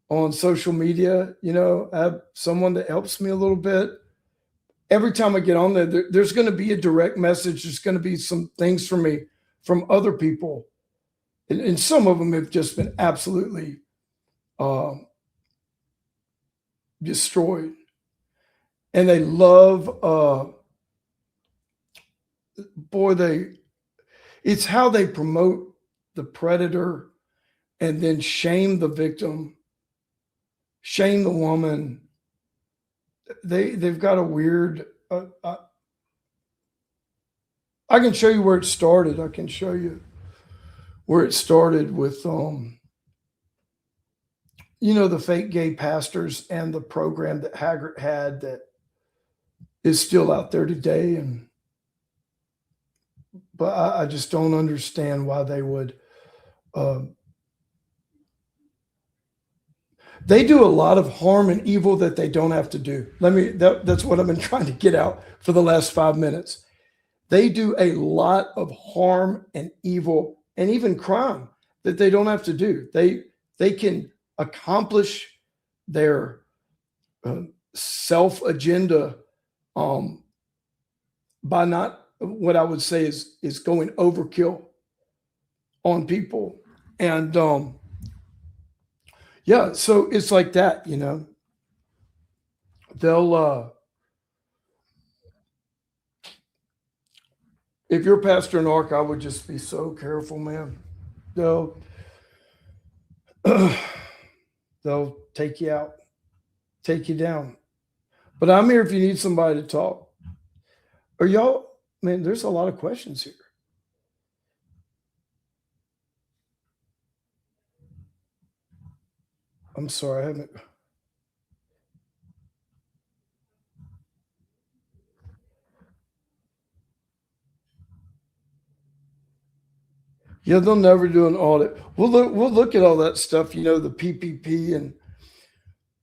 on social media. You know, I have someone that helps me a little bit. Every time I get on there's going to be a direct message. There's going to be some things from me from other people. And some of them have just been absolutely destroyed. And they love, it's how they promote the predator and then shame the victim, shame the woman. They've got a weird, I can show you where it started. I can show you where it started with, you know, the fake gay pastors and the program that Haggart had that is still out there today. But I just don't understand why they would. They do a lot of harm and evil that they don't have to do. That's what I've been trying to get out for the last 5 minutes. They do a lot of harm and evil and even crime that they don't have to do. They can accomplish their self agenda by not, what I would say is going overkill on people. And yeah, so it's like that, you know. They'll if you're a pastor in ARC, I would just be so careful, man. They'll take you out, take you down. But I'm here if you need somebody to talk. Are y'all, man, there's a lot of questions here. I'm sorry, I haven't. Yeah, they'll never do an audit. We'll look at all that stuff, you know, the PPP, and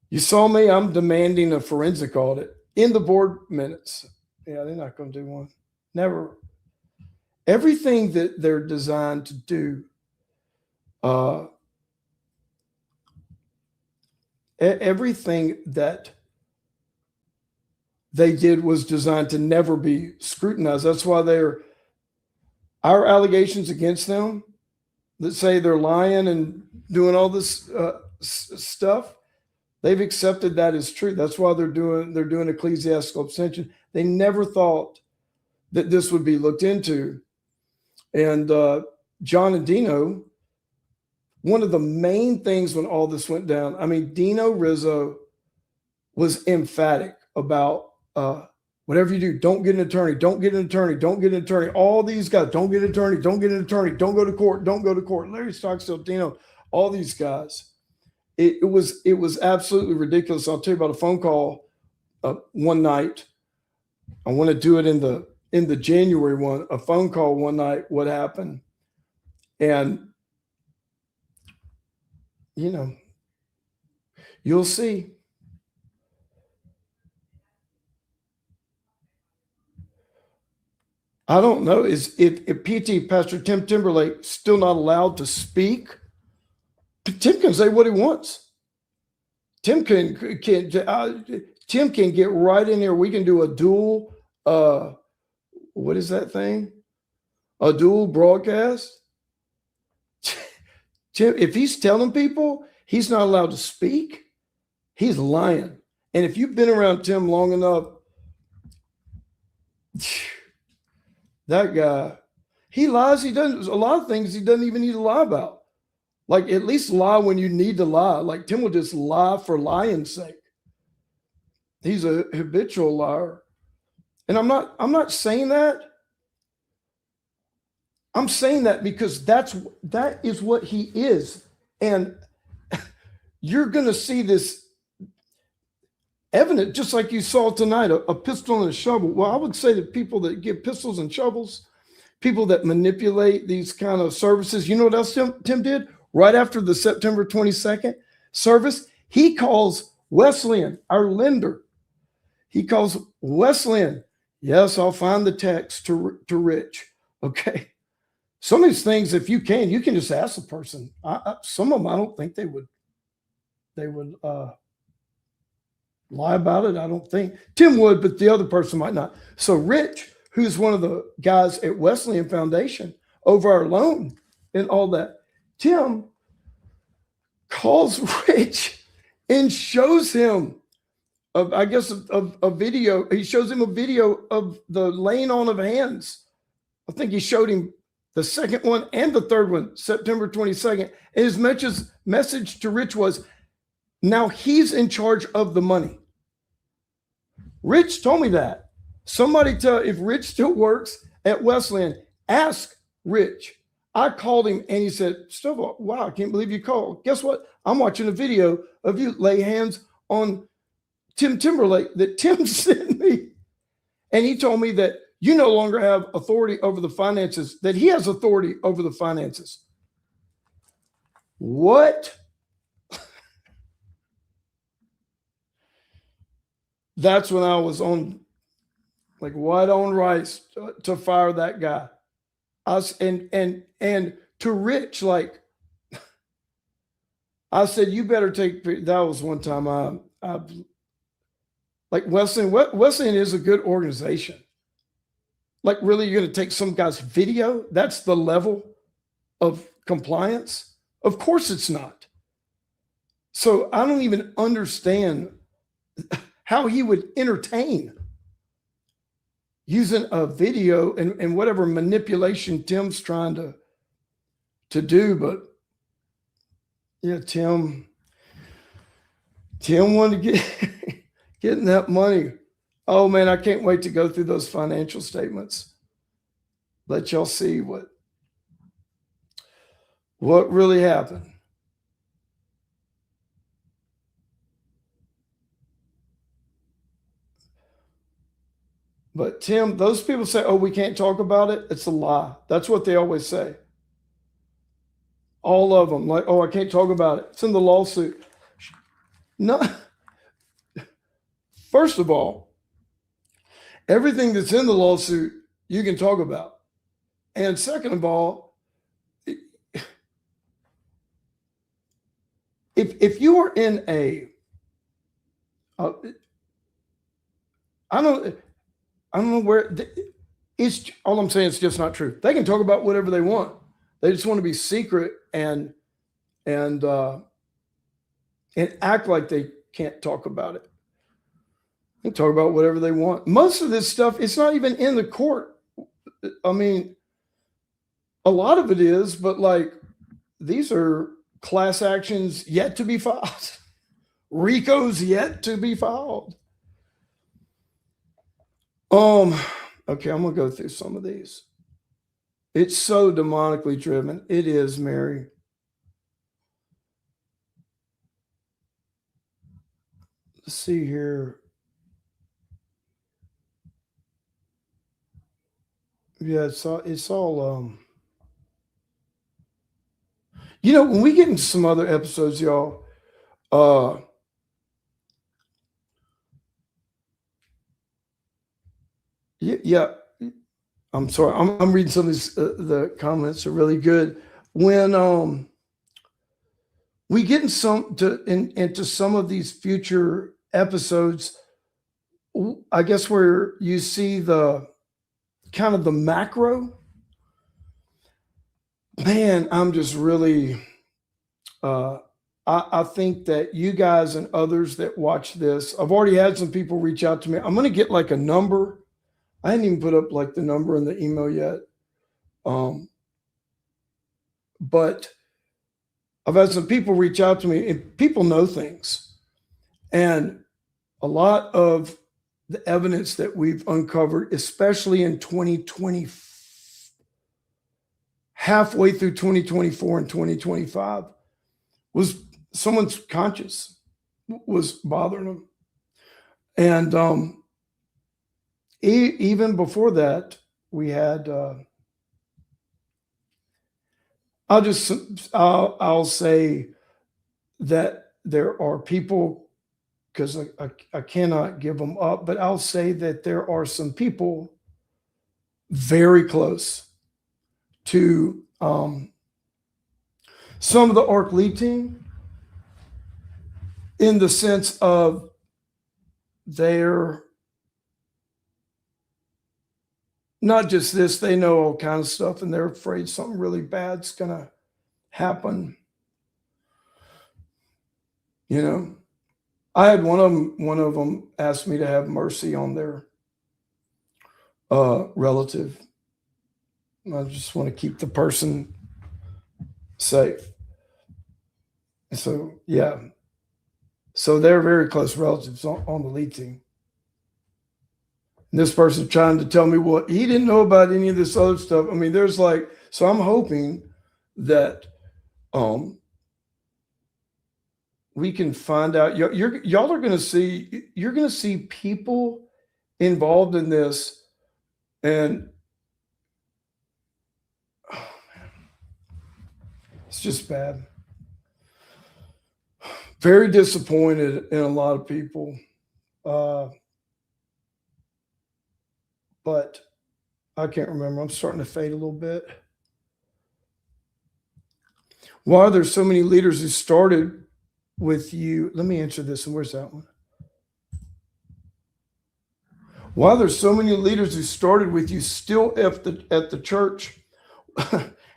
you saw me, I'm demanding a forensic audit in the board minutes. Yeah, they're not going to do one. Never. Everything that they're designed to do, everything that they did was designed to never be scrutinized. That's why our allegations against them that say they're lying and doing all this stuff, they've accepted that as true. That's why they're doing ecclesiastical abstention. They never thought that this would be looked into. And John and Dino, one of the main things when all this went down, I mean, Dino Rizzo was emphatic about whatever you do, don't get an attorney, don't get an attorney, don't get an attorney. All these guys, don't get an attorney, don't get an attorney, don't go to court, don't go to court. Larry Stockstill, Dino, all these guys. It was absolutely ridiculous. I'll tell you about a phone call one night. I want to do it in the January one, a phone call one night, what happened. And, you know, you'll see. I don't know. If PT Pastor Tim Timberlake still not allowed to speak? Tim can say what he wants. Tim can get right in here. We can do a dual. What is that thing? A dual broadcast. Tim, if he's telling people he's not allowed to speak, he's lying. And if you've been around Tim long enough, that guy, he lies. He doesn't. A lot of things he doesn't even need to lie about. Like, at least lie when you need to lie. Like, Tim will just lie for lying's sake. He's a habitual liar. And I'm not saying that. I'm saying that because that is what he is. And you're going to see this evident, just like you saw tonight, a pistol and a shovel. Well, I would say that people that give pistols and shovels, people that manipulate these kind of services, you know what else Tim did? Right after the September 22nd service, he calls Wesleyan, our lender. He calls Wesleyan. Yes, I'll find the text to Rich. Okay. Some of these things, if you can just ask the person. Some of them, I don't think they would lie about it. I don't think. Tim would, but the other person might not. So Rich, who's one of the guys at Wesleyan Foundation over our loan and all that, Tim calls Rich and shows him a video. He shows him a video of the laying on of hands. I think he showed him the second one and the third one, September 22nd. And his message to Rich was, now he's in charge of the money. Rich told me that. Somebody if Rich still works at Wesleyan, ask Rich. I called him and he said, Stovall, wow, I can't believe you called. Guess what? I'm watching a video of you lay hands on Tim Timberlake that Tim sent me. And he told me that you no longer have authority over the finances, that he has authority over the finances. What? That's when I was on, like, white on rice to fire that guy. And to Rich, like, I said, you better take. That was one time I like Wesleyan is a good organization. Like, really, you're going to take some guy's video? That's the level of compliance? Of course it's not. So I don't even understand how he would entertain using a video and whatever manipulation Tim's trying to do. But yeah, Tim wanted to getting that money. Oh man, I can't wait to go through those financial statements. Let y'all see what really happened. But Tim, those people say, oh, we can't talk about it. It's a lie. That's what they always say. All of them, like, oh, I can't talk about it. It's in the lawsuit. No. First of all, everything that's in the lawsuit, you can talk about. And second of all, if you are in I don't know where it's all I'm saying. It's just not true. They can talk about whatever they want. They just want to be secret and act like they can't talk about it. They can talk about whatever they want. Most of this stuff, it's not even in the court I mean, a lot of it is, but like these are class actions yet to be filed. RICO's yet to be filed. Okay, I'm gonna go through some of these. It's so demonically driven. It is, Mary. Let's see here. Yeah, it's all when we get into some other episodes, y'all, yeah, I'm sorry. I'm reading some of these. The comments are really good. When we get into some of these future episodes, I guess where you see the kind of the macro. Man, I'm just really. I think that you guys and others that watch this, I've already had some people reach out to me. I'm going to get like a number. I hadn't even put up like the number in the email yet. But I've had some people reach out to me, and people know things. And a lot of the evidence that we've uncovered, especially in 2020, halfway through 2024 and 2025, was someone's conscience was bothering them. And even before that, we had, I'll say that there are people, because I cannot give them up, but I'll say that there are some people very close to some of the ARC lead team, in the sense of they're not just this, they know all kinds of stuff, and they're afraid something really bad's going to happen. I had one of them ask me to have mercy on their relative. I just want to keep the person safe. So, yeah. So they're very close relatives on the lead team. And this person trying to tell me, well, he didn't know about any of this other stuff. I mean, there's so I'm hoping that we can find out. Y'all are going to see, you're going to see people involved in this. And it's just bad. Very disappointed in a lot of people. But I can't remember. I'm starting to fade a little bit. Why are there so many leaders who started with you? Let me answer this. And where's that one? Why are there so many leaders who started with you still at the church?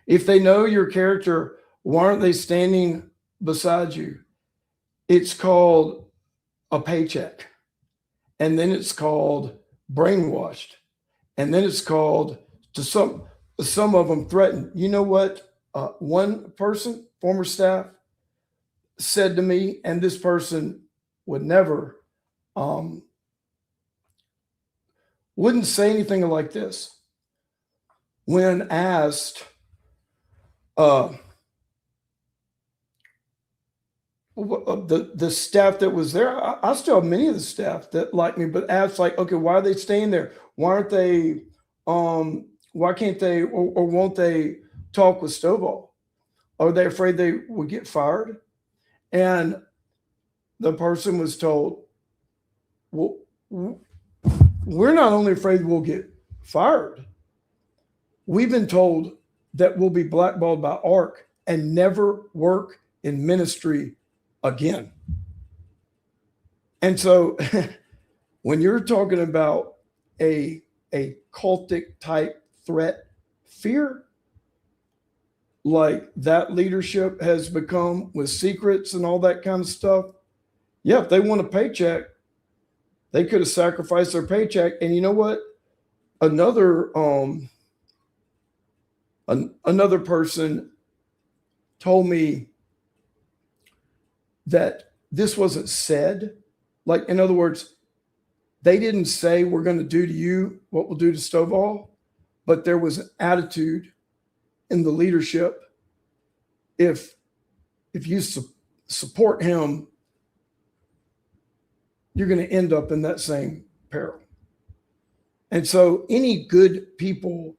If they know your character, why aren't they standing beside you? It's called a paycheck. And then it's called brainwashed. And then it's called, to some of them, threatened. You know what? One person, former staff, said to me, and this person would never, wouldn't say anything like this. When asked, the staff that was there, I still have many of the staff that like me, but asked okay, why are they staying there? Why aren't they, why can't they, or won't they talk with Stovall? Are they afraid they would get fired? And the person was told, well, we're not only afraid we'll get fired, we've been told that we'll be blackballed by ARC and never work in ministry again. And so when you're talking about a cultic type threat, fear, like that leadership has become with secrets and all that kind of stuff. Yeah, if they want a paycheck, they could have sacrificed their paycheck. And you know what? Another Another person told me that this wasn't said. Like, in other words, they didn't say, we're going to do to you what we'll do to Stovall, but there was an attitude in the leadership. If you support him, you're going to end up in that same peril. And so any good people,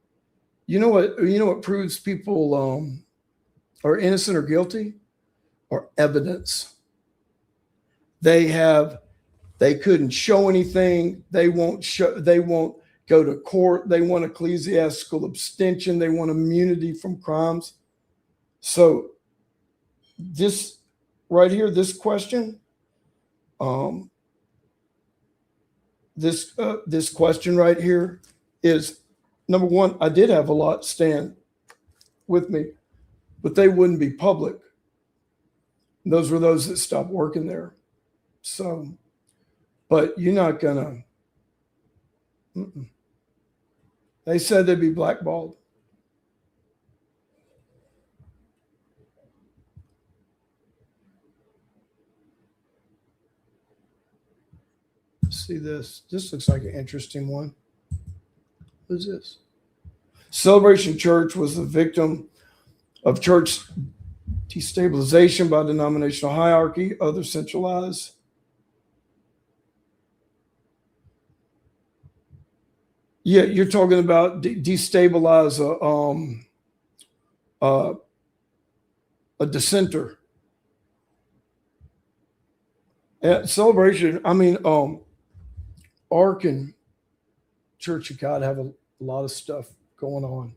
you know what proves people are innocent or guilty? Or evidence. They couldn't show anything. They won't go to court. They want ecclesiastical abstention. They want immunity from crimes. So this right here, this question, this question right here is, number one, I did have a lot stand with me, but they wouldn't be public. Those were those that stopped working there. So, but you're not gonna. They said they'd be blackballed. See this. This looks like an interesting one. What is this? Celebration Church was the victim of church destabilization by denominational hierarchy, other centralized. Yeah, you're talking about destabilize a dissenter. Yeah, Celebration. I mean, Ark and Church of God have a lot of stuff going on.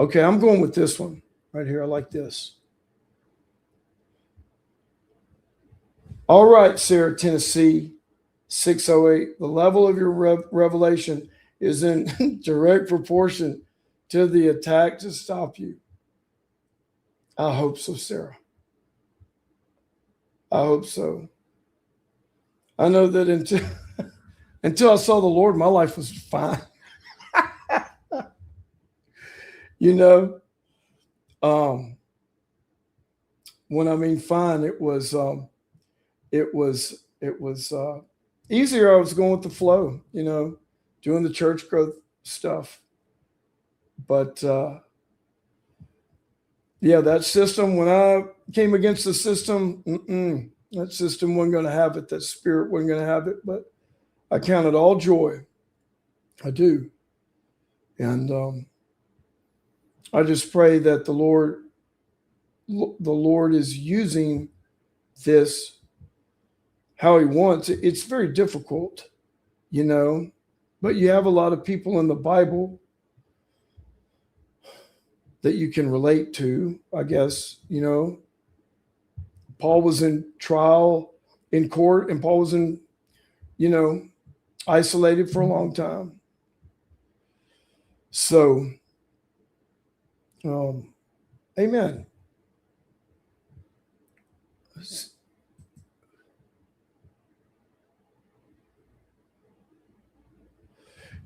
Okay, I'm going with this one right here. I like this. All right, Sarah, Tennessee, 608. The level of your revelation is in direct proportion to the attack to stop you. I hope so, Sarah. I hope so. I know that until I saw the Lord, my life was fine. You know, when I mean fine, it was easier. I was going with the flow, you know, doing the church growth stuff. But yeah, that system, when I came against the system, that system wasn't going to have it. That spirit wasn't going to have it. But I count it all joy. I do. And I just pray that the Lord is using this how he wants. It's very difficult, you know, but you have a lot of people in the Bible that you can relate to, I guess. You know, Paul was in trial in court, and Paul was in, you know, isolated for a long time. So, amen.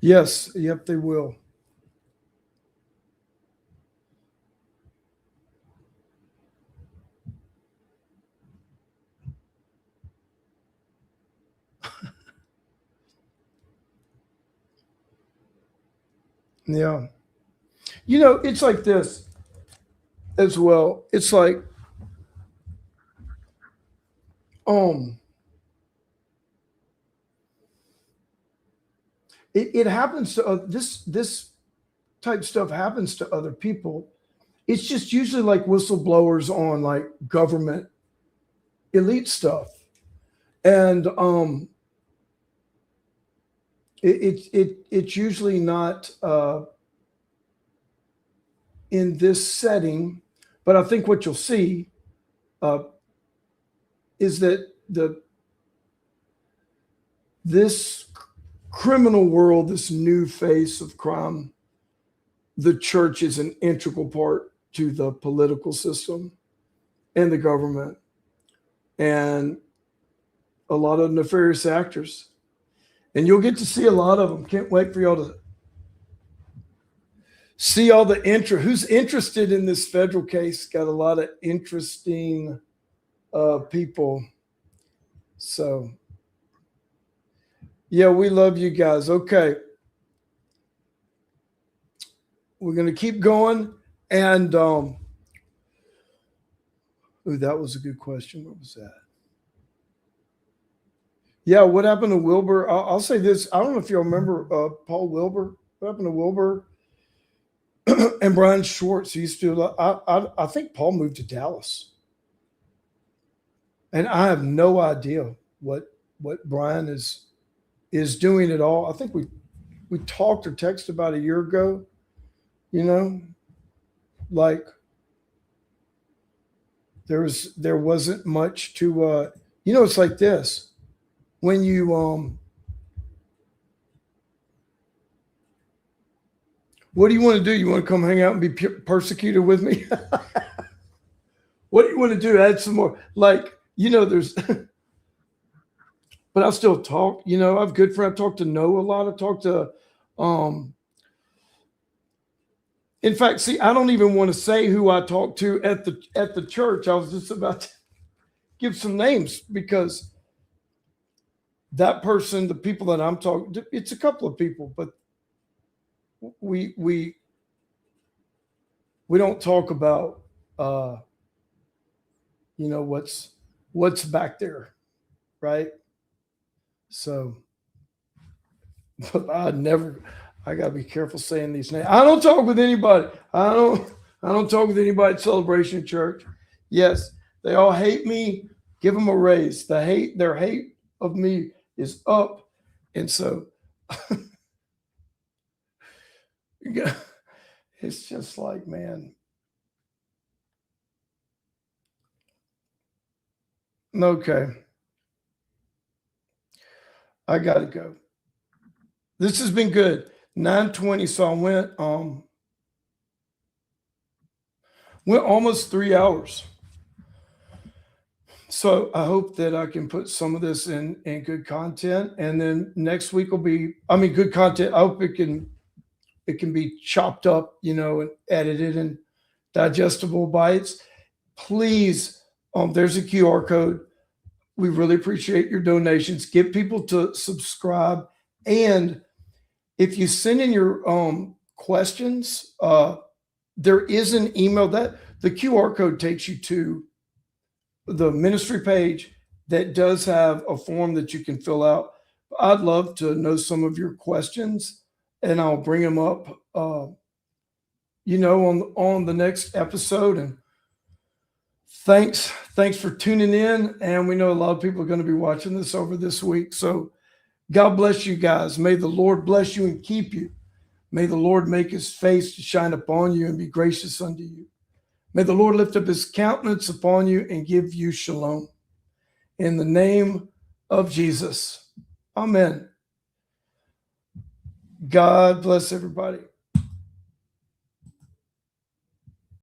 Yes, yep, they will. Yeah. You know, it's like this as well. It's like, it happens to this type stuff happens to other people. It's just usually like whistleblowers on like government elite stuff. And it's usually not in this setting, but I think what you'll see is that this criminal world, this new face of crime, the church is an integral part to the political system and the government, and a lot of nefarious actors. And you'll get to see a lot of them. Can't wait for y'all to see all the who's interested in this federal case. Got a lot of interesting people. So yeah, we love you guys. Okay. We're going to keep going. And ooh, that was a good question. What was that? Yeah, what happened to Wilbur? I'll say this. I don't know if you remember Paul Wilbur. What happened to Wilbur and Brian Schwartz? He used to. I think Paul moved to Dallas, and I have no idea what Brian is doing at all. I think we talked or texted about a year ago. You know, like there wasn't much to. It's like this. When you what do you want to do? You want to come hang out and be persecuted with me? What do you want to do? Add some more, there's but I'll still talk. I have good friends. I talk to Noah a lot. I talk to in fact, see, I don't even want to say who I talked to at the church. I was just about to give some names because that person, the people that I'm talking to, it's a couple of people, but we don't talk about what's back there, right? So, but I gotta be careful saying these names. I don't talk with anybody. I don't talk with anybody at Celebration Church. Yes, they all hate me. Give them a raise. Their hate of me is up, and so it's just like, man. Okay, I gotta go. This has been good. 9:20, so I went almost 3 hours. So I hope that I can put some of this in good content, and then next week will be, good content. I hope it can be chopped up, and edited and digestible bites. Please, there's a QR code. We really appreciate your donations. Get people to subscribe, and if you send in your questions, there is an email that the QR code takes you to the ministry page that does have a form that you can fill out. I'd love to know some of your questions, and I'll bring them up, on the next episode. And thanks for tuning in. And we know a lot of people are going to be watching this over this week. So God bless you guys. May the Lord bless you and keep you. May the Lord make his face to shine upon you and be gracious unto you. May the Lord lift up his countenance upon you and give you shalom. In the name of Jesus. Amen. God bless everybody.